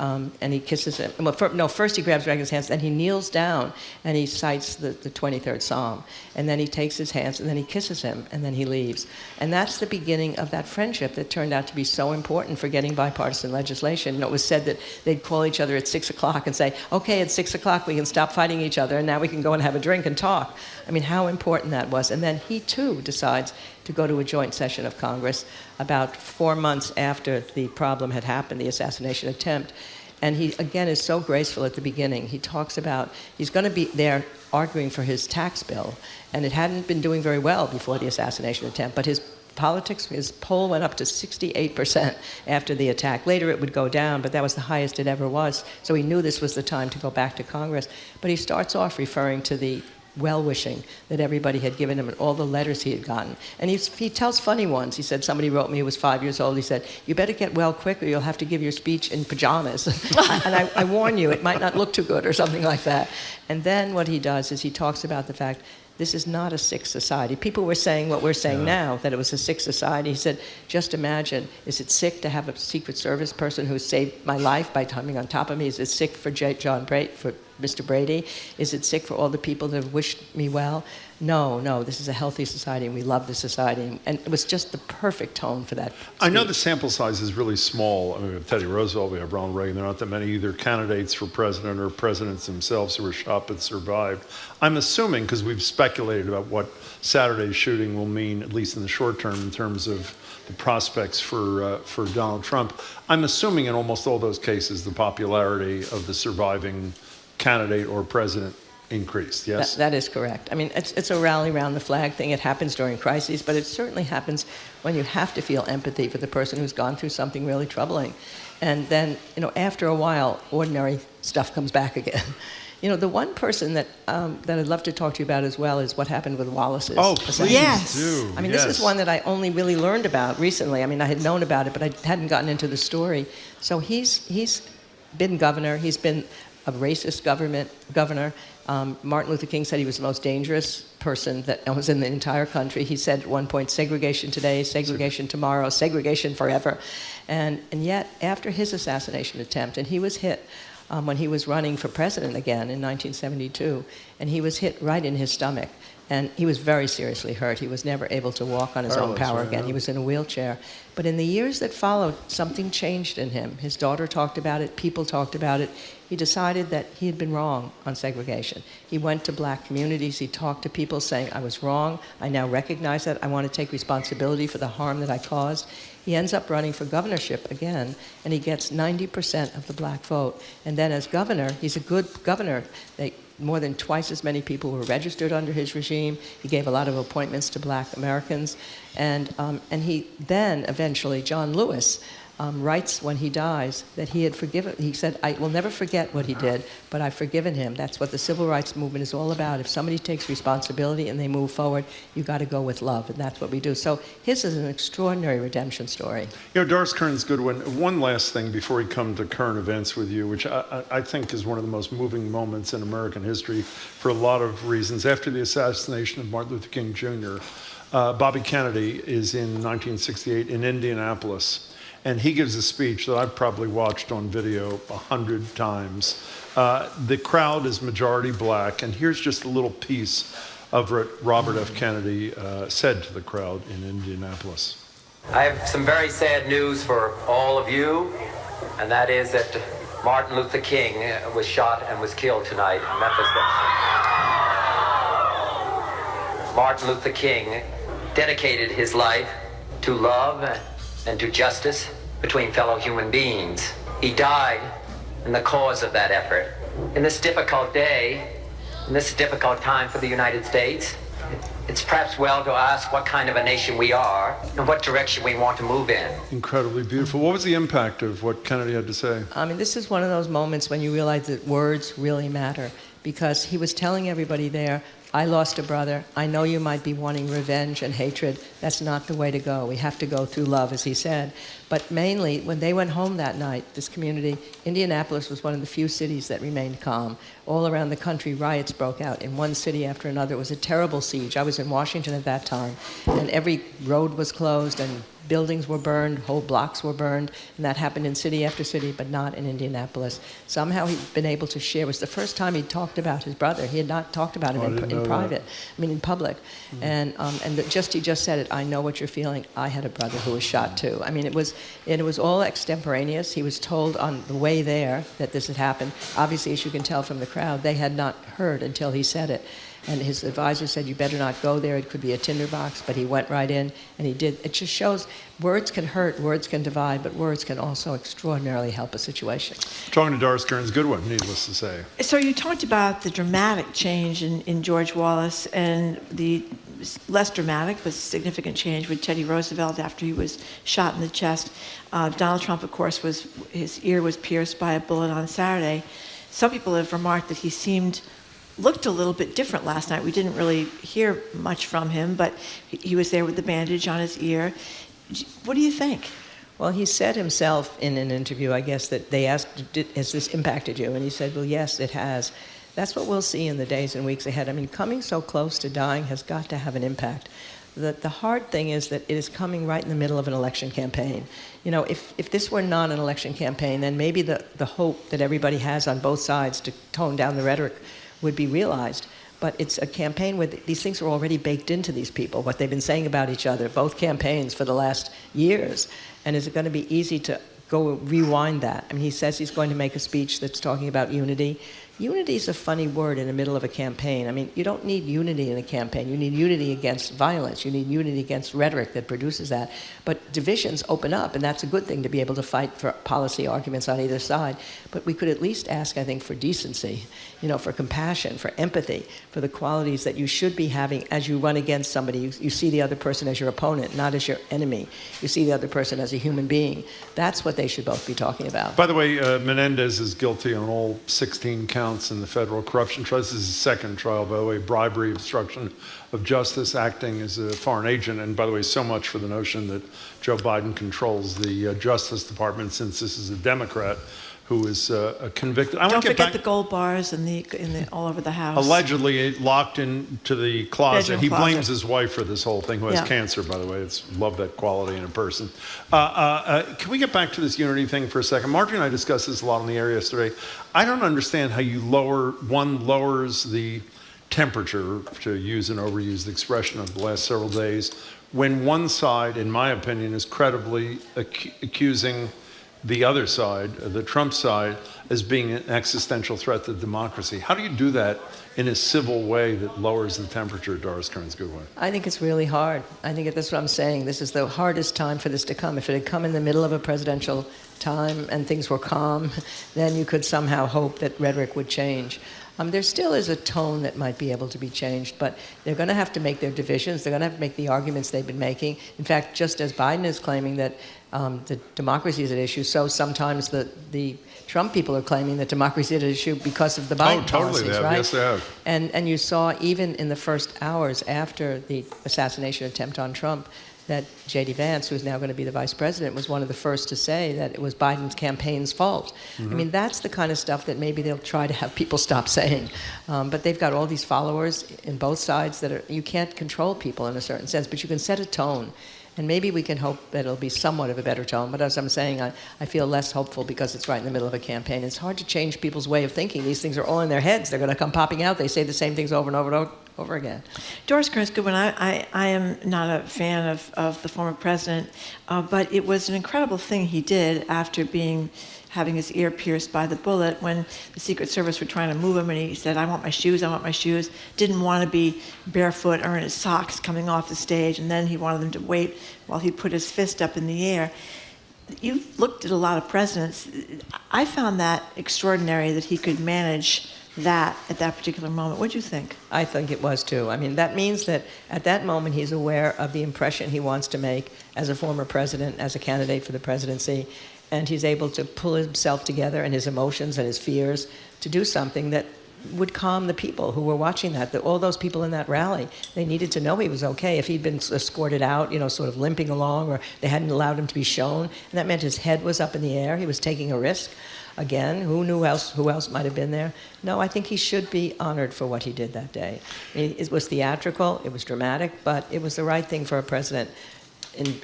kisses him. Well, first he grabs Reagan's hands, then he kneels down and he cites the 23rd Psalm. And then he takes his hands and then he kisses him and then he leaves. And that's the beginning of that friendship that turned out to be so important for getting bipartisan legislation. It was said that they'd call each other at 6 o'clock and say, okay, at 6 o'clock we can stop fighting each other and now we can go and have a drink and talk. I mean, how important that was. And then he too decides to go to a joint session of Congress about 4 months after the problem had happened, the assassination attempt. And he, again, is so graceful at the beginning. He talks about he's going to be there arguing for his tax bill, and it hadn't been doing very well before the assassination attempt, but his poll went up to 68% after the attack. Later it would go down, but that was the highest it ever was. So he knew this was the time to go back to Congress. But he starts off referring to the well-wishing that everybody had given him and all the letters he had gotten. And he tells funny ones. He said, somebody wrote me who was 5 years old. He said, you better get well quick or you'll have to give your speech in pajamas. And I warn you, it might not look too good or something like that. And then what he does is he talks about the fact this is not a sick society. People were saying what we're saying now, that it was a sick society. He said, just imagine, is it sick to have a Secret Service person who saved my life by climbing on top of me? Is it sick for Mr. Brady? Is it sick for all the people that have wished me well? No, this is a healthy society, and we love this society. And it was just the perfect tone for that speech. I know the sample size is really small. I mean, we have Teddy Roosevelt, we have Ronald Reagan. There aren't that many either candidates for president or presidents themselves who were shot but survived. I'm assuming, because we've speculated about what Saturday's shooting will mean, at least in the short term, in terms of the prospects for Donald Trump, I'm assuming in almost all those cases the popularity of the surviving candidate or president increased, yes? That is correct. I mean, it's a rally around the flag thing. It happens during crises, but it certainly happens when you have to feel empathy for the person who's gone through something really troubling. And then, after a while, ordinary stuff comes back again. The one person that I'd love to talk to you about as well is what happened with Wallace's. Oh, please do. I mean, this is one that I only really learned about recently. I mean, I had known about it, but I hadn't gotten into the story. So he's been governor. He's been a racist governor. Martin Luther King said he was the most dangerous person that was in the entire country. He said at one point, segregation today, segregation tomorrow, segregation forever. And yet, after his assassination attempt, and he was hit when he was running for president again in 1972, and he was hit right in his stomach. And he was very seriously hurt. He was never able to walk on his own power again. He was in a wheelchair. But in the years that followed, something changed in him. His daughter talked about it. People talked about it. He decided that he had been wrong on segregation. He went to black communities. He talked to people saying, I was wrong. I now recognize that. I want to take responsibility for the harm that I caused. He ends up running for governorship again, and he gets 90% of the black vote. And then as governor, he's a good governor. More than twice as many people were registered under his regime. He gave a lot of appointments to black Americans. And he then, eventually, John Lewis writes when he dies that he had forgiven. He said, I will never forget what he did, but I've forgiven him. That's what the civil rights movement is all about. If somebody takes responsibility and they move forward, you've got to go with love, and that's what we do. So his is an extraordinary redemption story. Doris Kearns Goodwin, one last thing before we come to current events with you, which I think is one of the most moving moments in American history for a lot of reasons. After the assassination of Martin Luther King Jr., Bobby Kennedy is in 1968 in Indianapolis. And he gives a speech that I've probably watched on video 100 times. The crowd is majority black, and here's just a little piece of what Robert F. Kennedy said to the crowd in Indianapolis. I have some very sad news for all of you, and that is that Martin Luther King was shot and was killed tonight in Memphis. Martin Luther King dedicated his life to love and to justice between fellow human beings. He died in the cause of that effort. In this difficult day, in this difficult time for the United States, it's perhaps well to ask what kind of a nation we are and what direction we want to move in. Incredibly beautiful. What was the impact of what Kennedy had to say? I mean, this is one of those moments when you realize that words really matter, because he was telling everybody there, I lost a brother. I know you might be wanting revenge and hatred. That's not the way to go. We have to go through love, as he said. But mainly, when they went home that night, this community, Indianapolis was one of the few cities that remained calm. All around the country, riots broke out in one city after another. It was a terrible siege. I was in Washington at that time, and every road was closed, and buildings were burned, whole blocks were burned, and that happened in city after city, but not in Indianapolas. Somehow he'd been able to share. It was the first time he'd talked about his brother. He had not talked about him in private, in public. Mm-hmm. He just said it, I know what you're feeling. I had a brother who was shot too. I mean, it was all extemporaneous. He was told on the way there that this had happened. Obviously, as you can tell from the crowd, they had not heard until he said it. And his advisor said, you better not go there. It could be a tinderbox. But he went right in, and he did. It just shows words can hurt, words can divide, but words can also extraordinarily help a situation. Talking to Doris Kearns Goodwin, needless to say. So you talked about the dramatic change in George Wallace, and the less dramatic but significant change with Teddy Roosevelt after he was shot in the chest. Donald Trump, of course, his ear was pierced by a bullet on Saturday. Some people have remarked that he looked a little bit different last night. We didn't really hear much from him, but he was there with the bandage on his ear. What do you think? Well, he said himself in an interview, I guess, that they asked, has this impacted you? And he said, well, yes, it has. That's what we'll see in the days and weeks ahead. I mean, coming so close to dying has got to have an impact. The hard thing is that it is coming right in the middle of an election campaign. You know, if this were not an election campaign, then maybe the hope that everybody has on both sides to tone down the rhetoric would be realized. But it's a campaign where these things are already baked into these people, what they've been saying about each other, both campaigns for the last years. And is it going to be easy to go rewind that? I mean, he says he's going to make a speech that's talking about unity. Unity is a funny word in the middle of a campaign. I mean, you don't need unity in a campaign. You need unity against violence. You need unity against rhetoric that produces that. But divisions open up, and that's a good thing to be able to fight for policy arguments on either side. But we could at least ask, I think, for decency, for compassion, for empathy, for the qualities that you should be having as you run against somebody. You see the other person as your opponent, not as your enemy. You see the other person as a human being. That's what they should both be talking about. By the way, Menendez is guilty on all 16 counts in the federal corruption trial. This is his second trial, by the way, bribery, obstruction of justice, acting as a foreign agent. And by the way, so much for the notion that Joe Biden controls the Justice Department, since this is a Democrat who is convicted. Don't forget the gold bars in the all over the house. Allegedly locked into the closet. Bedroom He closet. blames his wife for this whole thing, who has cancer, by the way. Love that quality in a person. Can we get back to this unity thing for a second? Marjorie and I discussed this a lot in the area yesterday. I don't understand how one lowers the temperature, to use an overused expression of the last several days, when one side, in my opinion, is credibly accusing the other side, the Trump side, as being an existential threat to democracy. How do you do that in a civil way that lowers the temperature, Doris Kearns Goodwin? I think it's really hard. I think that's what I'm saying. This is the hardest time for this to come. If it had come in the middle of a presidential time and things were calm, then you could somehow hope that rhetoric would change. There still is a tone that might be able to be changed, but they're going to have to make their divisions. They're going to have to make the arguments they've been making. In fact, just as Biden is claiming that the democracy is at issue, so sometimes the Trump people are claiming that democracy is at issue because of the Biden policies, right? Yes, they have. And you saw even in the first hours after the assassination attempt on Trump, that J.D. Vance, who's now going to be the vice president, was one of the first to say that it was Biden's campaign's fault. Mhm. I mean, that's the kind of stuff that maybe they'll try to have people stop saying. But they've got all these followers in both sides that are, you can't control people in a certain sense, but you can set a tone. And maybe we can hope that it'll be somewhat of a better tone. But as I'm saying, I feel less hopeful because it's right in the middle of a campaign. It's hard to change people's way of thinking. These things are all in their heads. They're going to come popping out. They say the same things over and over and over again. Doris Kearns Goodwin, I am not a fan of the former president, but it was an incredible thing he did after having his ear pierced by the bullet when the Secret Service were trying to move him, and he said, I want my shoes, didn't want to be barefoot or in his socks coming off the stage, and then he wanted them to wait while he put his fist up in the air. You've looked at a lot of presidents. I found that extraordinary that he could manage that at that particular moment. What do you think? I think it was too. I mean, that means that at that moment he's aware of the impression he wants to make as a former president, as a candidate for the presidency, and he's able to pull himself together and his emotions and his fears to do something that would calm the people who were watching that all those people in that rally, they needed to know he was okay. If he'd been escorted out, sort of limping along, or they hadn't allowed him to be shown, and that meant his head was up in the air, he was taking a risk. Again, who else might have been there? No, I think he should be honored for what he did that day. It was theatrical, it was dramatic, but it was the right thing for a president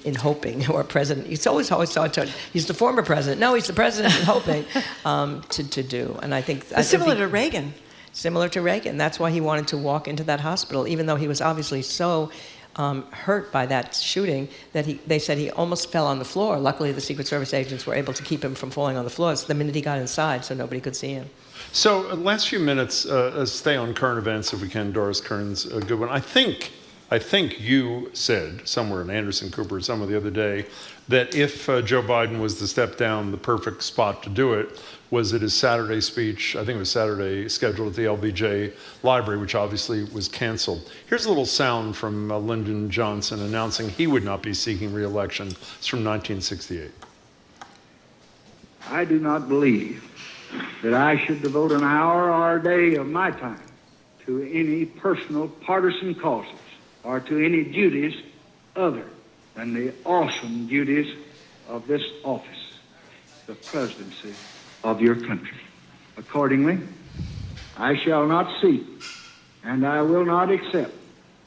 in hoping, or a president. He's always thought he's the former president. No, he's the president in hoping to do. And I think similar to Reagan. Similar to Reagan. That's why he wanted to walk into that hospital, even though he was obviously so hurt by that shooting that they said he almost fell on the floor. Luckily, the Secret Service agents were able to keep him from falling on the floor the minute he got inside, so nobody could see him. So, last few minutes, stay on current events if we can, Doris Kearns Goodwin. I think you said somewhere in Anderson Cooper or somewhere the other day that if Joe Biden was to step down, the perfect spot to do it was at his Saturday speech. I think it was Saturday, scheduled at the LBJ Library, which obviously was canceled. Here's a little sound from Lyndon Johnson announcing he would not be seeking re-election. It's from 1968. I do not believe that I should devote an hour or a day of my time to any personal partisan causes or to any duties other than the awesome duties of this office, the presidency of your country. Accordingly, I shall not seek and I will not accept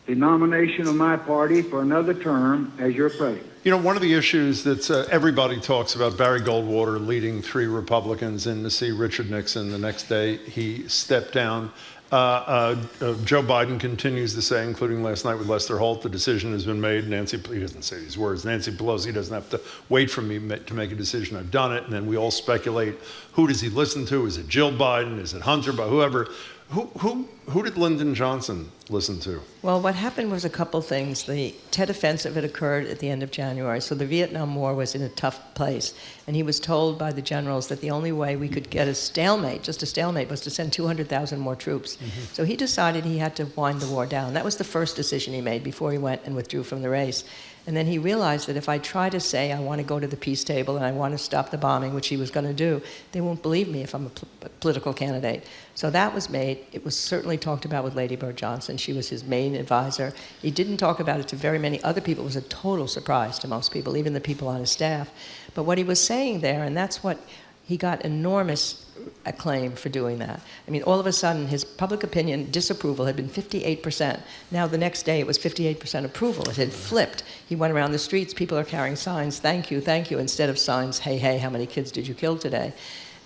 the nomination of my party for another term as your president. One of the issues that everybody talks about, Barry Goldwater leading 3 Republicans in to see Richard Nixon. The next day, he stepped down. Joe Biden continues to say, including last night with Lester Holt, the decision has been made. He doesn't say these words. Nancy Pelosi doesn't have to wait for me to make a decision. I've done it. And then we all speculate, who does he listen to? Is it Jill Biden? Is it Hunter? Whoever. Who did Lyndon Johnson listen to? Well, what happened was a couple things. The Tet Offensive had occurred at the end of January, so the Vietnam War was in a tough place. And he was told by the generals that the only way we could get a stalemate, just a stalemate, was to send 200,000 more troops. Mm-hmm. So he decided he had to wind the war down. That was the first decision he made before he went and withdrew from the race. And then he realized that if I try to say I want to go to the peace table and I want to stop the bombing, which he was going to do, they won't believe me if I'm a political candidate. So that was made. It was certainly talked about with Lady Bird Johnson. She was his main advisor. He didn't talk about it to very many other people. It was a total surprise to most people, even the people on his staff. But what he was saying there, and that's what he got enormous acclaim for doing that. I mean, all of a sudden, his public opinion disapproval had been 58%. Now, the next day, it was 58% approval. It had flipped. He went around the streets. People are carrying signs, thank you, instead of signs, hey, hey, how many kids did you kill today?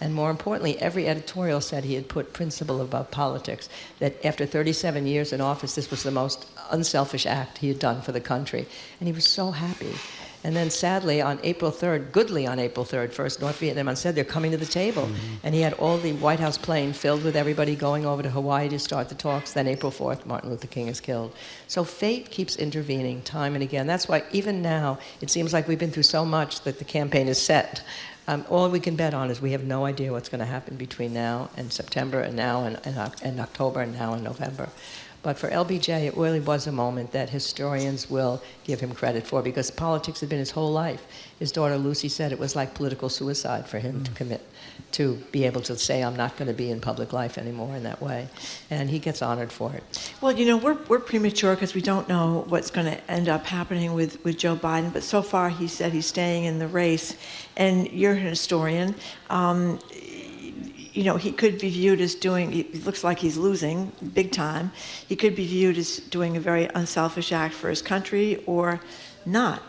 And more importantly, every editorial said he had put principle above politics, that after 37 years in office, this was the most unselfish act he had done for the country. And he was so happy. And then sadly, on April 3rd, first North Vietnam said they're coming to the table. Mm-hmm. And he had all the White House plane filled with everybody going over to Hawaii to start the talks. Then April 4th, Martin Luther King is killed. So fate keeps intervening time and again. That's why even now, it seems like we've been through so much that the campaign is set. All we can bet on is we have no idea what's going to happen between now and September and now and October and now and November. But for LBJ, it really was a moment that historians will give him credit for, because politics had been his whole life. His daughter Lucy said it was like political suicide for him to commit, to be able to say, I'm not going to be in public life anymore in that way. And he gets honored for it. Well, we're premature because we don't know what's going to end up happening with Joe Biden, but so far he said he's staying in the race. And you're an historian. He could be viewed as it looks like he's losing big time. He could be viewed as doing a very unselfish act for his country or not.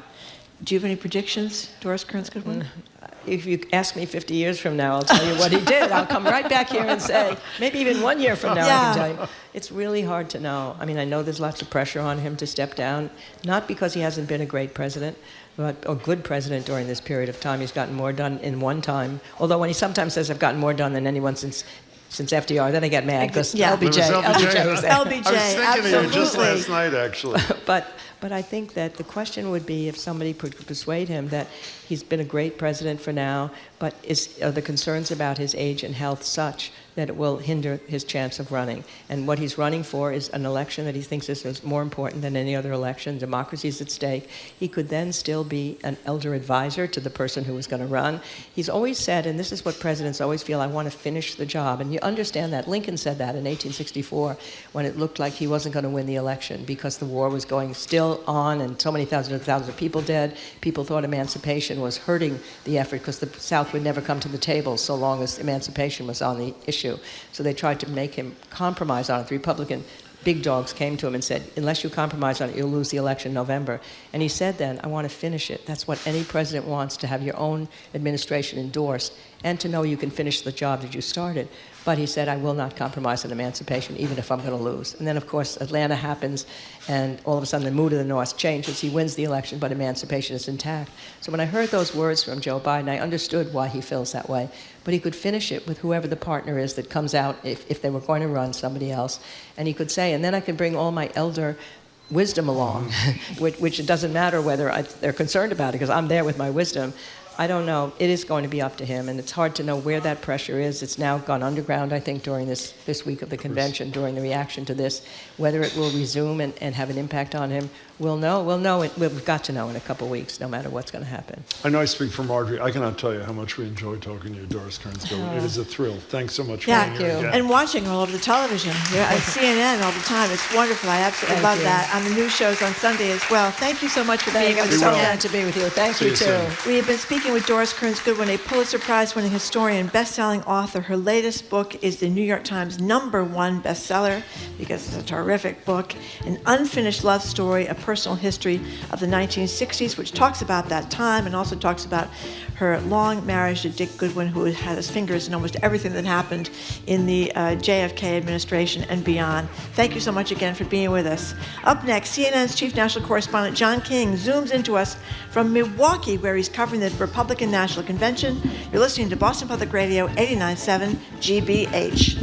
Do you have any predictions, Doris Kearns-Goodwin? If you ask me 50 years from now, I'll tell you what he did. I'll come right back here and say, maybe even 1 year from now, I can tell you. It's really hard to know. I mean, I know there's lots of pressure on him to step down, not because he hasn't been a great president, but a good president during this period of time. He's gotten more done in one time. Although when he sometimes says, I've gotten more done than anyone since FDR, then I get mad because LBJ was there. LBJ, I was thinking absolutely. of you just last night, actually. But I think that the question would be if somebody could persuade him that he's been a great president for now, but are the concerns about his age and health such that it will hinder his chance of running? And what he's running for is an election that he thinks is more important than any other election. Democracy is at stake. He could then still be an elder advisor to the person who was going to run. He's always said, and this is what presidents always feel, I want to finish the job. And you understand that. Lincoln said that in 1864 when it looked like he wasn't going to win the election because the war was going still on and so many thousands of people dead. People thought emancipation was hurting the effort because the South would never come to the table so long as emancipation was on the issue. So they tried to make him compromise on it. The Republican big dogs came to him and said, unless you compromise on it, you'll lose the election in November. And he said then, I want to finish it. That's what any president wants, to have your own administration endorsed and to know you can finish the job that you started. But he said, I will not compromise on emancipation, even if I'm going to lose. And then, of course, Atlanta happens, and all of a sudden the mood of the North changes. He wins the election, but emancipation is intact. So when I heard those words from Joe Biden, I understood why he feels that way. But he could finish it with whoever the partner is that comes out, if they were going to run somebody else. And he could say, and then I can bring all my elder wisdom along, which it doesn't matter whether they're concerned about it, because I'm there with my wisdom. I don't know. It is going to be up to him, and it's hard to know where that pressure is. It's now gone underground, I think, during this week of the convention, during the reaction to this. Whether it will resume and have an impact on him, we'll know. We've got to know in a couple of weeks, no matter what's going to happen. I know I speak for Marjorie. I cannot tell you how much we enjoy talking to you, Doris Kearns-Goodwin. It is a thrill. Thanks so much for being here again. And watching all over the television. Yeah, at CNN all the time. It's wonderful. I absolutely love that. On the news shows on Sunday as well. Thank you so much for being with us. I'm so glad to be with you. Thank you, too. We have been speaking with Doris Kearns-Goodwin, a Pulitzer Prize-winning historian, best-selling author. Her latest book is the New York Times #1 bestseller, because it's a terrific book, An Unfinished Love Story, a personal history of the 1960s, which talks about that time and also talks about her long marriage to Dick Goodwin, who had his fingers in almost everything that happened in the JFK administration and beyond. Thank you so much again for being with us. Up next, CNN's chief national correspondent John King zooms into us from Milwaukee, where he's covering the Republican National Convention. You're listening to Boston Public Radio 89.7 GBH.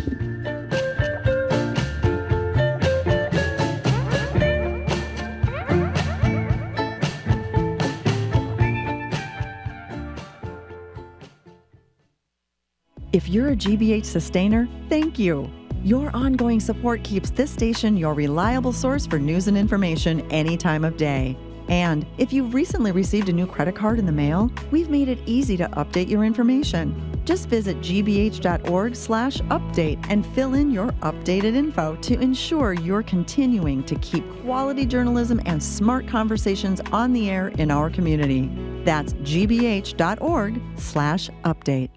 If you're a GBH sustainer, thank you. Your ongoing support keeps this station your reliable source for news and information any time of day. And if you've recently received a new credit card in the mail, we've made it easy to update your information. Just visit gbh.org/update and fill in your updated info to ensure you're continuing to keep quality journalism and smart conversations on the air in our community. That's gbh.org/update.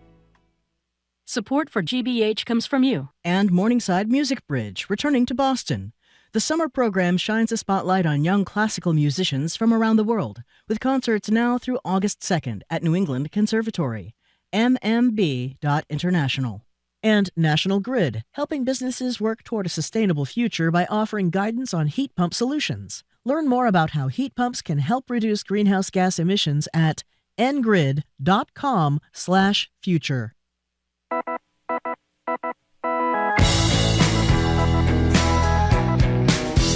Support for GBH comes from you. And Morningside Music Bridge, returning to Boston. The summer program shines a spotlight on young classical musicians from around the world, with concerts now through August 2nd at New England Conservatory. mmb.international. And National Grid, helping businesses work toward a sustainable future by offering guidance on heat pump solutions. Learn more about how heat pumps can help reduce greenhouse gas emissions at ngrid.com/future.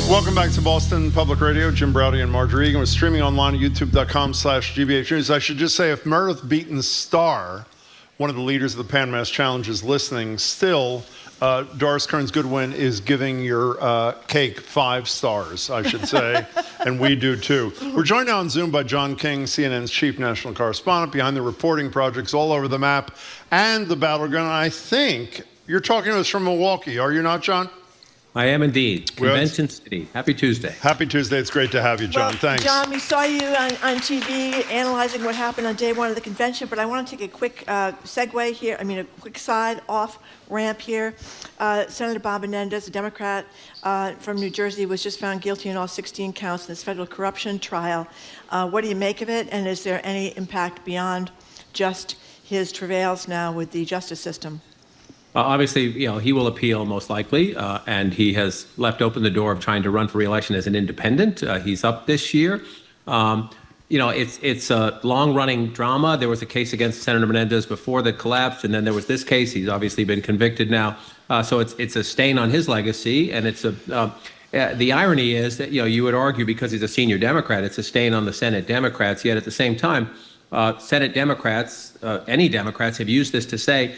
Welcome back to Boston Public Radio. Jim Browdy and Marjorie Egan. We're streaming online at youtube.com/GBH News. I should just say, if Meredith Beaton Starr, one of the leaders of the Pan Mass Challenge, is listening still, Doris Kearns Goodwin is giving your cake 5 stars, I should say, and we do too. We're joined now on Zoom by John King, CNN's chief national correspondent, behind the reporting projects all over the map and the battleground. I think you're talking to us from Milwaukee, are you not, John? I am indeed. Convention City. Happy Tuesday. Happy Tuesday. It's great to have you, John. Well, Thanks. John, we saw you on TV analyzing what happened on day one of the convention, but I want to take a quick segue here, a quick off ramp here. Senator Bob Menendez, a Democrat from New Jersey, was just found guilty in all 16 counts in this federal corruption trial. What do you make of it, and is there any impact beyond just his travails now with the justice system? Obviously, he will appeal most likely, and he has left open the door of trying to run for re-election as an independent. He's up this year. It's a long-running drama. There was a case against Senator Menendez before that collapsed, and then there was this case. He's obviously been convicted now, so it's a stain on his legacy. And it's the irony is that you would argue because he's a senior Democrat, it's a stain on the Senate Democrats. Yet at the same time, Senate Democrats, any Democrats, have used this to say,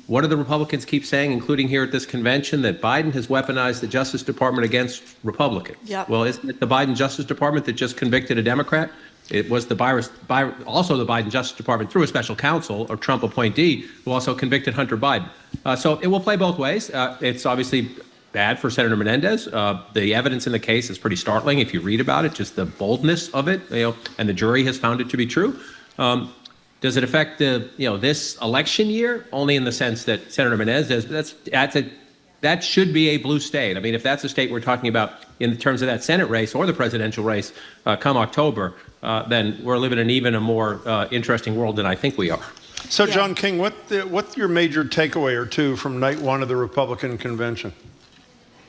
what do the Republicans keep saying, including here at this convention, that Biden has weaponized the Justice Department against Republicans? Yep. Well, isn't it the Biden Justice Department that just convicted a Democrat? It was also the Biden Justice Department through a special counsel or Trump appointee who also convicted Hunter Biden. So it will play both ways. It's obviously bad for Senator Menendez. The evidence in the case is pretty startling if you read about it, just the boldness of it, and the jury has found it to be true. Does it affect this election year? Only in the sense that Senator Menendez, that should be a blue state. If that's a state we're talking about in terms of that Senate race or the presidential race come October, then we're living in even a more interesting world than I think we are. So, John King, what's your major takeaway or two from night one of the Republican convention?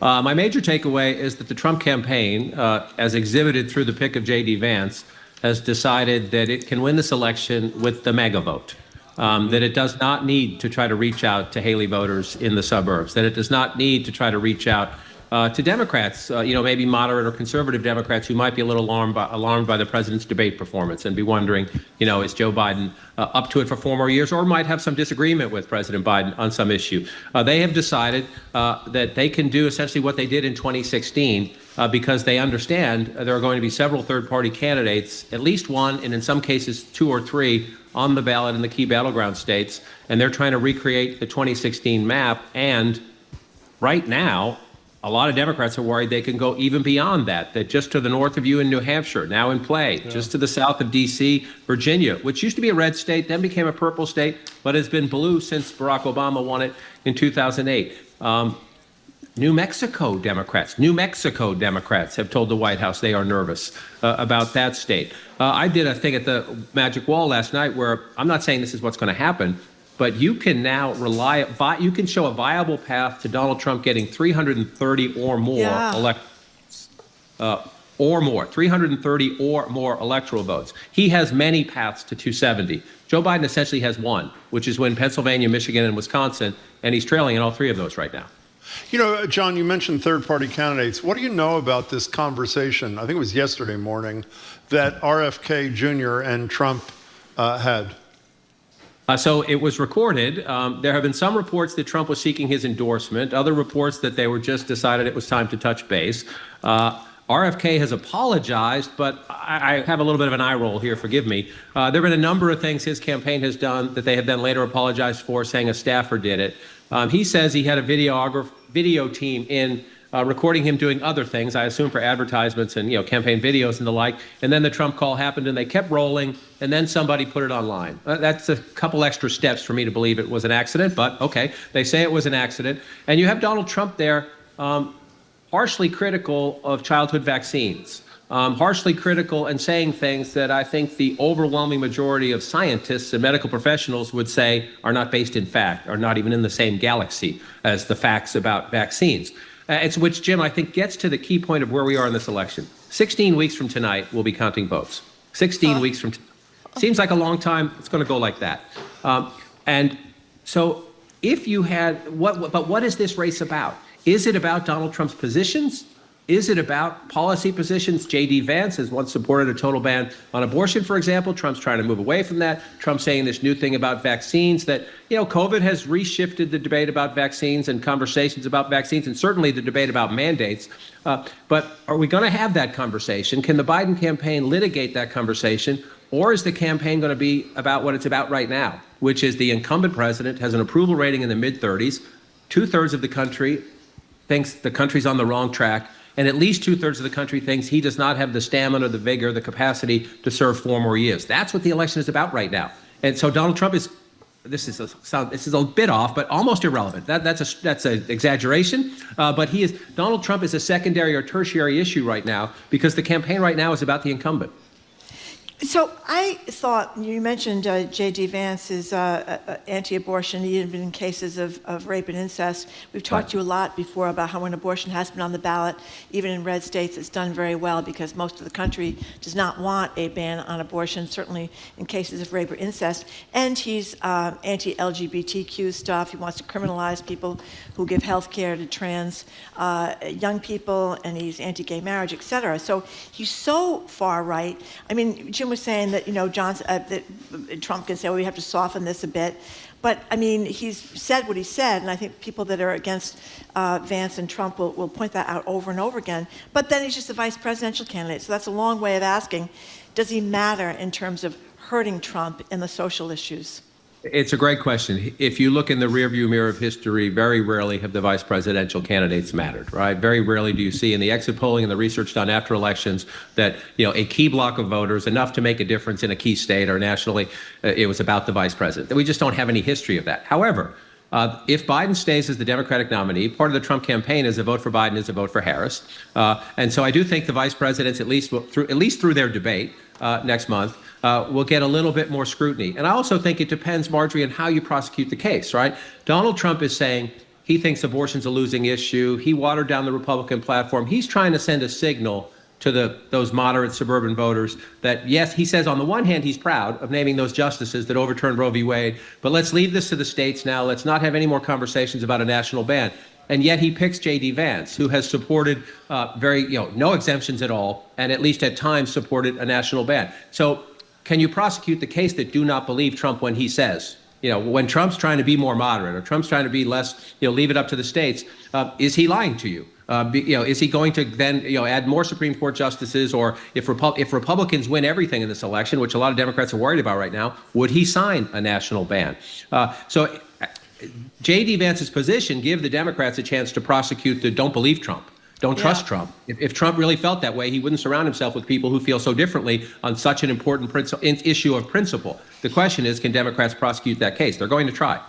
My major takeaway is that the Trump campaign, as exhibited through the pick of J.D. Vance, has decided that it can win this election with the mega vote, that it does not need to try to reach out to Haley voters in the suburbs, that it does not need to try to reach out to Democrats, maybe moderate or conservative Democrats who might be a little alarmed by the president's debate performance and be wondering, is Joe Biden up to it for 4 more years, or might have some disagreement with President Biden on some issue. They have decided that they can do essentially what they did in 2016 because they understand there are going to be several third-party candidates, at least one, and in some cases 2 or 3, on the ballot in the key battleground states, and they're trying to recreate the 2016 map. And right now, a lot of Democrats are worried they can go even beyond that just to the north of you in New Hampshire, now in play, just to the south of D.C., Virginia, which used to be a red state, then became a purple state, but has been blue since Barack Obama won it in 2008. New Mexico Democrats have told the White House they are nervous about that state. I did a thing at the Magic Wall last night where I'm not saying this is what's going to happen, but you can now you can show a viable path to Donald Trump getting 330 or more or more, 330 or more electoral votes. He has many paths to 270. Joe Biden essentially has one, which is win Pennsylvania, Michigan, and Wisconsin, and he's trailing in all 3 of those right now. John, you mentioned third-party candidates. What do you know about this conversation, I think it was yesterday morning, that RFK Jr. and Trump had? So it was recorded. There have been some reports that Trump was seeking his endorsement, other reports that they were just decided it was time to touch base. RFK has apologized, but I have a little bit of an eye roll here, forgive me. There have been a number of things his campaign has done that they have then later apologized for, saying a staffer did it. He says he had a video team in recording him doing other things, I assume for advertisements and campaign videos and the like. And then the Trump call happened and they kept rolling, and then somebody put it online. That's a couple extra steps for me to believe it was an accident, but okay, they say it was an accident. And you have Donald Trump there harshly critical of childhood vaccines, harshly critical and saying things that I think the overwhelming majority of scientists and medical professionals would say are not based in fact, are not even in the same galaxy as the facts about vaccines. It's which, Jim, I think gets to the key point of where we are in this election. 16 weeks from tonight, we'll be counting votes. 16 weeks from tonight. Seems like a long time. It's going to go like that. And so if you had, but what is this race about? Is it about Donald Trump's positions? Is it about policy positions? J.D. Vance has once supported a total ban on abortion, for example. Trump's trying to move away from that. Trump's saying this new thing about vaccines that, COVID has reshifted the debate about vaccines and conversations about vaccines, and certainly the debate about mandates. But are we going to have that conversation? Can the Biden campaign litigate that conversation? Or is the campaign going to be about what it's about right now, which is the incumbent president has an approval rating in the mid-30s, 2/3 of the country thinks the country's on the wrong track, and at least 2/3 of the country thinks he does not have the stamina, the vigor, the capacity to serve 4 more years. That's what the election is about right now. And so Donald Trump is, this is a bit off, but almost irrelevant. That's an exaggeration. But Donald Trump is a secondary or tertiary issue right now because the campaign right now is about the incumbent. So I thought, you mentioned J.D. Vance is anti-abortion, even in cases of rape and incest. We've talked to you a lot before about how when abortion has been on the ballot, even in red states, it's done very well because most of the country does not want a ban on abortion, certainly in cases of rape or incest. And he's anti-LGBTQ stuff. He wants to criminalize people who give health care to trans young people, and he's anti-gay marriage, et cetera. So he's so far right. I mean, Jim was saying that, that Trump can say, well, we have to soften this a bit. But, I mean, he's said what he said, and I think people that are against Vance and Trump will point that out over and over again. But then he's just a vice presidential candidate. So that's a long way of asking, does he matter in terms of hurting Trump in the social issues? It's a great question. If you look in the rearview mirror of history, very rarely have the vice presidential candidates mattered, right? Very rarely do you see in the exit polling and the research done after elections that, a key block of voters, enough to make a difference in a key state or nationally, it was about the vice president. We just don't have any history of that. However, if Biden stays as the Democratic nominee, part of the Trump campaign is a vote for Biden is a vote for Harris. And so I do think the vice presidents, at least through their debate next month, will get a little bit more scrutiny. And I also think it depends, Marjorie, on how you prosecute the case, right? Donald Trump is saying he thinks abortion's a losing issue. He watered down the Republican platform. He's trying to send a signal to those moderate suburban voters that, yes, he says on the one hand he's proud of naming those justices that overturned Roe v. Wade, but let's leave this to the states now. Let's not have any more conversations about a national ban. And yet he picks J.D. Vance, who has supported no exemptions at all, and at least at times supported a national ban. So can you prosecute the case that do not believe Trump when he says, when Trump's trying to be more moderate or Trump's trying to be less, leave it up to the states, is he lying to you? Is he going to then, add more Supreme Court justices, or if Republicans win everything in this election, which a lot of Democrats are worried about right now, would he sign a national ban? So J.D. Vance's position give the Democrats a chance to prosecute the don't believe Trump. Don't trust Trump. If Trump really felt that way, he wouldn't surround himself with people who feel so differently on such an important issue of principle. The question is, can Democrats prosecute that case? They're going to try.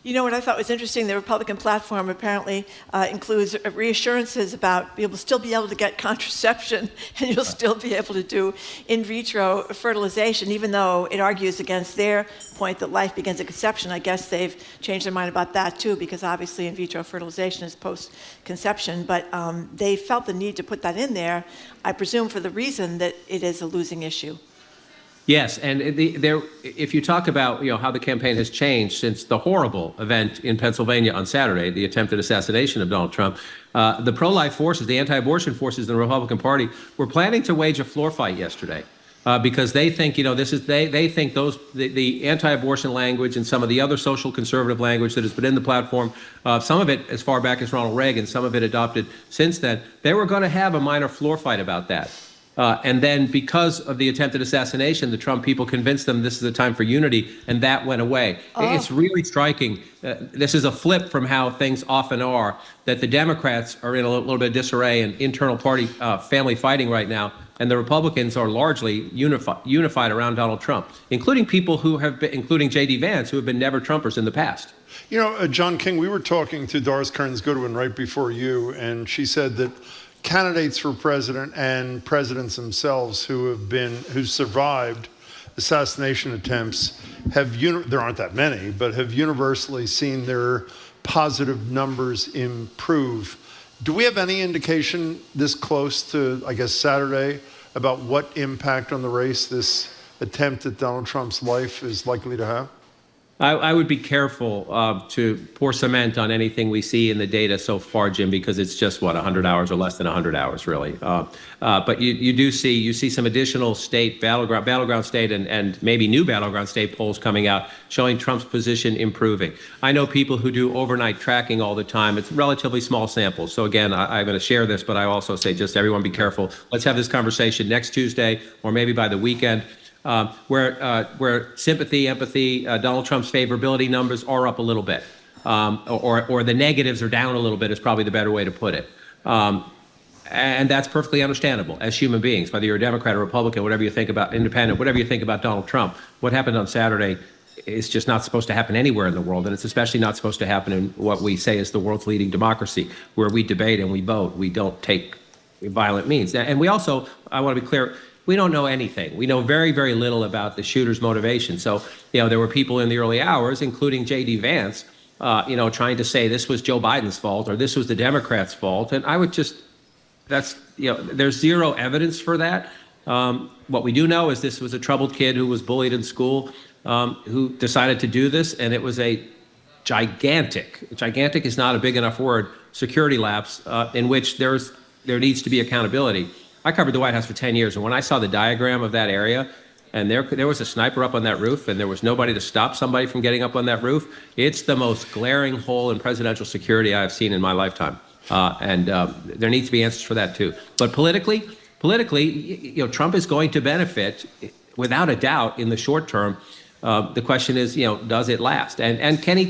You know what I thought was interesting? The Republican platform apparently includes reassurances about you'll still be able to get contraception and you'll still be able to do in vitro fertilization, even though it argues against their point that life begins at conception. I guess they've changed their mind about that too, because obviously in vitro fertilization is post-conception. But they felt the need to put that in there, I presume for the reason that it is a losing issue. Yes, and if you talk about how the campaign has changed since the horrible event in Pennsylvania on Saturday, the attempted assassination of Donald Trump, the pro-life forces, the anti-abortion forces in the Republican Party, were planning to wage a floor fight yesterday because they think they think the anti-abortion language and some of the other social conservative language that has been in the platform, some of it as far back as Ronald Reagan, some of it adopted since then, they were going to have a minor floor fight about that. And then because of the attempted assassination, the Trump people convinced them this is a time for unity, and that went away. It's really striking. This is a flip from how things often are, that the Democrats are in a little bit of disarray and internal party family fighting right now, and the Republicans are largely unified around Donald Trump, including people who have been, including J.D. Vance, who have been never Trumpers in the past. John King, we were talking to Doris Kearns Goodwin right before you, and she said that candidates for president and presidents themselves who survived assassination attempts there aren't that many, but have universally seen their positive numbers improve. Do we have any indication this close to, I guess, Saturday about what impact on the race this attempt at Donald Trump's life is likely to have? I would be careful to pour cement on anything we see in the data so far, Jim, because it's just, 100 hours or less than 100 hours, really. But you see some additional state, battleground state and maybe new battleground state polls coming out showing Trump's position improving. I know people who do overnight tracking all the time. It's relatively small samples. So again, I'm going to share this, but I also say just everyone be careful. Let's have this conversation next Tuesday or maybe by the weekend. Where sympathy, empathy, Donald Trump's favorability numbers are up a little bit, or the negatives are down a little bit is probably the better way to put it. And that's perfectly understandable as human beings, whether you're a Democrat or Republican, whatever you think about independent, whatever you think about Donald Trump. What happened on Saturday is just not supposed to happen anywhere in the world, and it's especially not supposed to happen in what we say is the world's leading democracy, where we debate and we vote. We don't take violent means. And we also, I want to be clear, we don't know anything. We know very, very little about the shooter's motivation. So, there were people in the early hours, including J.D. Vance, trying to say this was Joe Biden's fault or this was the Democrats' fault. And I would there's zero evidence for that. What we do know is this was a troubled kid who was bullied in school, who decided to do this. And it was a gigantic is not a big enough word, security lapse in which there needs to be accountability. I covered the White House for 10 years, and when I saw the diagram of that area, and there was a sniper up on that roof, and there was nobody to stop somebody from getting up on that roof, it's the most glaring hole in presidential security I've seen in my lifetime. And there needs to be answers for that, too. But politically, Trump is going to benefit, without a doubt, in the short term. The question is, does it last? And can he,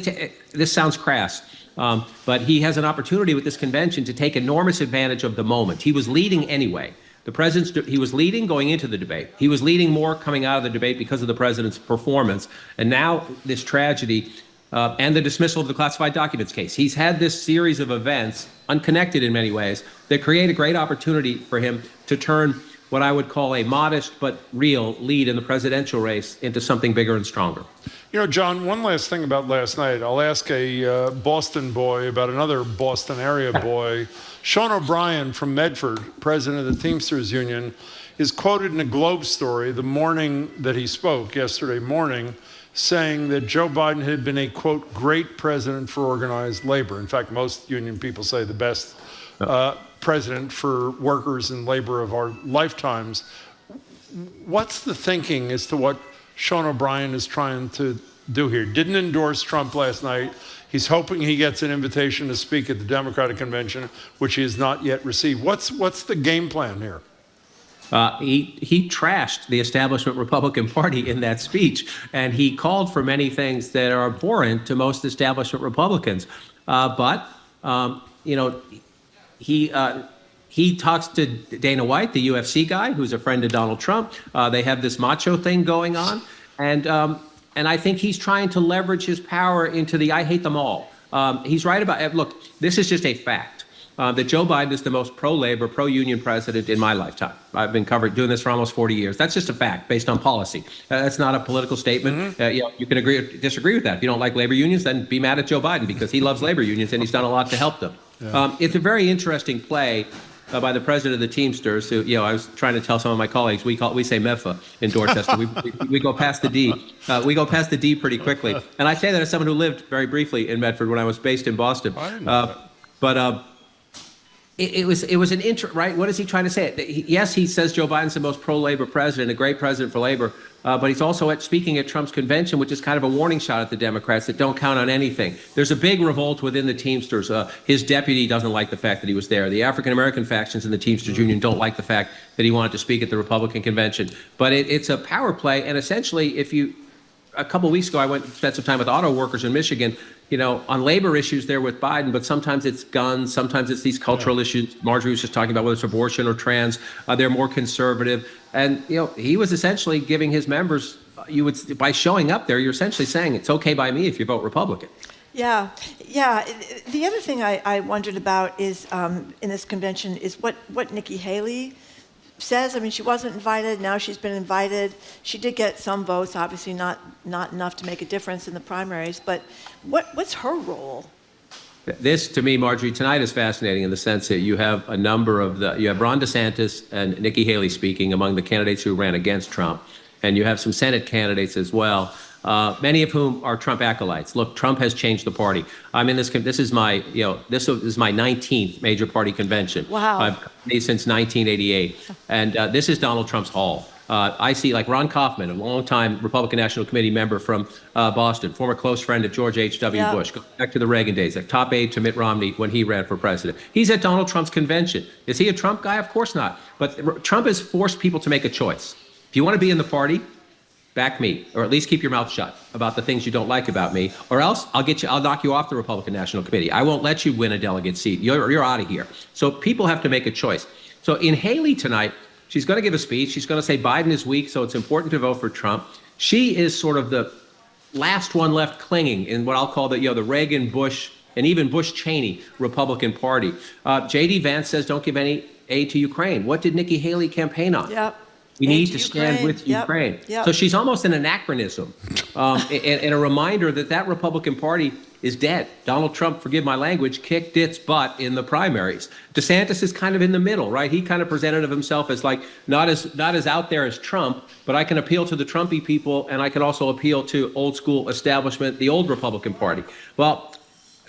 this sounds crass, but he has an opportunity with this convention to take enormous advantage of the moment. He was leading anyway. He was leading going into the debate. He was leading more coming out of the debate because of the president's performance. And now this tragedy and the dismissal of the classified documents case. He's had this series of events, unconnected in many ways, that create a great opportunity for him to turn what I would call a modest but real lead in the presidential race into something bigger and stronger. John, one last thing about last night. I'll ask a Boston boy about another Boston area boy. Sean O'Brien from Medford, president of the Teamsters Union, is quoted in a Globe story the morning that he spoke, yesterday morning, saying that Joe Biden had been a, quote, great president for organized labor. In fact, most union people say the best president for workers and labor of our lifetimes. What's the thinking as to what Sean O'Brien is trying to do here? Didn't endorse Trump last night. He's hoping he gets an invitation to speak at the Democratic Convention, which he has not yet received. What's the game plan here? He trashed the establishment Republican Party in that speech, and he called for many things that are abhorrent to most establishment Republicans. But he talks to Dana White, the UFC guy, who's a friend of Donald Trump. They have this macho thing going on, and I think he's trying to leverage his power into the I hate them all. He's right about, look, this is just a fact. That Joe Biden is the most pro-labor, pro-union president in my lifetime. I've been doing this for almost 40 years. That's just a fact based on policy. That's not a political statement. Mm-hmm. You can agree or disagree with that. If you don't like labor unions, then be mad at Joe Biden because he loves labor unions and he's done a lot to help them. Yeah. It's a very interesting play by the president of the Teamsters, who, I was trying to tell some of my colleagues, we say MEFA in Dorchester. we go past the D. We go past the D pretty quickly. And I say that as someone who lived very briefly in Medford when I was based in Boston. I didn't know that. It was an right? What is he trying to say? Yes, he says Joe Biden's the most pro-labor president, a great president for labor, but he's also speaking at Trump's convention, which is kind of a warning shot at the Democrats that don't count on anything. There's a big revolt within the Teamsters. His deputy doesn't like the fact that he was there. The African-American factions in the Teamsters Union don't like the fact that he wanted to speak at the Republican convention. But it's a power play, and essentially, a couple of weeks ago, I went and spent some time with auto workers in Michigan, on labor issues there with Biden, but sometimes it's guns, sometimes it's these cultural issues. Marjorie was just talking about whether it's abortion or trans. They're more conservative. And, he was essentially giving his members, by showing up there, you're essentially saying it's okay by me if you vote Republican. Yeah. The other thing I wondered about is, in this convention, is what Nikki Haley says. I mean, she wasn't invited. Now she's been invited. She did get some votes, obviously not enough to make a difference in the primaries. But what's her role? This, to me, Marjorie, tonight is fascinating in the sense that you have a number of you have Ron DeSantis and Nikki Haley speaking among the candidates who ran against Trump, and you have some Senate candidates as well. many of whom are Trump acolytes. Look, Trump has changed the party. I'm in this. This is my 19th major party convention. Wow. I've been since 1988, and this is Donald Trump's hall. I see like Ron Kaufman, a longtime Republican National Committee member from Boston, former close friend of George H.W. Yeah. Bush, going back to the Reagan days, a top aide to Mitt Romney when he ran for president. He's at Donald Trump's convention. Is he a Trump guy? Of course not. But Trump has forced people to make a choice. If you want to be in the party, back me, or at least keep your mouth shut about the things you don't like about me, or else I'll knock you off the Republican National Committee. I won't let you win a delegate seat. You're out of here. So people have to make a choice. So in Haley tonight, she's going to give a speech. She's going to say Biden is weak, so it's important to vote for Trump. She is sort of the last one left clinging in what I'll call the Reagan, Bush, and even Bush-Cheney Republican Party. J.D. Vance says don't give any aid to Ukraine. What did Nikki Haley campaign on? Yep. We need to stand with Ukraine. Yep. So she's almost an anachronism and a reminder that Republican Party is dead. Donald Trump, forgive my language, kicked its butt in the primaries. DeSantis is kind of in the middle, right? He kind of presented of himself as like not as out there as Trump, but I can appeal to the Trumpy people, and I can also appeal to old school establishment, the old Republican Party. Well,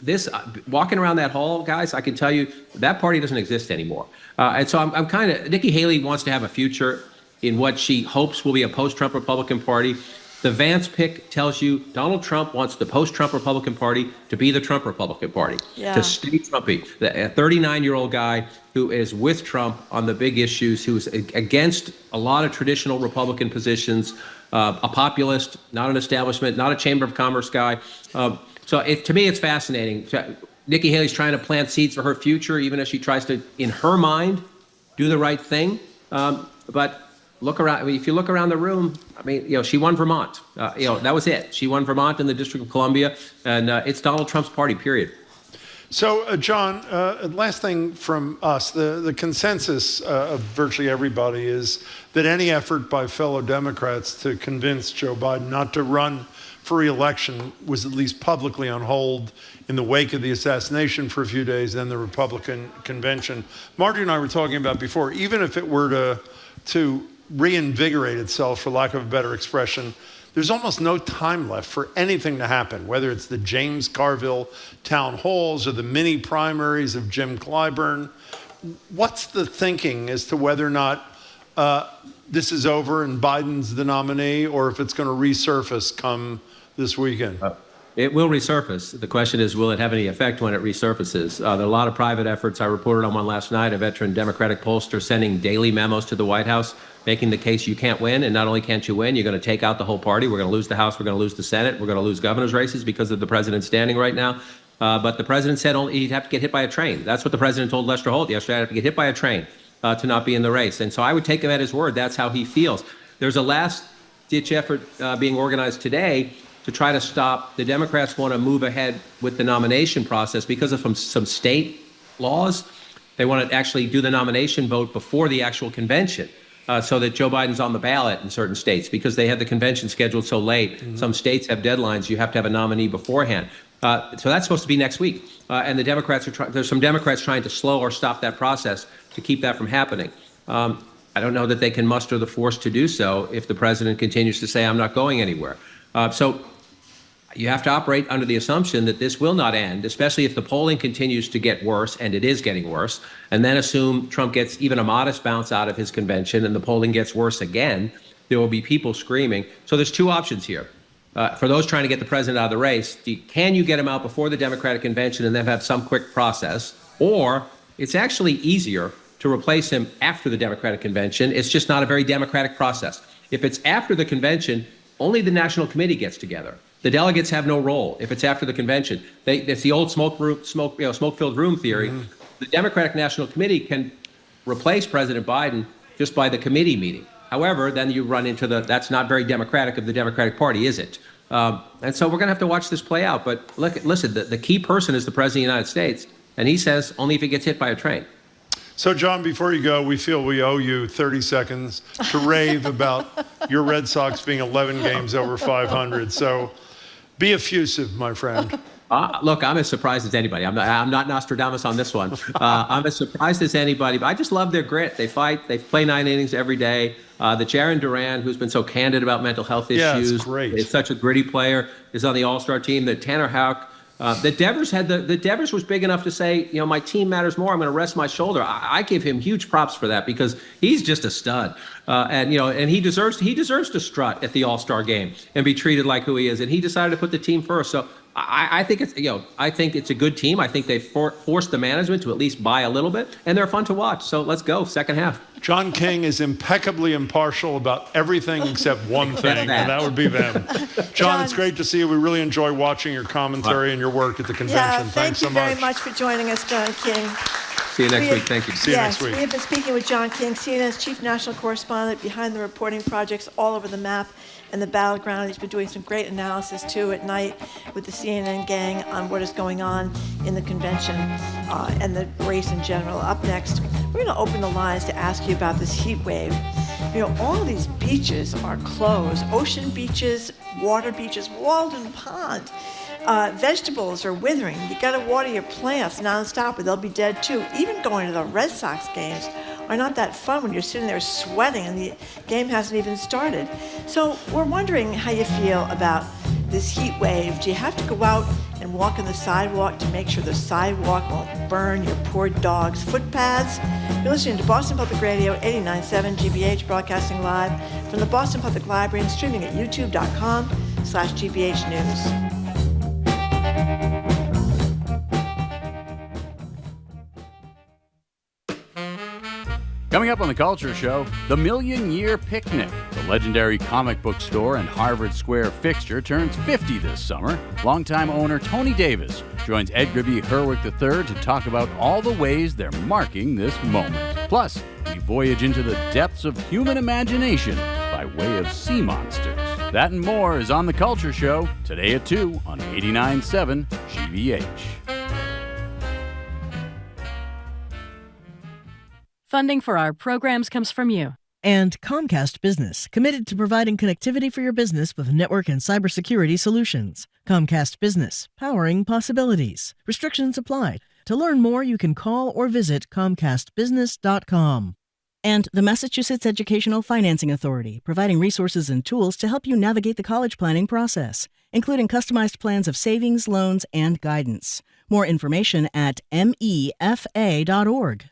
this walking around that hall, guys, I can tell you that party doesn't exist anymore. And so I'm kind of, Nikki Haley wants to have a future in what she hopes will be a post-Trump Republican Party. The Vance pick tells you Donald Trump wants the post-Trump Republican Party to be the Trump Republican Party, to stay Trumpy. A 39-year-old guy who is with Trump on the big issues, who's against a lot of traditional Republican positions, a populist, not an establishment, not a Chamber of Commerce guy. To me, it's fascinating. Nikki Haley's trying to plant seeds for her future, even as she tries to, in her mind, do the right thing. But look around. I mean, if you look around the room, I mean, she won Vermont. That was it. She won Vermont in the District of Columbia, and it's Donald Trump's party. Period. So, John, last thing from us, the consensus of virtually everybody is that any effort by fellow Democrats to convince Joe Biden not to run for re-election was at least publicly on hold in the wake of the assassination for a few days, then the Republican convention. Marjorie and I were talking about before, even if it were to reinvigorate itself, for lack of a better expression, there's almost no time left for anything to happen, whether it's the James Carville town halls or the mini primaries of Jim Clyburn. What's the thinking as to whether or not this is over and Biden's the nominee, or if it's going to resurface come this weekend? It will resurface. The question is, will it have any effect when it resurfaces? There are a lot of private efforts. I reported on one last night, a veteran Democratic pollster sending daily memos to the White House, making the case you can't win. And not only can't you win, you're going to take out the whole party. We're going to lose the House. We're going to lose the Senate. We're going to lose governor's races because of the president standing right now. But the president said only he'd have to get hit by a train. That's what the president told Lester Holt yesterday. I'd have to get hit by a train to not be in the race. And so I would take him at his word. That's how he feels. There's a last-ditch effort being organized today to try to stop. The Democrats want to move ahead with the nomination process because of some state laws. They want to actually do the nomination vote before the actual convention so that Joe Biden's on the ballot in certain states because they have the convention scheduled so late. Mm-hmm. Some states have deadlines. You have to have a nominee beforehand. So that's supposed to be next week. And the Democrats there's some Democrats trying to slow or stop that process to keep that from happening. I don't know that they can muster the force to do so if the president continues to say, I'm not going anywhere. So you have to operate under the assumption that this will not end, especially if the polling continues to get worse, and it is getting worse, and then assume Trump gets even a modest bounce out of his convention and the polling gets worse again. There will be people screaming. So there's two options here. For those trying to get the president out of the race, can you get him out before the Democratic convention and then have some quick process? Or it's actually easier to replace him after the Democratic convention. It's just not a very democratic process. If it's after the convention, only the National Committee gets together. The delegates have no role if it's after the convention. It's the old smoke-filled room theory. Mm-hmm. The Democratic National Committee can replace President Biden just by the committee meeting. However, then you run into that's not very democratic of the Democratic Party, is it? And so we're going to have to watch this play out. But listen, the key person is the President of the United States, and he says only if he gets hit by a train. So, John, before you go, we feel we owe you 30 seconds to rave about your Red Sox being 11 games over 500. So be effusive, my friend. Look, I'm as surprised as anybody. I'm not Nostradamus on this one. I'm as surprised as anybody, but I just love their grit. They fight. They play 9 innings every day. The Jaron Duran, who's been so candid about mental health issues, it's great. is such a gritty player, is on the All-Star team. The Tanner Houck, the Devers was big enough to say, my team matters more. I'm going to rest my shoulder. I give him huge props for that because he's just a stud, and he deserves to strut at the All-Star game and be treated like who he is. And he decided to put the team first. So I think it's a good team. I think they forced the management to at least buy a little bit, and they're fun to watch. So let's go second half. John King is impeccably impartial about everything except one thing, and that would be them. John, it's great to see you. We really enjoy watching your commentary and your work at the convention. Yeah, Thanks thank you very much for joining us, John King. See you next week. Thank you. See you next week. We have been speaking with John King, CNN's chief national correspondent behind the reporting projects all over the map and the battleground. He's been doing some great analysis, too, at night with the CNN gang on what is going on in the convention and the race in general. Up next, we're going to open the lines to ask you about this heat wave. All these beaches are closed. Ocean beaches, water beaches, Walden Pond. Vegetables are withering. You got to water your plants nonstop or they'll be dead too. Even going to the Red Sox games are not that fun when you're sitting there sweating and the game hasn't even started. So we're wondering how you feel about this heat wave. Do you have to go out and walk on the sidewalk to make sure the sidewalk won't burn your poor dog's footpaths? You're listening to Boston Public Radio 89.7 GBH, broadcasting live from the Boston Public Library and streaming at youtube.com/GBH News. Coming up on The Culture Show, The Million Year Picnic. The legendary comic book store and Harvard Square fixture turns 50 this summer. Longtime owner Tony Davis joins Edgar B. Herwick III to talk about all the ways they're marking this moment. Plus, we voyage into the depths of human imagination by way of sea monsters. That and more is on The Culture Show, today at 2 on 89.7 GBH. Funding for our programs comes from you. And Comcast Business, committed to providing connectivity for your business with network and cybersecurity solutions. Comcast Business, powering possibilities. Restrictions apply. To learn more, you can call or visit comcastbusiness.com. And the Massachusetts Educational Financing Authority, providing resources and tools to help you navigate the college planning process, including customized plans of savings, loans, and guidance. More information at mefa.org.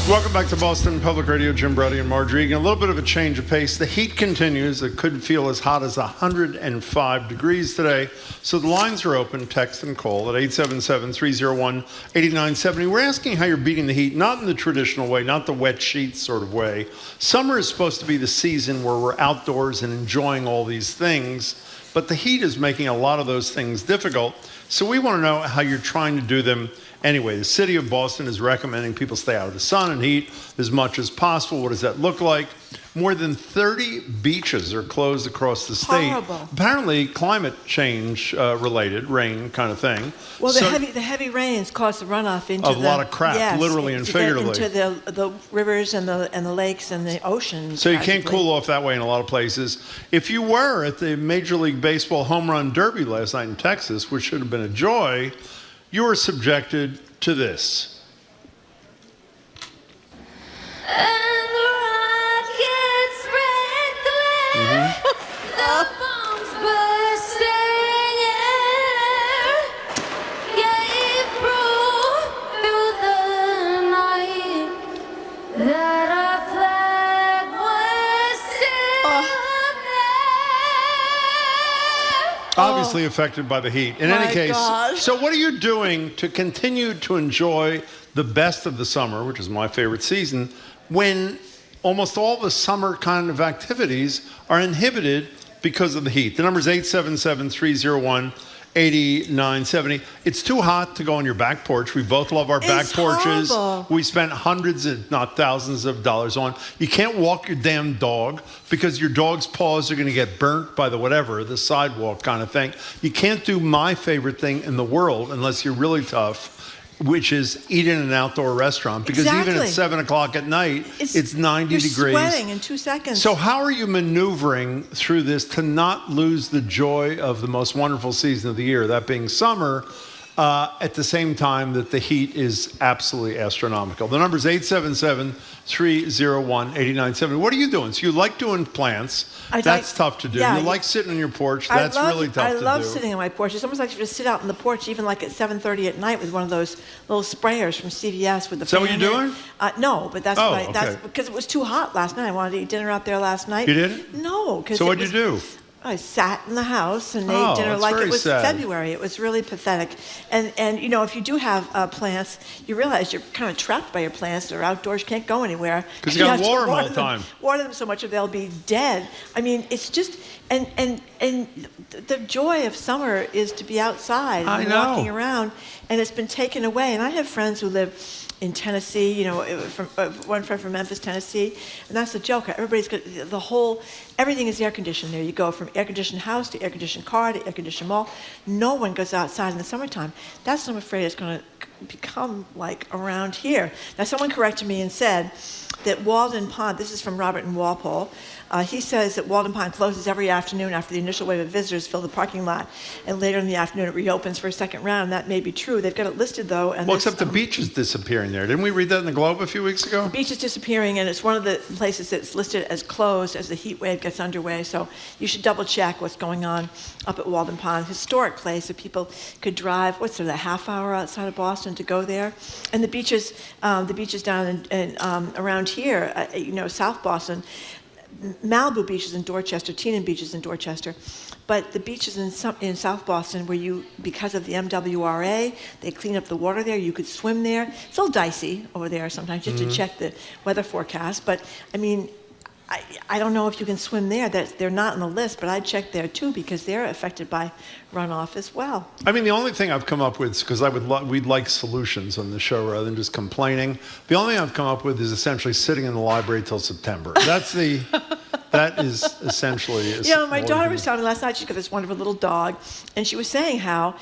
Welcome back to Boston Public Radio. Jim Brody and Marge Regan. A little bit of a change of pace. The heat continues. It could feel as hot as 105 degrees today. So the lines are open. Text and call at 877-301-8970. We're asking how you're beating the heat, not in the traditional way, not the wet sheets sort of way. Summer is supposed to be the season where we're outdoors and enjoying all these things, but the heat is making a lot of those things difficult. So we want to know how you're trying to do them. Anyway, the city of Boston is recommending people stay out of the sun and heat as much as possible. What does that look like? More than 30 beaches are closed across the state. Horrible. Apparently, climate change related, rain kind of thing. Well, the heavy rains cause the runoff into a lot of crap, literally and figuratively, into the rivers and the lakes and the oceans. So you can't cool off that way in a lot of places. If you were at the Major League Baseball Home Run Derby last night in Texas, which should have been a joy, you were subjected to this. The bombs bursting air gave proof through the night that our flag was still there. Obviously affected by the heat. In any case, so what are you doing to continue to enjoy the best of the summer, which is my favorite season, when almost all the summer kind of activities are inhibited because of the heat? The number is 877-301-8970. It's too hot to go on your back porch. We both love our back porches. Horrible. We spent hundreds, if not thousands of dollars on. You can't walk your damn dog because your dog's paws are going to get burnt by the sidewalk kind of thing. You can't do my favorite thing in the world unless you're really tough. which is eat in an outdoor restaurant, because even Exactly. at 7 o'clock at night, it's 90 You're degrees. sweating in 2 seconds. So how are you maneuvering through this to not lose the joy of the most wonderful season of the year, that being summer, at the same time that the heat is absolutely astronomical? The number is 877-301-8970. What are you doing? So you like doing plants. That's tough to do. yeah, you like sitting on your porch. That's really tough to do. I love sitting on my porch. It's almost like you just sit out on the porch, even like at 7:30 at night, with one of those little sprayers from CVS with the. Is that what fan you're in doing? it. No, but that's Oh, that's okay. because it was too hot last night. I wanted to eat dinner out there last night. You didn't? No, because So what'd you do? I sat in the house and ate Oh, dinner that's like very it was sad. February. It was really pathetic. And you know, if you do have plants, you realize you're kind of trapped by your plants. They're outdoors, you can't go anywhere. 'Cause you gotta have to water them all the time. Water them so much that they'll be dead. I mean, it's just and the joy of summer is to be outside and I know. walking around, and it's been taken away. And I have friends who live in Tennessee, you know, one friend from Memphis, Tennessee, and that's the joke. Everybody's got everything is air conditioned there. You go from air conditioned house to air conditioned car to air conditioned mall. No one goes outside in the summertime. That's what I'm afraid is going to become like around here. Now, someone corrected me and said that Walden Pond, this is from Robert in Walpole, he says that Walden Pond closes every afternoon after the initial wave of visitors fill the parking lot, and later in the afternoon it reopens for a second round. That may be true. They've got it listed, though. And Well, except the beach is disappearing there. Didn't we read that in the Globe a few weeks ago? The beach is disappearing, and it's one of the places that's listed as closed as the heat wave gets underway. So you should double check what's going on up at Walden Pond. Historic place that people could drive, what's it, a half hour outside of Boston to go there. And the beaches down in around here, you know, South Boston, Malibu beaches in Dorchester, Teanan beaches in Dorchester, but the beaches in South Boston where you, because of the MWRA, they clean up the water there, you could swim there. It's a little dicey over there sometimes, just to check the weather forecast, but I mean, I don't know if you can swim there. They're not on the list, but I'd check there too because they're affected by runoff as well. I mean, the only thing I've come up with, because we'd like solutions on the show rather than just complaining. The only thing I've come up with is essentially sitting in the library till September. That is essentially. You know, my daughter was telling me last night, she's got this wonderful little dog, and she was saying how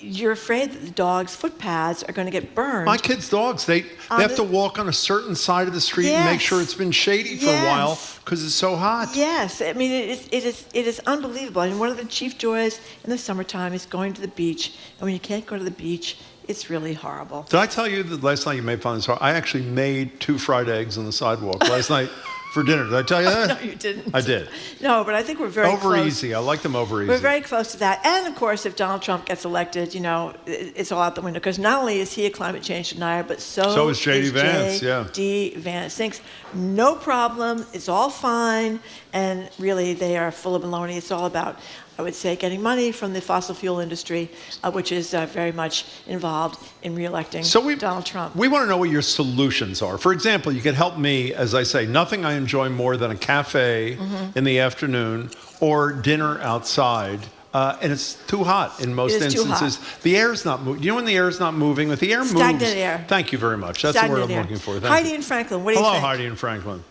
you're afraid that the dog's foot pads are going to get burned. My kids' dogs, they have to walk on a certain side of the street and make sure it's been shady for a while because it's so hot. Yes, I mean, it is unbelievable. And one of the chief joys in the summertime is going to the beach. And when you can't go to the beach, it's really horrible. Did I tell you that last night you made fun of this? I actually made 2 fried eggs on the sidewalk last night for dinner. Did I tell you that? No, you didn't. I did. No, but I think we're very over close. easy. I like them over easy. We're very close to that. And of course, if Donald Trump gets elected, you know, it's all out the window. Because not only is he a climate change denier, but so is J.D. Vance. J.D. Vance thinks no problem, it's all fine. And really, they are full of baloney. It's all about, I would say, getting money from the fossil fuel industry, which is very much involved in re-electing Donald Trump. We want to know what your solutions are. For example, you could help me, as I say, nothing I enjoy more than a cafe in the afternoon or dinner outside. And it's too hot in most instances. The air is not moving. You know when the air is not moving? If the air moves... Stagnant air. Thank you very much. That's Stagnant the word I'm air. looking for. Thank Heidi you. in Franklin, what do you Hello, think? Heidi in Franklin.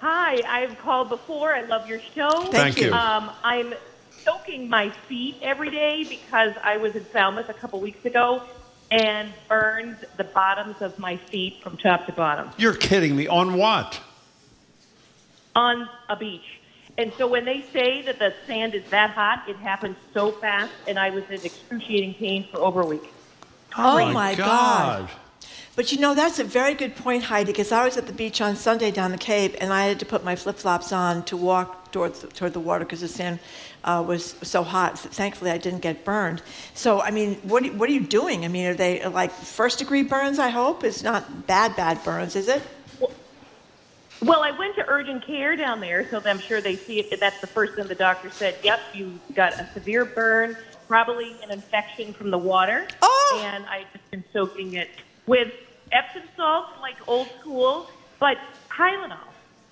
Hi, I've called before. I love your show. Thank you. I'm soaking my feet every day because I was in Falmouth a couple weeks ago and burned the bottoms of my feet from top to bottom. You're kidding me. On what? On a beach. And so when they say that the sand is that hot, it happens so fast, and I was in excruciating pain for over a week. Oh, my God. But you know, that's a very good point, Heidi, because I was at the beach on Sunday down the Cape, and I had to put my flip-flops on to walk toward the water because the sand was so hot. Thankfully, I didn't get burned. So, I mean, what are you doing? I mean, are they like first-degree burns, I hope? It's not bad burns, is it? Well, I went to urgent care down there, so I'm sure they see it. That's the first thing the doctor said. Yep, you got a severe burn, probably an infection from the water. Oh! And I just been soaking it with Epsom salt, like old school, but Tylenol.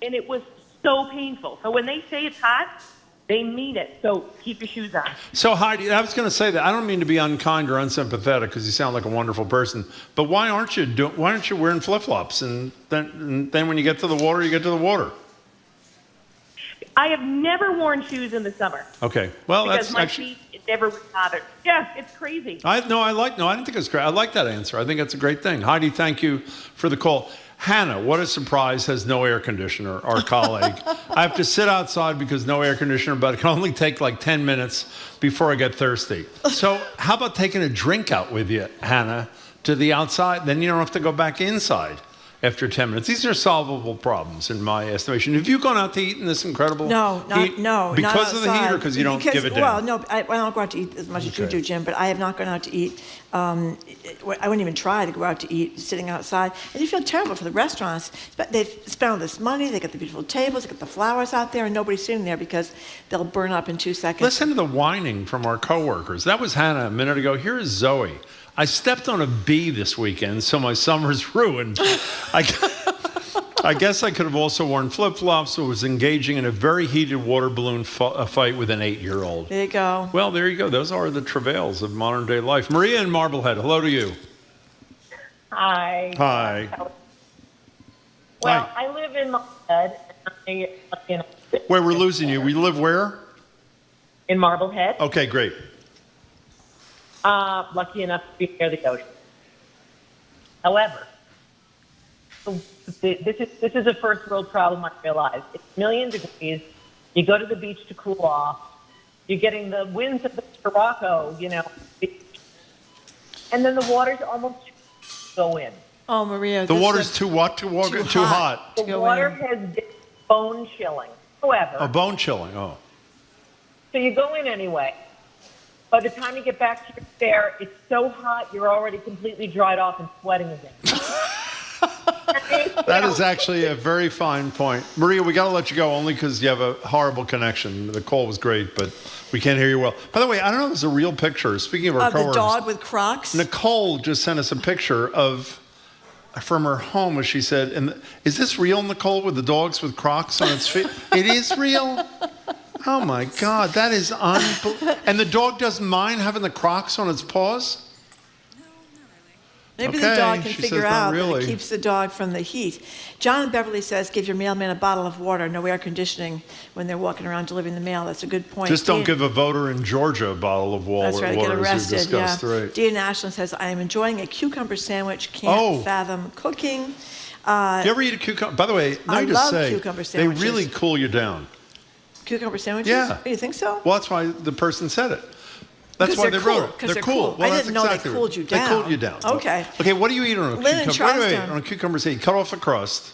And it was so painful. So when they say it's hot, they mean it. So keep your shoes on. So Heidi, I was going to say that I don't mean to be unkind or unsympathetic because you sound like a wonderful person. But why aren't you wearing flip-flops? And then when you get to the water, you get to the water. I have never worn shoes in the summer. Okay. Well, because that's my actually. feet, never bothered. Yeah, it's crazy. I didn't think it was great. I like that answer. I think that's a great thing. Heidi, thank you for the call. Hannah, what a surprise, has no air conditioner, our colleague. I have to sit outside because no air conditioner, but it can only take like 10 minutes before I get thirsty. So how about taking a drink out with you, Hannah, to the outside? Then you don't have to go back inside after 10 minutes. These are solvable problems in my estimation. Have you gone out to eat in this incredible heat? No. Because not of the heat or because you don't give a damn? Well, no, I don't go out to eat as much as you do, Jim, but I have not gone out to eat. I wouldn't even try to go out to eat sitting outside. And you feel terrible for the restaurants. But they've spent all this money. They got the beautiful tables. They got the flowers out there, and nobody's sitting there because they'll burn up in 2 seconds. Listen to the whining from our coworkers. That was Hannah a minute ago. Here is Zoe. I stepped on a bee this weekend, so my summer's ruined. I guess I could have also worn flip-flops or was engaging in a very heated water balloon fight with an 8-year-old. There you go. Well, there you go. Those are the travails of modern-day life. Maria in Marblehead, hello to you. Hi. Hi. Well, I live in Marblehead. Where we're losing you. We live where? In Marblehead. Okay, great. Lucky enough to be near the ocean. However, this is a first world problem, I realize. It's a million degrees. You go to the beach to cool off. You're getting the winds of the Morocco, and then the water's almost go in. Oh, Maria. The water's too what? Too hot. The water has been bone chilling. However. Oh, bone chilling. Oh. So you go in anyway. By the time you get back to your chair, it's so hot you're already completely dried off and sweating again. That is actually a very fine point. Maria, we got to let you go only because you have a horrible connection. The call was great, but we can't hear you well. By the way, I don't know if there's a real picture. Speaking of our coworkers. The dog with Crocs? Nicole just sent us a picture from her home, as she said. And is this real, Nicole, with the dogs with Crocs on its feet? It is real? Oh, my God. That is unbelievable. And the dog doesn't mind having the Crocs on its paws? Maybe the dog can figure out that it keeps the dog from the heat. John in Beverly says, give your mailman a bottle of water, no air conditioning when they're walking around delivering the mail. That's a good point. Just don't give a voter in Georgia a bottle of water. That's right, get arrested, yeah. Right. Dean Ashland says, I am enjoying a cucumber sandwich, can't fathom cooking. Do you ever eat a cucumber? By the way, I love cucumber sandwiches. They really cool you down. Cucumber sandwiches? Yeah. You think so? Well, that's why the person said it. That's why they wrote it. They're cool. Well, I didn't know they cooled you down. They cooled you down. Okay. Okay, what do you eat on a Lynn cucumber? Wait, on a cucumber sandwich. Cut off the crust.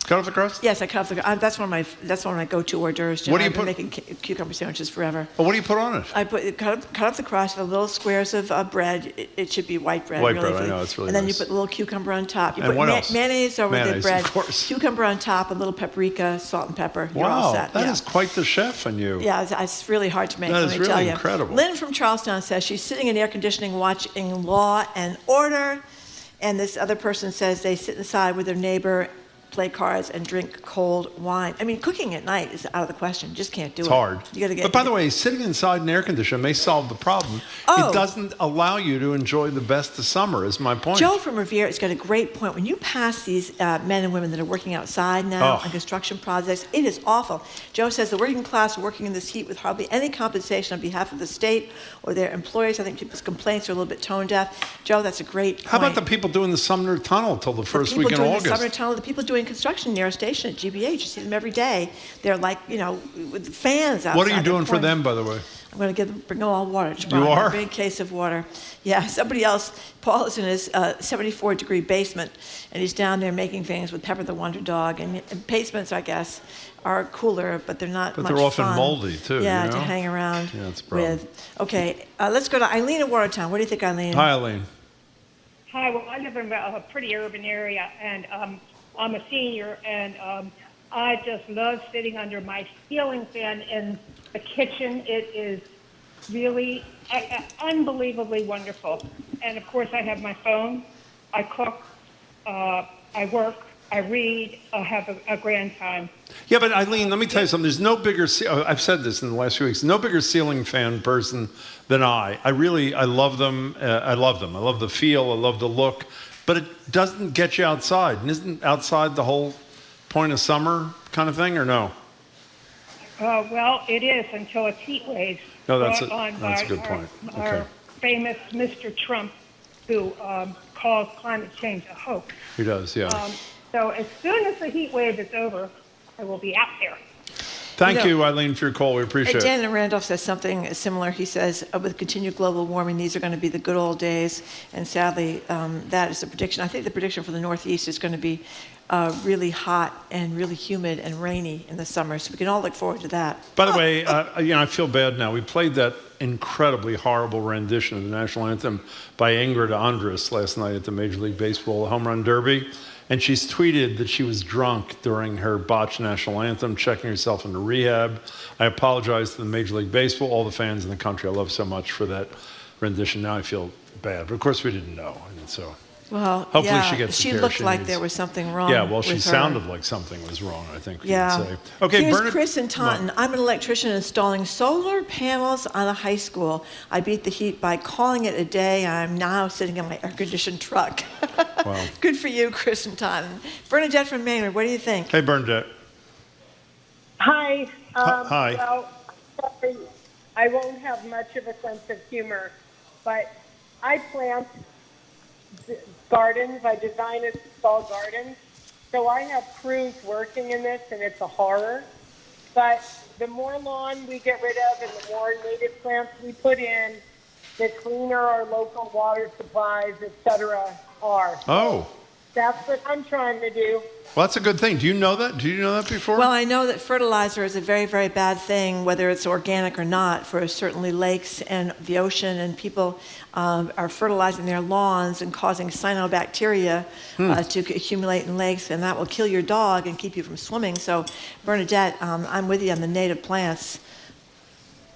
Cut off the crust? Yes, I cut off the crust. That's one of my go-to hors d'oeuvres, Jim. What do you I've been making cucumber sandwiches forever. Well, what do you put on it? I cut off the crust with little squares of bread. It should be white bread. White bread, I know, it's really nice. And then nice. you put a little cucumber on top. You and put what else? Mayonnaise over the bread. Of course. Cucumber on top, a little paprika, salt and pepper. You're wow, all set. That is quite the chef in you. Yeah, it's really hard to make, that let me really tell you. Incredible. Lynn from Charlestown says she's sitting in air conditioning watching Law and Order. And this other person says they sit inside with their neighbor, play cards, and drink cold wine. I mean, cooking at night is out of the question. You just can't do it. It's hard. You gotta get. But by the way, sitting inside an air conditioner may solve the problem. Oh. It doesn't allow you to enjoy the best of summer, is my point. Joe from Revere has got a great point. When you pass these men and women that are working outside now on construction projects, it is awful. Joe says the working class are working in this heat with hardly any compensation on behalf of the state or their employers. I think people's complaints are a little bit tone deaf. Joe, that's a great point. How about the people doing the Sumner Tunnel till the first week in August? The Sumner Tunnel, the people doing construction near our station at GBH. You see them every day. They're like, with fans outside. What are you doing for them, by the way? I'm going to bring them all water tomorrow. You are? A big case of water. Yeah, somebody else, Paul is in his 74-degree basement, and he's down there making things with Pepper the Wonder Dog. And basements, I guess, are cooler, but they're not much fun. But they're often moldy, too. Yeah, to hang around that's a problem. with. Okay, let's go to Eileen in Watertown. What do you think, Eileen? Hi, Eileen. Hi, well, I live in a pretty urban area, and I'm a senior, and I just love sitting under my ceiling fan in the kitchen. It is really unbelievably wonderful. And of course, I have my phone. I cook. I work. I read. I have a grand time. Yeah, but Eileen, let me tell you something. There's no bigger, I've said this in the last few weeks, no bigger ceiling fan person than I. I love them. I love them. I love the feel. I love the look. But it doesn't get you outside. And isn't outside the whole point of summer kind of thing, or no? Well, it is until it's heat waves. No, that's brought on that's a by good point. our Okay. famous Mr. Trump, who calls climate change a hoax. He does, yeah. So as soon as the heat wave is over, I will be out there. Thank you, Eileen, for your call. We appreciate it. Dan Randolph says something similar. He says, with continued global warming, these are going to be the good old days. And sadly, that is the prediction. I think the prediction for the Northeast is going to be really hot and really humid and rainy in the summer. So we can all look forward to that. By the way, I feel bad now. We played that incredibly horrible rendition of the national anthem by Ingrid Andress last night at the Major League Baseball Home Run Derby. And she's tweeted that she was drunk during her botched national anthem, checking herself into rehab. I apologize to the Major League Baseball, all the fans in the country I love so much for that rendition. Now I feel bad. But of course we didn't know. And so Well, hopefully yeah, she gets the she care looked she like needs. there was something wrong. Yeah, well, she with her. sounded like something was wrong, I think we Yeah. could say. Okay, Here's Bernard. Chris in Taunton. I'm an electrician installing solar panels on a high school. I beat the heat by calling it a day. I'm now sitting in my air-conditioned truck. Wow. Good for you, Chris in Taunton. Bernadette from Maynard, what do you think? Hey, Bernadette. Hi. Hi. Well, sorry, I won't have much of a sense of humor, but I plant gardens. I design and install gardens. So I have crews working in this, and it's a horror. But the more lawn we get rid of and the more native plants we put in, the cleaner our local water supplies, etc., are. Oh. That's what I'm trying to do. Well, that's a good thing. Do you know that? Did you know that before? Well, I know that fertilizer is a very, very bad thing, whether it's organic or not, for certainly lakes and the ocean, and people are fertilizing their lawns and causing cyanobacteria to accumulate in lakes, and that will kill your dog and keep you from swimming. So, Bernadette, I'm with you on the native plants.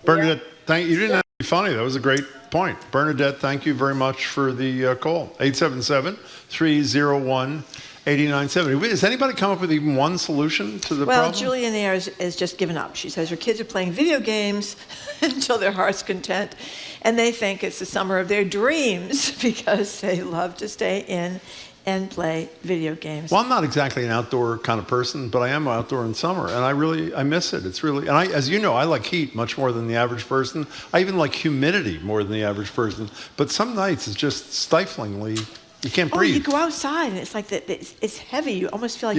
Bernadette, you didn't have to be funny. That was a great point. Bernadette, thank you very much for the call. 877-301-8970. Has anybody come up with even one solution to the Well, problem? Julian Ayers is just given up. She says her kids are playing video games until their heart's content, and they think it's the summer of their dreams because they love to stay in and play video games. Well, I'm not exactly an outdoor kind of person, but I am outdoor in summer, and I miss it. It's really, and as you know, I like heat much more than the average person. I even like humidity more than the average person. But some nights it's just stiflingly, you can't breathe. You go outside and it's like that. It's heavy. You almost feel like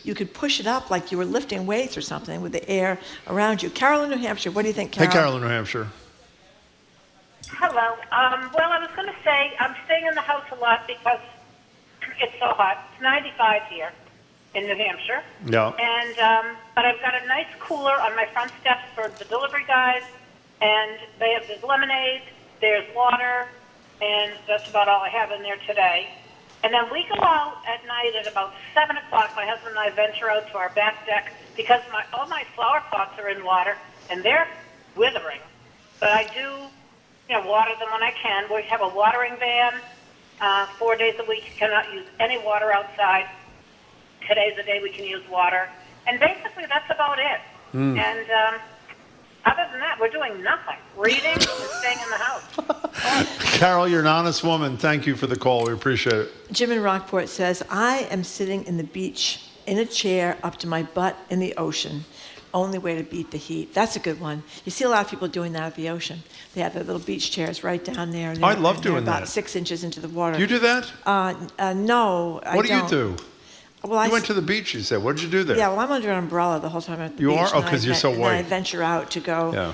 you could push it up like you were lifting weights or something with the air around you. Carol in New Hampshire, what do you think, Carol? Hey, Carol in New Hampshire. Hello. Well, I was going to say I'm staying in the house a lot because it's so hot. It's 95 here in New Hampshire. Yeah. And but I've got a nice cooler on my front steps for the delivery guys, and there's lemonade, there's water, and that's about all I have in there today. And then we go out at night at about 7 o'clock. My husband and I venture out to our back deck because all my flower pots are in water, and they're withering. But I do, water them when I can. We have a watering van. 4 days a week, you cannot use any water outside. Today's the day we can use water. And basically, that's about it. And other than that, we're doing nothing. Reading and staying in the house. Carol, you're an honest woman. Thank you for the call. We appreciate it. Jim in Rockport says, I am sitting in the beach in a chair up to my butt in the ocean. Only way to beat the heat. That's a good one. You see a lot of people doing that at the ocean. They have their little beach chairs right down there. And I love they're doing about that. 6 inches into the water. You do that? No, I don't. What do you do? Well, You went to the beach, you said. What did you do there? Yeah, well, I'm under an umbrella the whole time at the You beach. are? Oh, and 'cause you're so and then I white. venture out to go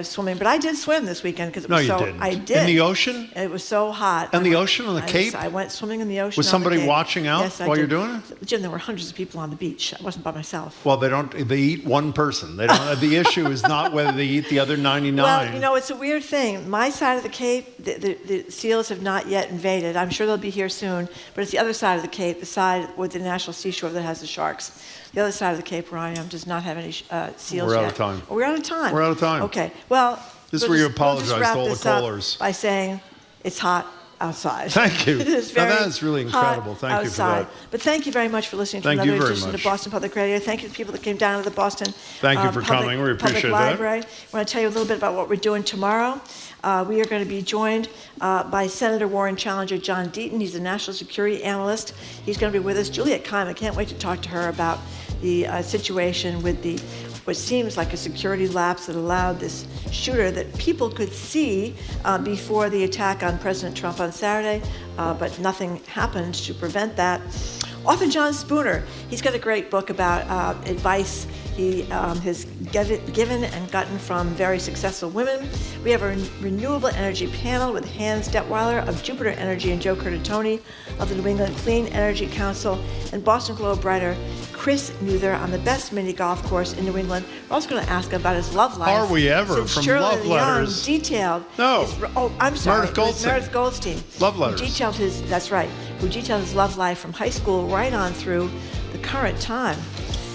swimming. But I did swim this weekend because it No, was you so... didn't. I did. In the ocean? It was so hot. In the ocean on the Cape? I went swimming in the ocean. Was on the somebody Cape. watching out Yes, I while did. you're doing it? Jim, there were hundreds of people on the beach. I wasn't by myself. Well, they eat one person. They don't. The issue is not whether they eat the other 99. Well, it's a weird thing. My side of the Cape, the seals have not yet invaded. I'm sure they'll be here soon. But it's the other side of the Cape, the side with the National Seashore that has the sharks. The other side of the Cape where I am does not have any seals We're yet. out of time. Oh, we're out of time. We're out of time. Okay. Well, This is we'll where you just- we'll just apologize wrap to all the this up callers. by saying it's hot outside. Thank you. It is Now, very that is really hot incredible. Thank you for outside. that. But thank you very much for listening to Thank you another very edition much. of Boston Public Radio. Thank you to the people that came down to the Boston Thank you for coming. We appreciate Public that. Library. I want to tell you a little bit about what we're doing tomorrow. We are going to be joined by Senator Warren Challenger John Deaton. He's a national security analyst. He's going to be with us. Juliet Keim, I can't wait to talk to her about the situation with what seems like a security lapse that allowed this shooter that people could see before the attack on President Trump on Saturday, but nothing happened to prevent that. Author John Spooner, he's got a great book about advice he has given and gotten from very successful women. We have a renewable energy panel with Hans Detweiler of Jupiter Energy and Joe Curtatone of the New England Clean Energy Council, and Boston Globe writer Chris Nuther on the best mini golf course in New England. We're also going to ask him about his love life. Are we ever? Since From Shirley love Young letters. detailed. No. I'm sorry. Meredith Goldstein. Meredith Goldstein. Love letters. Who detailed his, that's right, who detailed his love life from high school right on through the current time.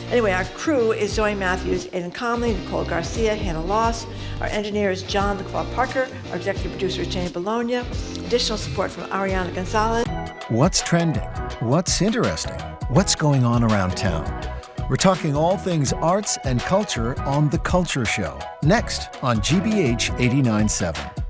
Anyway, our crew is Zoe Matthews, Aidan Comley, Nicole Garcia, Hannah Loss. Our engineer is John LaClaw Parker. Our executive producer is Jenny Bologna. Additional support from Ariana Gonzalez. What's trending? What's interesting? What's going on around town? We're talking all things arts and culture on The Culture Show, next on GBH 89.7.